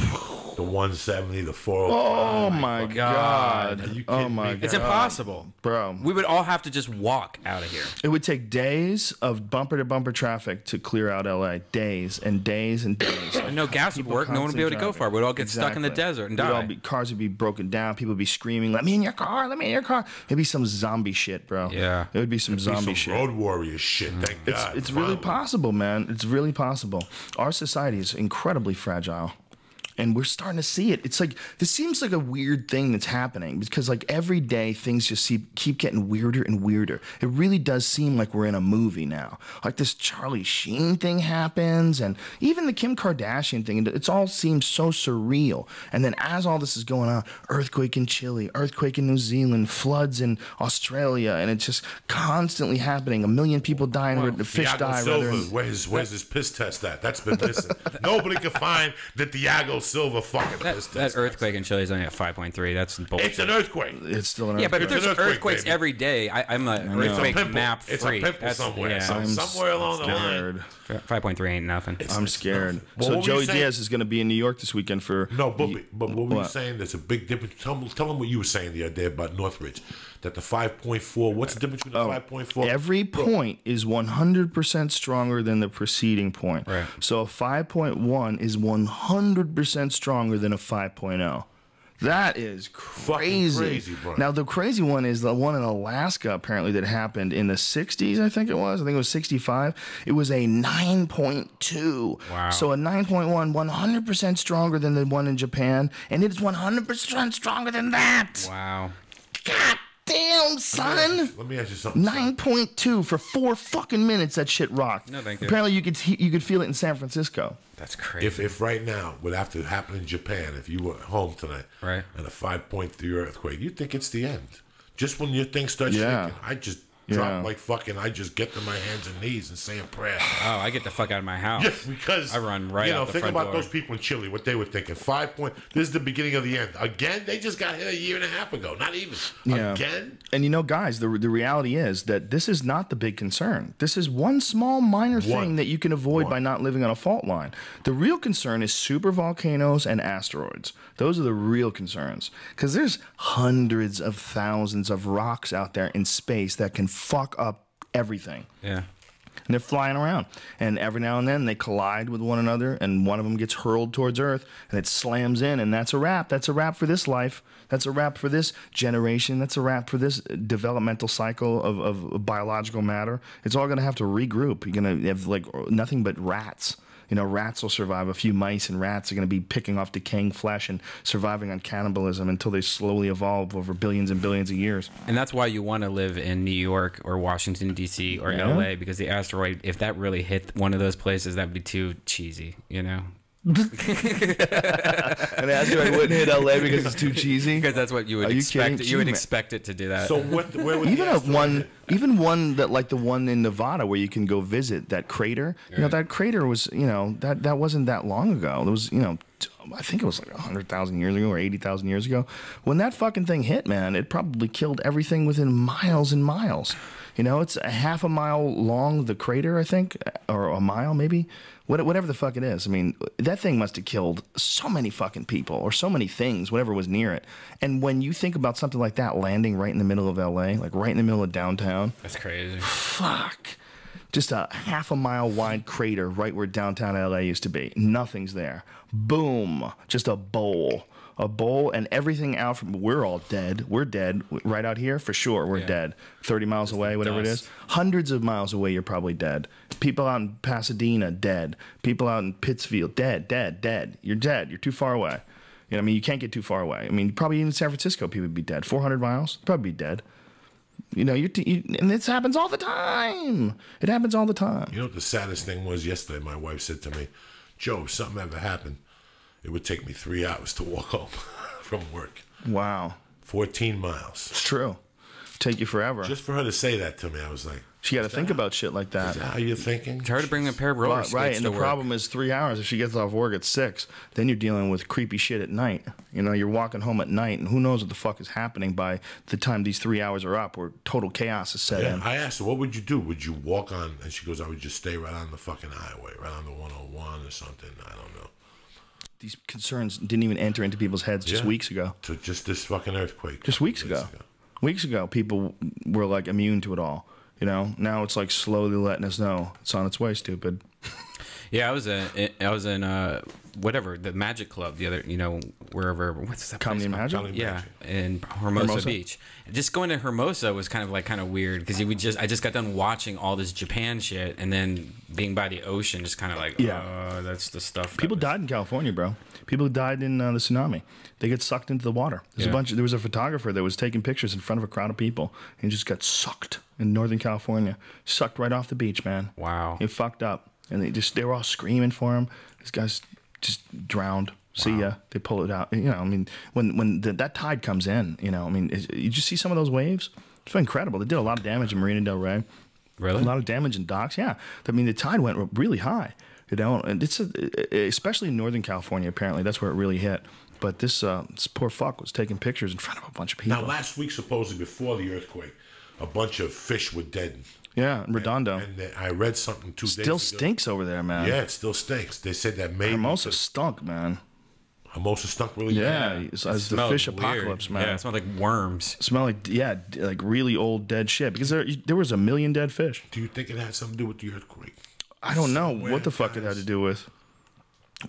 The 170, the 405. Oh, my God. Oh, my God. It's impossible. Bro. We would all have to just walk out of here. It would take days of bumper-to-bumper traffic to clear out LA. Days and days and days. And no gas would work. No one would be able to go far. We'd all get stuck in the desert and die. Cars would be broken down. People would be screaming, let me in your car, let me in your car. It'd be some zombie shit, bro. Yeah. It would be some zombie shit. Road warrior shit, thank God. It's really possible, man. It's really possible. Our society is incredibly fragile. And we're starting to see it. It's like, this seems like a weird thing that's happening because like every day things just keep getting weirder and weirder. It really does seem like we're in a movie now. Like this Charlie Sheen thing happens and even the Kim Kardashian thing, it all seems so surreal. And then as all this is going on, earthquake in Chile, earthquake in New Zealand, floods in Australia, and it's just constantly happening. 1 million people dying, the fish die. Where's his piss test at? That's been missing. Nobody can find the Diaz Silva fucking piss test. That earthquake in Chile is only at 5.3. That's bullshit. It's an earthquake. It's still an earthquake. Yeah, but there's earthquakes baby. every day. I'm a earthquake map free. It's a pimple somewhere. Yeah. Somewhere along the line. 5.3 ain't nothing. I'm scared. Well, so Joey Diaz is going to be in New York this weekend for... No, but what were you saying? There's a big difference. Tell them what you were saying the other day about Northridge. That the 5.4, what's the difference between the 5.4? Every point is 100% stronger than the preceding point. Right. So a 5.1 is 100% stronger than a 5.0. That is crazy. Bro. Now, the crazy one is the one in Alaska, apparently, that happened in the 60s, I think it was. I think it was 65. It was a 9.2. Wow. So a 9.1, 100% stronger than the one in Japan, and it's 100% stronger than that. Wow. God damn, son. Let me ask you something. 9.2 for 4 fucking minutes. That shit rocked. No, thank you. Apparently, you could feel it in San Francisco. That's crazy. If right now would have to happen in Japan, if you were home tonight, right, and a 5.3 earthquake, you think it's the end. Just when your thing starts shaking, I just drop like fucking. I just get to my hands and knees and say a prayer. Oh, I get the fuck out of my house. Yeah, because I run right out the think front about door. those people in Chile, what they were thinking. 5 point. This is the beginning of the end. Again, they just got hit a year and a half ago. Not even. Yeah. Again. And you know, guys, the reality is that this is not the big concern. This is one small minor thing that you can avoid by not living on a fault line. The real concern is super volcanoes and asteroids. Those are the real concerns. Because there's hundreds of thousands of rocks out there in space that can fuck up everything. Yeah. And they're flying around. And every now and then they collide with one another, and one of them gets hurled towards Earth, and it slams in, and that's a wrap. That's a wrap for this life. That's a wrap for this generation. That's a wrap for this developmental cycle of biological matter. It's all going to have to regroup. You're going to have like nothing but rats. You know, rats will survive. A few mice and rats are going to be picking off decaying flesh and surviving on cannibalism until they slowly evolve over billions and billions of years. And that's why you want to live in New York or Washington, D.C. or L.A., because the asteroid, if that really hit one of those places, that'd be too cheesy, you know? An asteroid wouldn't hit LA because it's too cheesy. Because that's what you would expect. You would expect it to do that. So where would even one that like the one in Nevada where you can go visit that crater. You know, that crater was, you know, that wasn't that long ago. It was, you know, I think it was like 100,000 years ago or 80,000 years ago. When that fucking thing hit, man, it probably killed everything within miles and miles. You know, it's a half a mile long, the crater, I think, or a mile maybe. Whatever the fuck it is. I mean, that thing must have killed so many fucking people or so many things, whatever was near it. And when you think about something like that landing right in the middle of LA, like right in the middle of downtown. That's crazy. Fuck. Just a half a mile wide crater right where downtown LA used to be. Nothing's there. Boom. Just a bowl. A bowl and everything out from, we're all dead. We're dead. Right out here, for sure, we're dead. 30 miles away, whatever it is. Hundreds of miles away, you're probably dead. People out in Pasadena, dead. People out in Pittsfield, dead. You're dead. You're too far away. You know, I mean, you can't get too far away. I mean, probably in San Francisco, people would be dead. 400 miles, probably be dead. You know, and this happens all the time. It happens all the time. You know what the saddest thing was yesterday? My wife said to me, Joe, if something ever happened, it would take me 3 hours to walk home from work. Wow. 14 miles. It's true. Take you forever. Just for her to say that to me, I was like, she got to think about shit like that. Is that how you're thinking? It's hard to bring a pair of roller skates right, and to the work. problem is 3 hours. If she gets off work at 6, then you're dealing with creepy shit at night. You know, you're walking home at night, and who knows what the fuck is happening by the time these 3 hours are up, where total chaos is set in. I asked her, what would you do? Would you walk on? And she goes, I would just stay right on the fucking highway, right on the 101 or something. I don't know. These concerns didn't even enter into people's heads just weeks ago. To just this fucking earthquake. Just weeks ago. Weeks ago, people were like immune to it all. You know, now it's like slowly letting us know it's on its way, stupid. Yeah, I was in whatever, the Magic Club the other, you know, wherever, what's that Comedy place? Magic? Yeah, in Hermosa Beach. Just going to Hermosa was kind of weird because I just got done watching all this Japan shit, and then being by the ocean, just kind of like, that's the stuff. People died in California, bro. People died in the tsunami. They get sucked into the water. There was a photographer that was taking pictures in front of a crowd of people, and just got sucked in Northern California, sucked right off the beach, man. Wow. He fucked up, and they were all screaming for him. This guy's just drowned. See ya. They pull it out. You know, I mean, when that tide comes in, you know, I mean, you just see some of those waves. It's incredible. They did a lot of damage in Marina Del Rey. Really? A lot of damage in docks. Yeah. I mean, the tide went really high. You know, and it's especially in Northern California. Apparently, that's where it really hit. But this poor fuck was taking pictures in front of a bunch of people. Now, last week, supposedly before the earthquake, a bunch of fish were dead. Yeah, in Redondo. And I read something 2 days ago. Still stinks over there, man. Yeah, it still stinks. They said that maybe Hermosa stunk, man. Hermosa stunk really bad. Yeah, as the fish weird. Apocalypse, man. Yeah, it smelled like worms. It smelled like really old dead shit because there was 1 million dead fish. Do you think it had something to do with the earthquake? I don't know what the fuck it had to do with.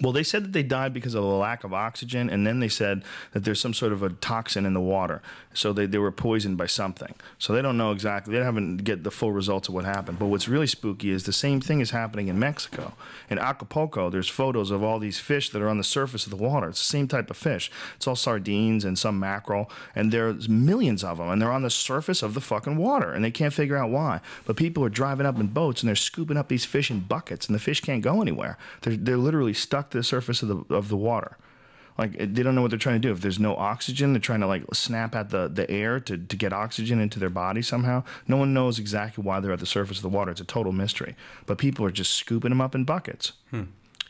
Well, they said that they died because of the lack of oxygen, and then they said that there's some sort of a toxin in the water. So they were poisoned by something. So they don't know exactly. They haven't get the full results of what happened. But what's really spooky is the same thing is happening in Mexico. In Acapulco, there's photos of all these fish that are on the surface of the water. It's the same type of fish. It's all sardines and some mackerel, and there's millions of them, and they're on the surface of the fucking water, and they can't figure out why. But people are driving up in boats, and they're scooping up these fish in buckets, and the fish can't go anywhere. They're literally stuck to the surface of the water. Like, they don't know what they're trying to do. If there's no oxygen, they're trying to like snap at the air to get oxygen into their body somehow. No one knows exactly why they're at the surface of the water. It's a total mystery. But people are just scooping them up in buckets.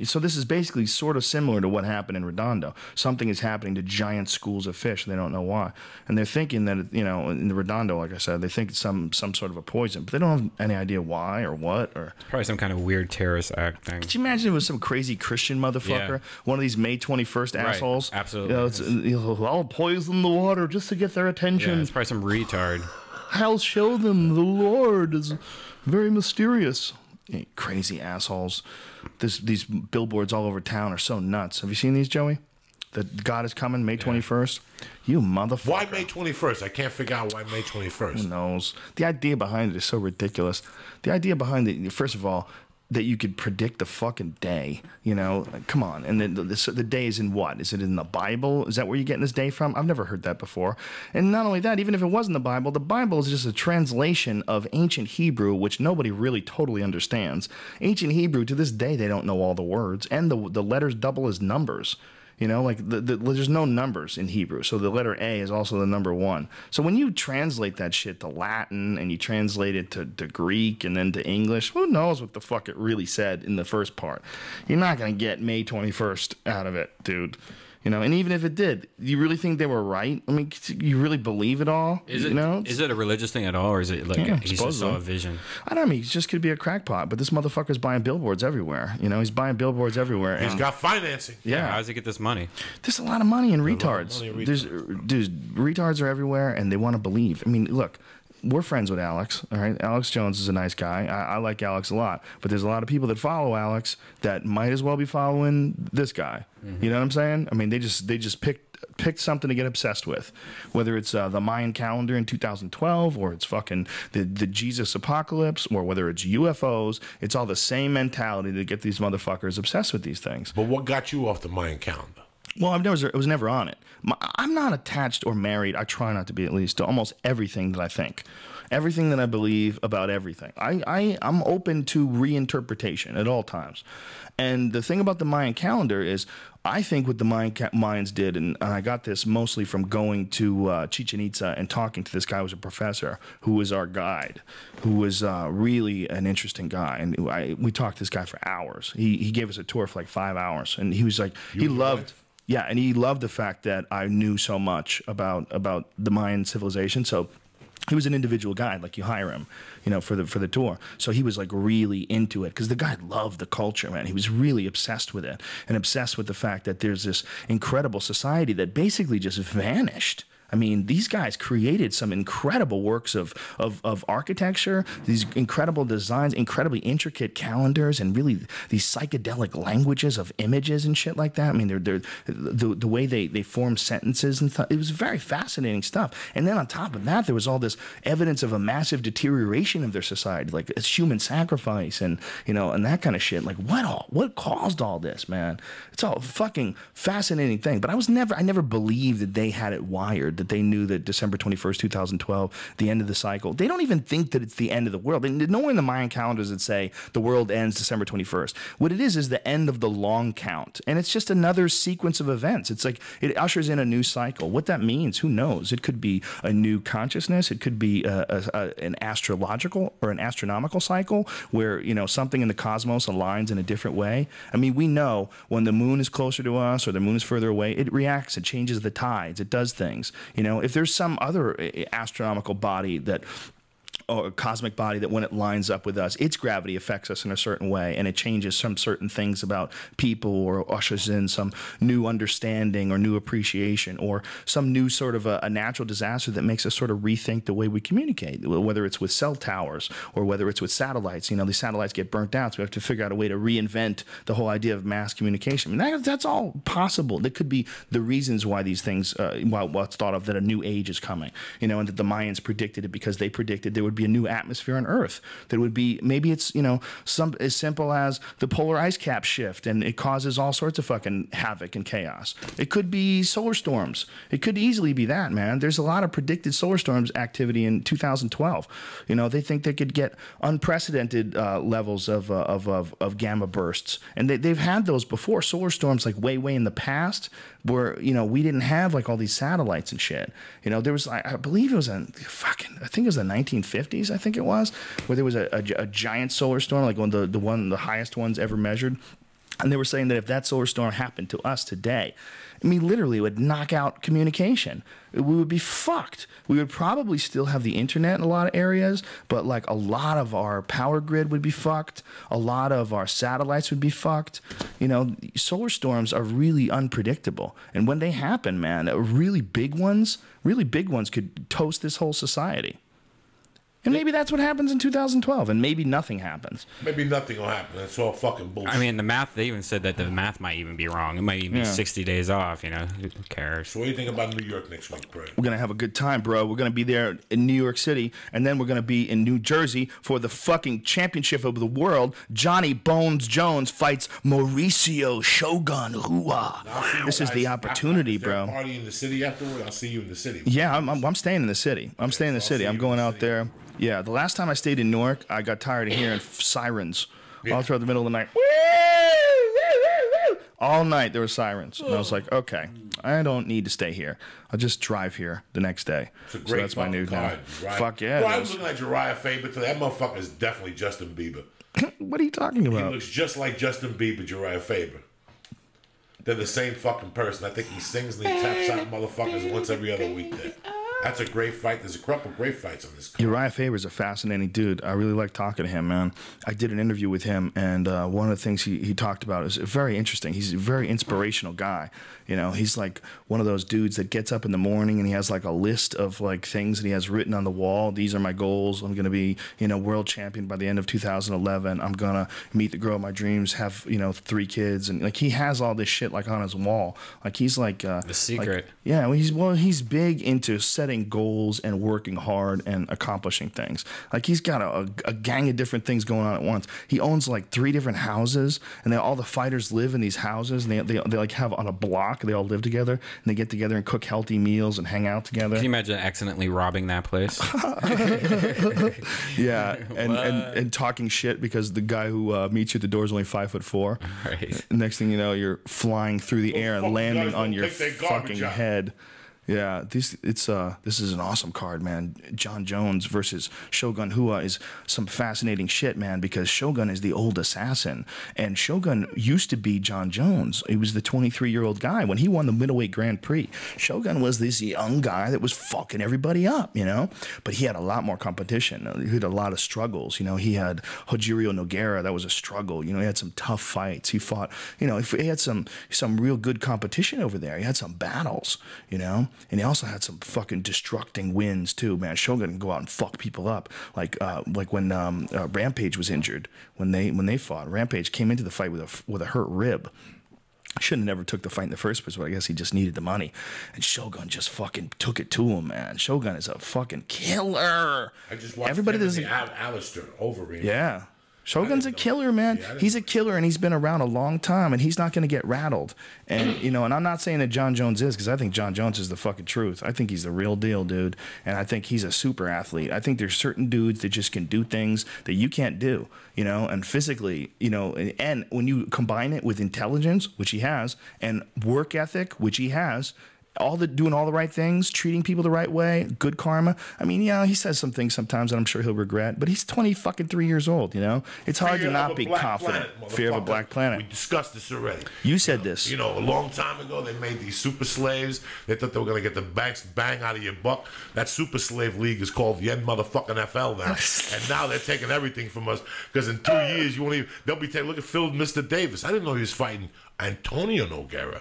So this is basically sort of similar to what happened in Redondo. Something is happening to giant schools of fish, and they don't know why. And they're thinking that, you know, in the Redondo, like I said, they think it's some sort of a poison, but they don't have any idea why or what. Or probably some kind of weird terrorist act thing. Could you imagine if it was some crazy Christian motherfucker, one of these May 21st assholes? Right, absolutely. You know, I'll poison the water just to get their attention. Yeah, it's probably some retard. I'll show them the Lord is very mysterious. Crazy assholes. These billboards all over town are so nuts. Have you seen these, Joey? That God is coming May 21st. You motherfucker. Why May 21st? I can't figure out why May 21st. Who knows? The idea behind it is so ridiculous. The idea behind it, first of all, that you could predict the fucking day, you know? Like, come on. And then the day is in what? Is it in the Bible? Is that where you're getting this day from? I've never heard that before. And not only that, even if it wasn't the Bible is just a translation of ancient Hebrew, which nobody really totally understands. Ancient Hebrew, to this day, they don't know all the words. And the letters double as numbers. You know, like there's no numbers in Hebrew, so the letter A is also the number 1. So when you translate that shit to Latin and you translate it to Greek and then to English, who knows what the fuck it really said in the first part? You're not gonna get May 21st out of it, dude. You know, and even if it did, you really think they were right? I mean, you really believe it all? Is it, you know? Is it a religious thing at all, or is it like he just saw a vision? I don't know. He just could be a crackpot, but this motherfucker's buying billboards everywhere. You know, he's buying billboards everywhere. He's got financing. Yeah. How does he get this money? There's a lot of money in retards. Dude, retards are everywhere, and they want to believe. I mean, look. We're friends with Alex, all right? Alex Jones is a nice guy. I like Alex a lot. But there's a lot of people that follow Alex that might as well be following this guy. You know what I'm saying? I mean, they just picked something to get obsessed with. Whether it's the Mayan calendar in 2012 or it's fucking the Jesus apocalypse or whether it's UFOs, it's all the same mentality to get these motherfuckers obsessed with these things. But what got you off the Mayan calendar? Well, I was never on it. I'm not attached or married. I try not to be, at least, to almost everything that I think. Everything that I believe about everything. I'm open to reinterpretation at all times. And the thing about the Mayan calendar is, I think what the Mayans did, and I got this mostly from going to Chichen Itza and talking to this guy who was a professor, who was our guide, who was really an interesting guy. And we talked to this guy for hours. He gave us a tour for like 5 hours. And he was like, he loved... Yeah, and he loved the fact that I knew so much about the Mayan civilization. So he was an individual guide, like you hire him, you know, for the tour. So he was like really into it because the guy loved the culture, man. He was really obsessed with it and obsessed with the fact that there's this incredible society that basically just vanished. I mean, these guys created some incredible works of architecture, these incredible designs, incredibly intricate calendars, and really these psychedelic languages of images and shit like that. I mean, the way they form sentences and stuff. It was very fascinating stuff. And then on top of that, there was all this evidence of a massive deterioration of their society, like it's human sacrifice and, you know, and that kind of shit. Like what caused all this, man? It's all a fucking fascinating thing. But I never believed that they had it wired, that they knew that December 21st, 2012, the end of the cycle. They don't even think that it's the end of the world. And nowhere in the Mayan calendars that say the world ends December 21st. What it is the end of the long count. And it's just another sequence of events. It's like it ushers in a new cycle. What that means, who knows? It could be a new consciousness. It could be an astrological or an astronomical cycle where, you know, something in the cosmos aligns in a different way. I mean, we know when the moon is closer to us or the moon is further away, it reacts, it changes the tides, it does things. You know, if there's some other astronomical body that or cosmic body that when it lines up with us, its gravity affects us in a certain way and it changes some certain things about people or ushers in some new understanding or new appreciation or some new sort of a natural disaster that makes us sort of rethink the way we communicate, whether it's with cell towers or whether it's with satellites. You know, these satellites get burnt out, so we have to figure out a way to reinvent the whole idea of mass communication. I mean, that's all possible. That could be the reasons why these things, what's thought of that a new age is coming, you know, and that the Mayans predicted it because they predicted there would be a new atmosphere on Earth. That would be, maybe it's, you know, some as simple as the polar ice cap shift and it causes all sorts of fucking havoc and chaos. It could be solar storms. It could easily be that, man. There's a lot of predicted solar storms activity in 2012. You know, they think they could get unprecedented levels of gamma bursts. And they've had those before, solar storms like way in the past where, you know, we didn't have like all these satellites and shit. You know, there was, I believe it was I think it was the 1950s, I think it was, where there was a giant solar storm, like one of the highest ones ever measured. And they were saying that if that solar storm happened to us today, I mean, literally it would knock out communication. We would be fucked. We would probably still have the internet in a lot of areas, but like a lot of our power grid would be fucked. A lot of our satellites would be fucked. You know, solar storms are really unpredictable. And when they happen, man, really big ones could toast this whole society. And maybe that's what happens in 2012, and maybe nothing happens. Maybe nothing will happen. That's all fucking bullshit. I mean, the math, they even said that the math might even be wrong. It might even be 60 days off, you know? Who cares? So what do you think about New York next week, Brad? We're going to have a good time, bro. We're going to be there in New York City, and then we're going to be in New Jersey for the fucking championship of the world. Johnny Bones Jones fights Mauricio Shogun Rua. This is the opportunity, bro. Party in the city afterward? I'll see you in the city. Yeah, I'm staying in the city. I'm staying in the city. I'm going out there. Yeah, the last time I stayed in Newark, I got tired of hearing sirens all throughout the middle of the night. All night there were sirens. And I was like, okay, I don't need to stay here. I'll just drive here the next day. It's a great so that's my new card. Fuck yeah. Well, I was looking at Uriah Faber today. That motherfucker is definitely Justin Bieber. What are you talking about? He looks just like Justin Bieber, Uriah Faber. They're the same fucking person. I think he sings and he taps out motherfuckers once every other week there. That's a great fight. There's a couple great fights on this card. Uriah Faber's a fascinating dude. I really like talking to him, man. I did an interview with him, and one of the things he talked about is very interesting. He's a very inspirational guy. You know, he's like one of those dudes that gets up in the morning and he has like a list of like things that he has written on the wall. These are my goals. I'm going to be, you know, world champion by the end of 2011. I'm going to meet the girl of my dreams, have, you know, 3 kids. And like he has all this shit like on his wall. Like he's like... the secret. Like, yeah, he's big into setting goals and working hard and accomplishing things. Like he's got a gang of different things going on at once. He owns like 3 different houses, and all the fighters live in these houses, and they like have on a block. They all live together, and they get together and cook healthy meals and hang out together. Can you imagine accidentally robbing that place? Yeah, and talking shit because the guy who meets you at the door is only 5'4". Right. Next thing you know, you're flying through the air and landing on your fucking head. Yeah, this is an awesome card, man. John Jones versus Shogun Rua is some fascinating shit, man, because Shogun is the old assassin, and Shogun used to be John Jones. He was the 23-year-old guy when he won the middleweight Grand Prix. Shogun was this young guy that was fucking everybody up, you know, but he had a lot more competition. He had a lot of struggles. You know, he had Hojiro Nogueira. That was a struggle. You know, he had some tough fights. He fought, you know, he had some real good competition over there. He had some battles, you know. And he also had some fucking destructing wins too, man. Shogun can go out and fuck people up, like when Rampage was injured when they fought. Rampage came into the fight with a hurt rib. Shouldn't have never took the fight in the first place, but I guess he just needed the money. And Shogun just fucking took it to him, man. Shogun is a fucking killer. I just watched Alistair Overeem. Yeah. Shogun's a killer, man. He's a killer, and he's been around a long time, and he's not going to get rattled. And, you know, and I'm not saying that John Jones is, because I think John Jones is the fucking truth. I think he's the real deal, dude. And I think he's a super athlete. I think there's certain dudes that just can do things that you can't do, you know, and physically, you know, and when you combine it with intelligence, which he has, and work ethic, which he has, doing all the right things, treating people the right way, good karma. I mean, yeah, he says some things sometimes that I'm sure he'll regret, but he's 23 years old, you know? It's hard to not be confident. Fear of a black planet. We discussed this already. You said this. You know, a long time ago, they made these super slaves. They thought they were going to get the bang out of your buck. That super slave league is called the End Motherfucking FL now. And now they're taking everything from us because in 2 years, you won't even, they'll be taking, look at Phil Mr. Davis. I didn't know he was fighting Antonio Nogueira.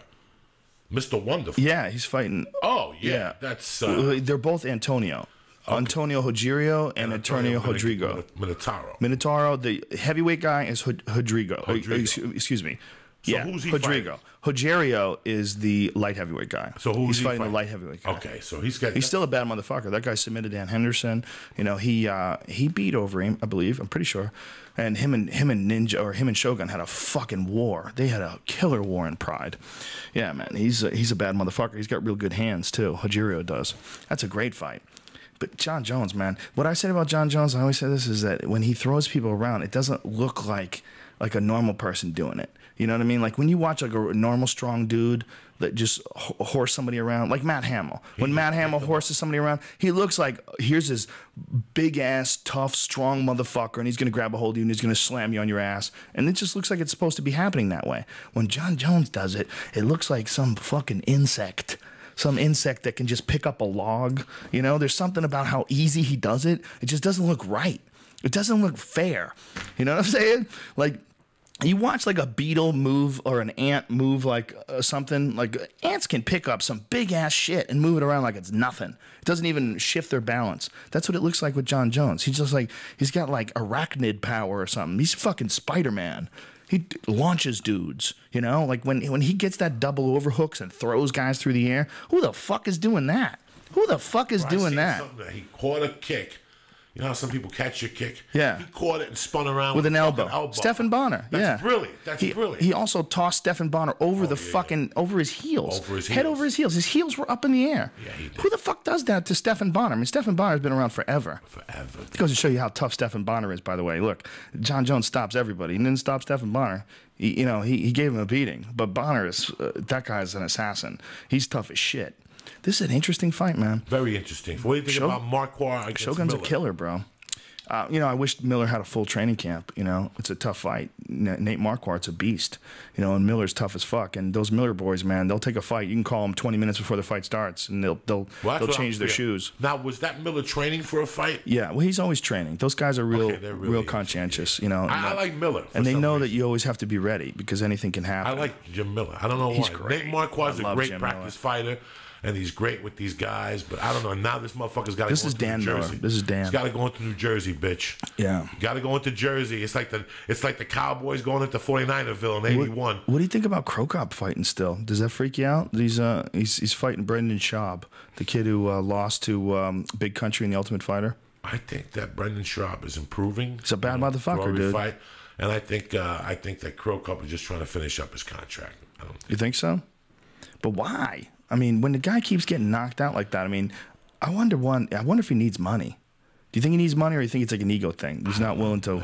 Mr. Wonderful. Yeah, he's fighting. Oh, yeah. That's... they're both Antonio. Okay. Antonio Hojiro and Antonio Rodrigo. Minotauro, the heavyweight guy, is Rodrigo. Excuse me. So yeah, who's he Rodrigo. Hojiro is the light heavyweight guy. So who's he's fighting the light heavyweight guy. Okay, so he's still a bad motherfucker. That guy submitted Dan Henderson. You know, he beat Overeem, I believe. I'm pretty sure. And him and Shogun had a fucking war. They had a killer war in Pride. Yeah, man, he's a bad motherfucker. He's got real good hands too. Hojiro does. That's a great fight. But John Jones, man, what I said about John Jones, I always say this, is that when he throws people around, it doesn't look like a normal person doing it. You know what I mean? Like when you watch like a normal strong dude that just horse somebody around, like Matt Hamill. When Matt Hamill horses somebody around, he looks like here's this big ass, tough, strong motherfucker, and he's gonna grab a hold of you and he's gonna slam you on your ass. And it just looks like it's supposed to be happening that way. When John Jones does it, it looks like some fucking insect. Some insect that can just pick up a log. You know, there's something about how easy he does it. It just doesn't look right. It doesn't look fair. You know what I'm saying? Like, You watch like a beetle move or an ant move like something. Like ants can pick up some big ass shit and move it around like it's nothing. It doesn't even shift their balance. That's what it looks like with John Jones. He's just like, he's got like arachnid power or something. He's fucking Spider-Man. He launches dudes, you know? Like when he gets that double overhooks and throws guys through the air, who the fuck is doing that? Who the fuck is doing that? He caught a kick. You know how some people catch your kick? Yeah. He caught it and spun around with an elbow. Stephen Bonner. That's brilliant. That's brilliant. He also tossed Stephen Bonner over over his heels. Head over his heels. His heels were up in the air. Yeah, he did. Who the fuck does that to Stephen Bonner? I mean, Stephen Bonner's been around forever. It goes to show you how tough Stephen Bonner is, by the way. Look, John Jones stops everybody. He didn't stop Stephen Bonner. He gave him a beating. But Bonner is, that guy's an assassin. He's tough as shit. This is an interesting fight, man. Very interesting. What do you think about Marquardt against Shogun's Miller? A killer, bro. I wish Miller had a full training camp. It's a tough fight. Nate Marquardt's a beast. And Miller's tough as fuck. And those Miller boys, man, they'll take a fight. You can call them 20 minutes before the fight starts, and they'll change their shoes. Now, was that Miller training for a fight? Yeah, well, he's always training. Those guys are real conscientious. I like Miller, and they know that you always have to be ready because anything can happen. I like Jim Miller. I don't know he's why. Great. Nate Marquardt's a great Jim practice fighter. And he's great with these guys, but I don't know. Now this motherfucker's got to go into New Jersey. This is Dan. He's got to go into New Jersey, bitch. Yeah. Got to go into Jersey. It's like the Cowboys going into 49erville in '81. What do you think about Krokop fighting still? Does that freak you out? He's fighting Brendan Schaub, the kid who lost to Big Country in the Ultimate Fighter. I think that Brendan Schaub is improving. He's a bad motherfucker, dude. Fight. And I think that Krokop is just trying to finish up his contract. You think so? But why? I mean, when the guy keeps getting knocked out like that, I mean, I wonder if he needs money. Do you think he needs money, or do you think it's like an ego thing? He's not willing to.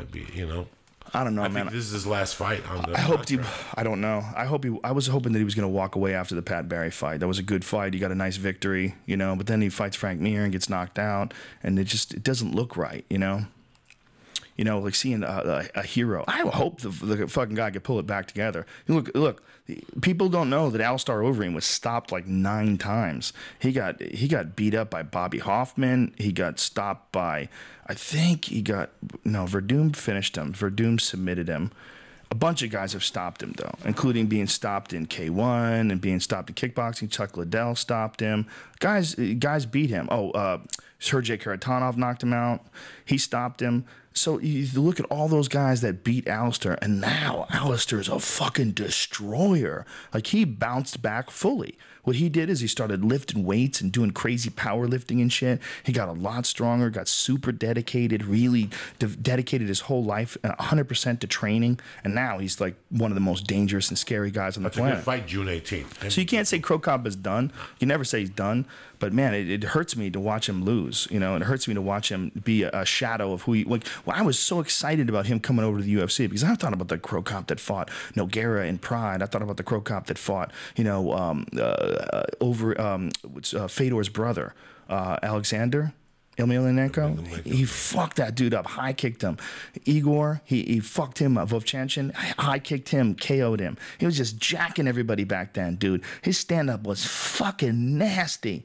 I don't know, man. I think this is his last fight on the. I don't know. I was hoping that he was going to walk away after the Pat Barry fight. That was a good fight. He got a nice victory, But then he fights Frank Mir and gets knocked out, and it doesn't look right, like seeing a hero. I hope the fucking guy could pull it back together. Look. People don't know that Alistair Overeem was stopped like 9 times. He got beat up by Bobby Hoffman. He got stopped by, Verdum finished him. Verdum submitted him. A bunch of guys have stopped him, though, including being stopped in K1 and being stopped in kickboxing. Chuck Liddell stopped him. Guys beat him. Sergey Karatanov knocked him out. He stopped him. So you look at all those guys that beat Alistair, and now Alistair is a fucking destroyer. Like, he bounced back fully. What he did is he started lifting weights and doing crazy powerlifting and shit. He got a lot stronger, got super dedicated, really dedicated his whole life 100% to training. And now he's like one of the most dangerous and scary guys on the planet. That's a good fight, June 18th. So you can't say Krokop is done. You can never say he's done. But man, it hurts me to watch him lose. It hurts me to watch him be a shadow of who he. I was so excited about him coming over to the UFC because I thought about the Krokop that fought Nogueira in Pride. I thought about the Krokop that fought, Fedor's brother, Alexander Emelianenko. He fucked that dude up, high kicked him. Igor, he fucked him up. Vovchanchin, high kicked him, KO'd him. He was just jacking everybody back then, dude. His stand up was fucking nasty.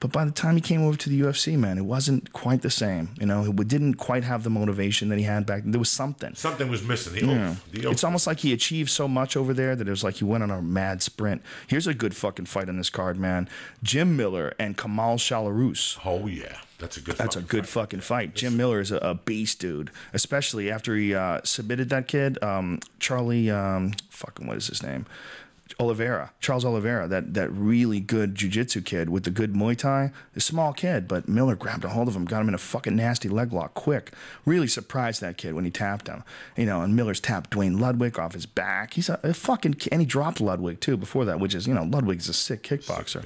But by the time he came over to the UFC, man, it wasn't quite the same. He didn't quite have the motivation that he had back then. There was something. Something was missing. The oomph. It's almost like he achieved so much over there that it was like he went on a mad sprint. Here's a good fucking fight on this card, man. Jim Miller and Kamal Shalarus. Oh, yeah. That's a good fucking fight. Jim Miller is a beast, dude. Especially after he submitted that kid, Charlie, what is his name? Charles Oliveira, that really good jiu-jitsu kid with the good Muay Thai. A small kid, but Miller grabbed a hold of him, got him in a fucking nasty leg lock quick. Really surprised that kid when he tapped him. And Miller's tapped Dwayne Ludwig off his back. He's a fucking, and he dropped Ludwig too before that, which is, Ludwig's a sick kickboxer.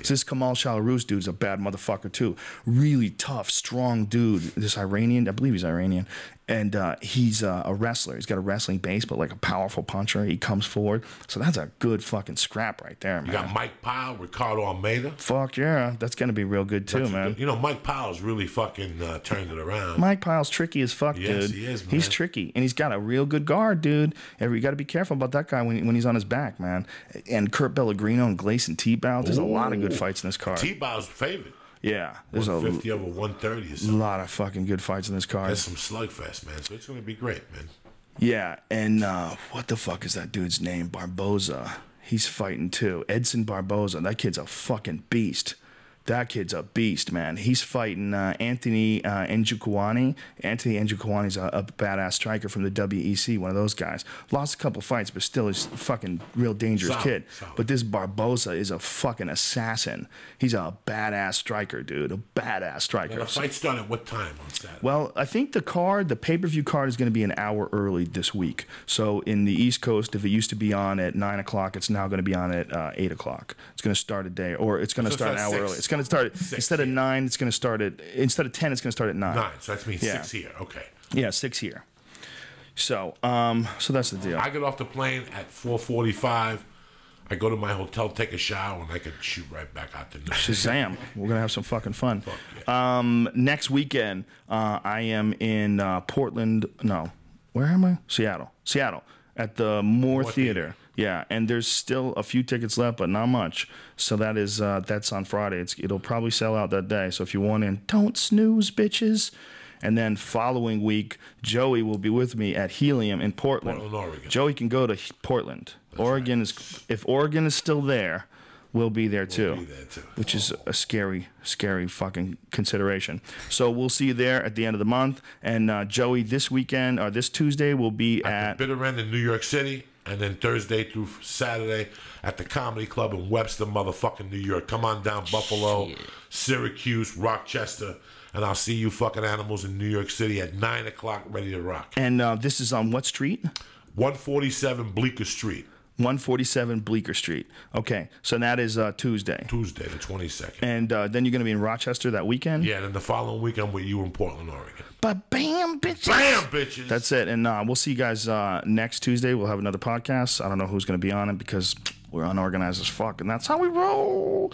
So this Kamal Shalarus dude's a bad motherfucker too. Really tough, strong dude. This Iranian, I believe he's Iranian. And he's a wrestler. He's got a wrestling base, but like a powerful puncher. He comes forward. So that's a good fucking scrap right there, man. You got Mike Powell, Ricardo Almeida. Fuck yeah. That's going to be real good too, man. Mike Powell's really fucking turned it around. Mike Powell's tricky as fuck, dude. Yes, he is, man. He's tricky. And he's got a real good guard, dude. You got to be careful about that guy when he's on his back, man. And Kurt Pellegrino and Gleison Tebow. There's a lot of good fights in this card. Tebow's favorite. Yeah, there's 150 over 130 or something. A lot of fucking good fights in this card. There's some slugfest, man. So it's going to be great, man. Yeah, and what the fuck is that dude's name? Barboza. He's fighting too. Edson Barboza. That kid's a fucking beast. That kid's a beast, man. He's fighting Anthony Njokuani. Anthony Njokuani's a badass striker from the WEC, one of those guys. Lost a couple fights, but still he's a fucking real dangerous kid. But this Barboza is a fucking assassin. He's a badass striker, dude. A badass striker. And the fight started at what time on Saturday? Well, I think the pay-per-view card is going to be an hour early this week. So in the East Coast, if it used to be on at 9 o'clock, it's now going to be on at 8 o'clock. It's going to start a day, or it's going to start an hour early. It's going to start instead of 9. It's going to start at instead of 10. It's going to start at 9. 9. So that means 6 here. Okay. Yeah, 6 here. So, so that's the deal. I get off the plane at 4:45. I go to my hotel, take a shower, and I can shoot right back out to Shazam! We're gonna have some fucking fun. Yeah. Next weekend, I am in Portland. No, where am I? Seattle. At the Moore Theater. Yeah, and there's still a few tickets left, but not much. So that is that's on Friday. It'll probably sell out that day. So if you want in, don't snooze, bitches. And then following week, Joey will be with me at Helium in Portland. Oregon. Joey can go to Portland. Oregon is, if Oregon is still there, we'll be there too. Which is a scary fucking consideration. So we'll see you there at the end of the month. And Joey, this weekend or this Tuesday will be at the Bitter End in New York City. And then Thursday through Saturday at the Comedy Club in Webster, motherfucking New York. Come on down, Buffalo, Syracuse, Rochester. And I'll see you fucking animals in New York City at 9 o'clock, ready to rock. And this is on what street? 147 Bleecker Street. 147 Bleecker Street. Okay, so that is Tuesday. Tuesday, the 22nd. And then you're going to be in Rochester that weekend? Yeah, then the following week I'm with you in Portland, Oregon. But bam, bitches. Bam, bitches. That's it. And we'll see you guys next Tuesday. We'll have another podcast. I don't know who's going to be on it because we're unorganized as fuck, and that's how we roll.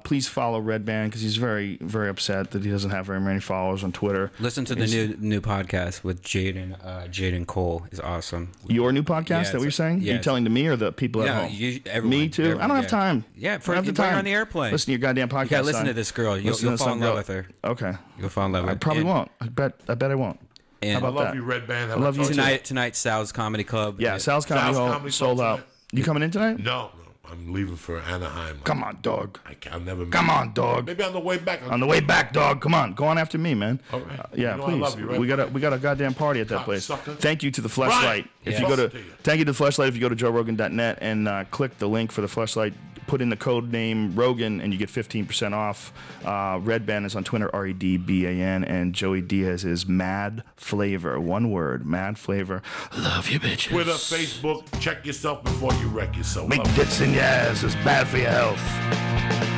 Please follow Redban because he's very, very upset that he doesn't have very many followers on Twitter. Listen to the new podcast with Jaden Cole. Is awesome. Your new podcast that we're saying? Yeah, Are you telling to me or the people at home? Everyone, me too. Everyone, I don't have time. Yeah, I don't have the time on the airplane. Listen to your goddamn podcast. You gotta listen to this girl. You'll fall in love with her. Okay. You'll fall in love with her. I probably won't. I bet I won't. And How about I love that? you, Redban. I love you tonight. Sal's Comedy Club. Yeah, Sal's Comedy Hall sold out. You coming in tonight? No. I'm leaving for Anaheim. Come on, dog. I'll never. Come on, dog. Maybe on the way back. On the way back, dog. Come on, go on after me, man. All right. Yeah, please. I love you, right? We got a goddamn party at that place. Sucker. Thank you to the Fleshlight. If you go to thank you to the Fleshlight. If you go to JoeRogan.net and click the link for the Fleshlight, put in the code name Rogan and you get 15% off. Redban is on Twitter, REDBAN, and Joey Diaz is Mad Flavor. One word, Mad Flavor. Love you, bitches. Twitter, Facebook. Check yourself before you wreck yourself. Make dits in your ass is bad for your health.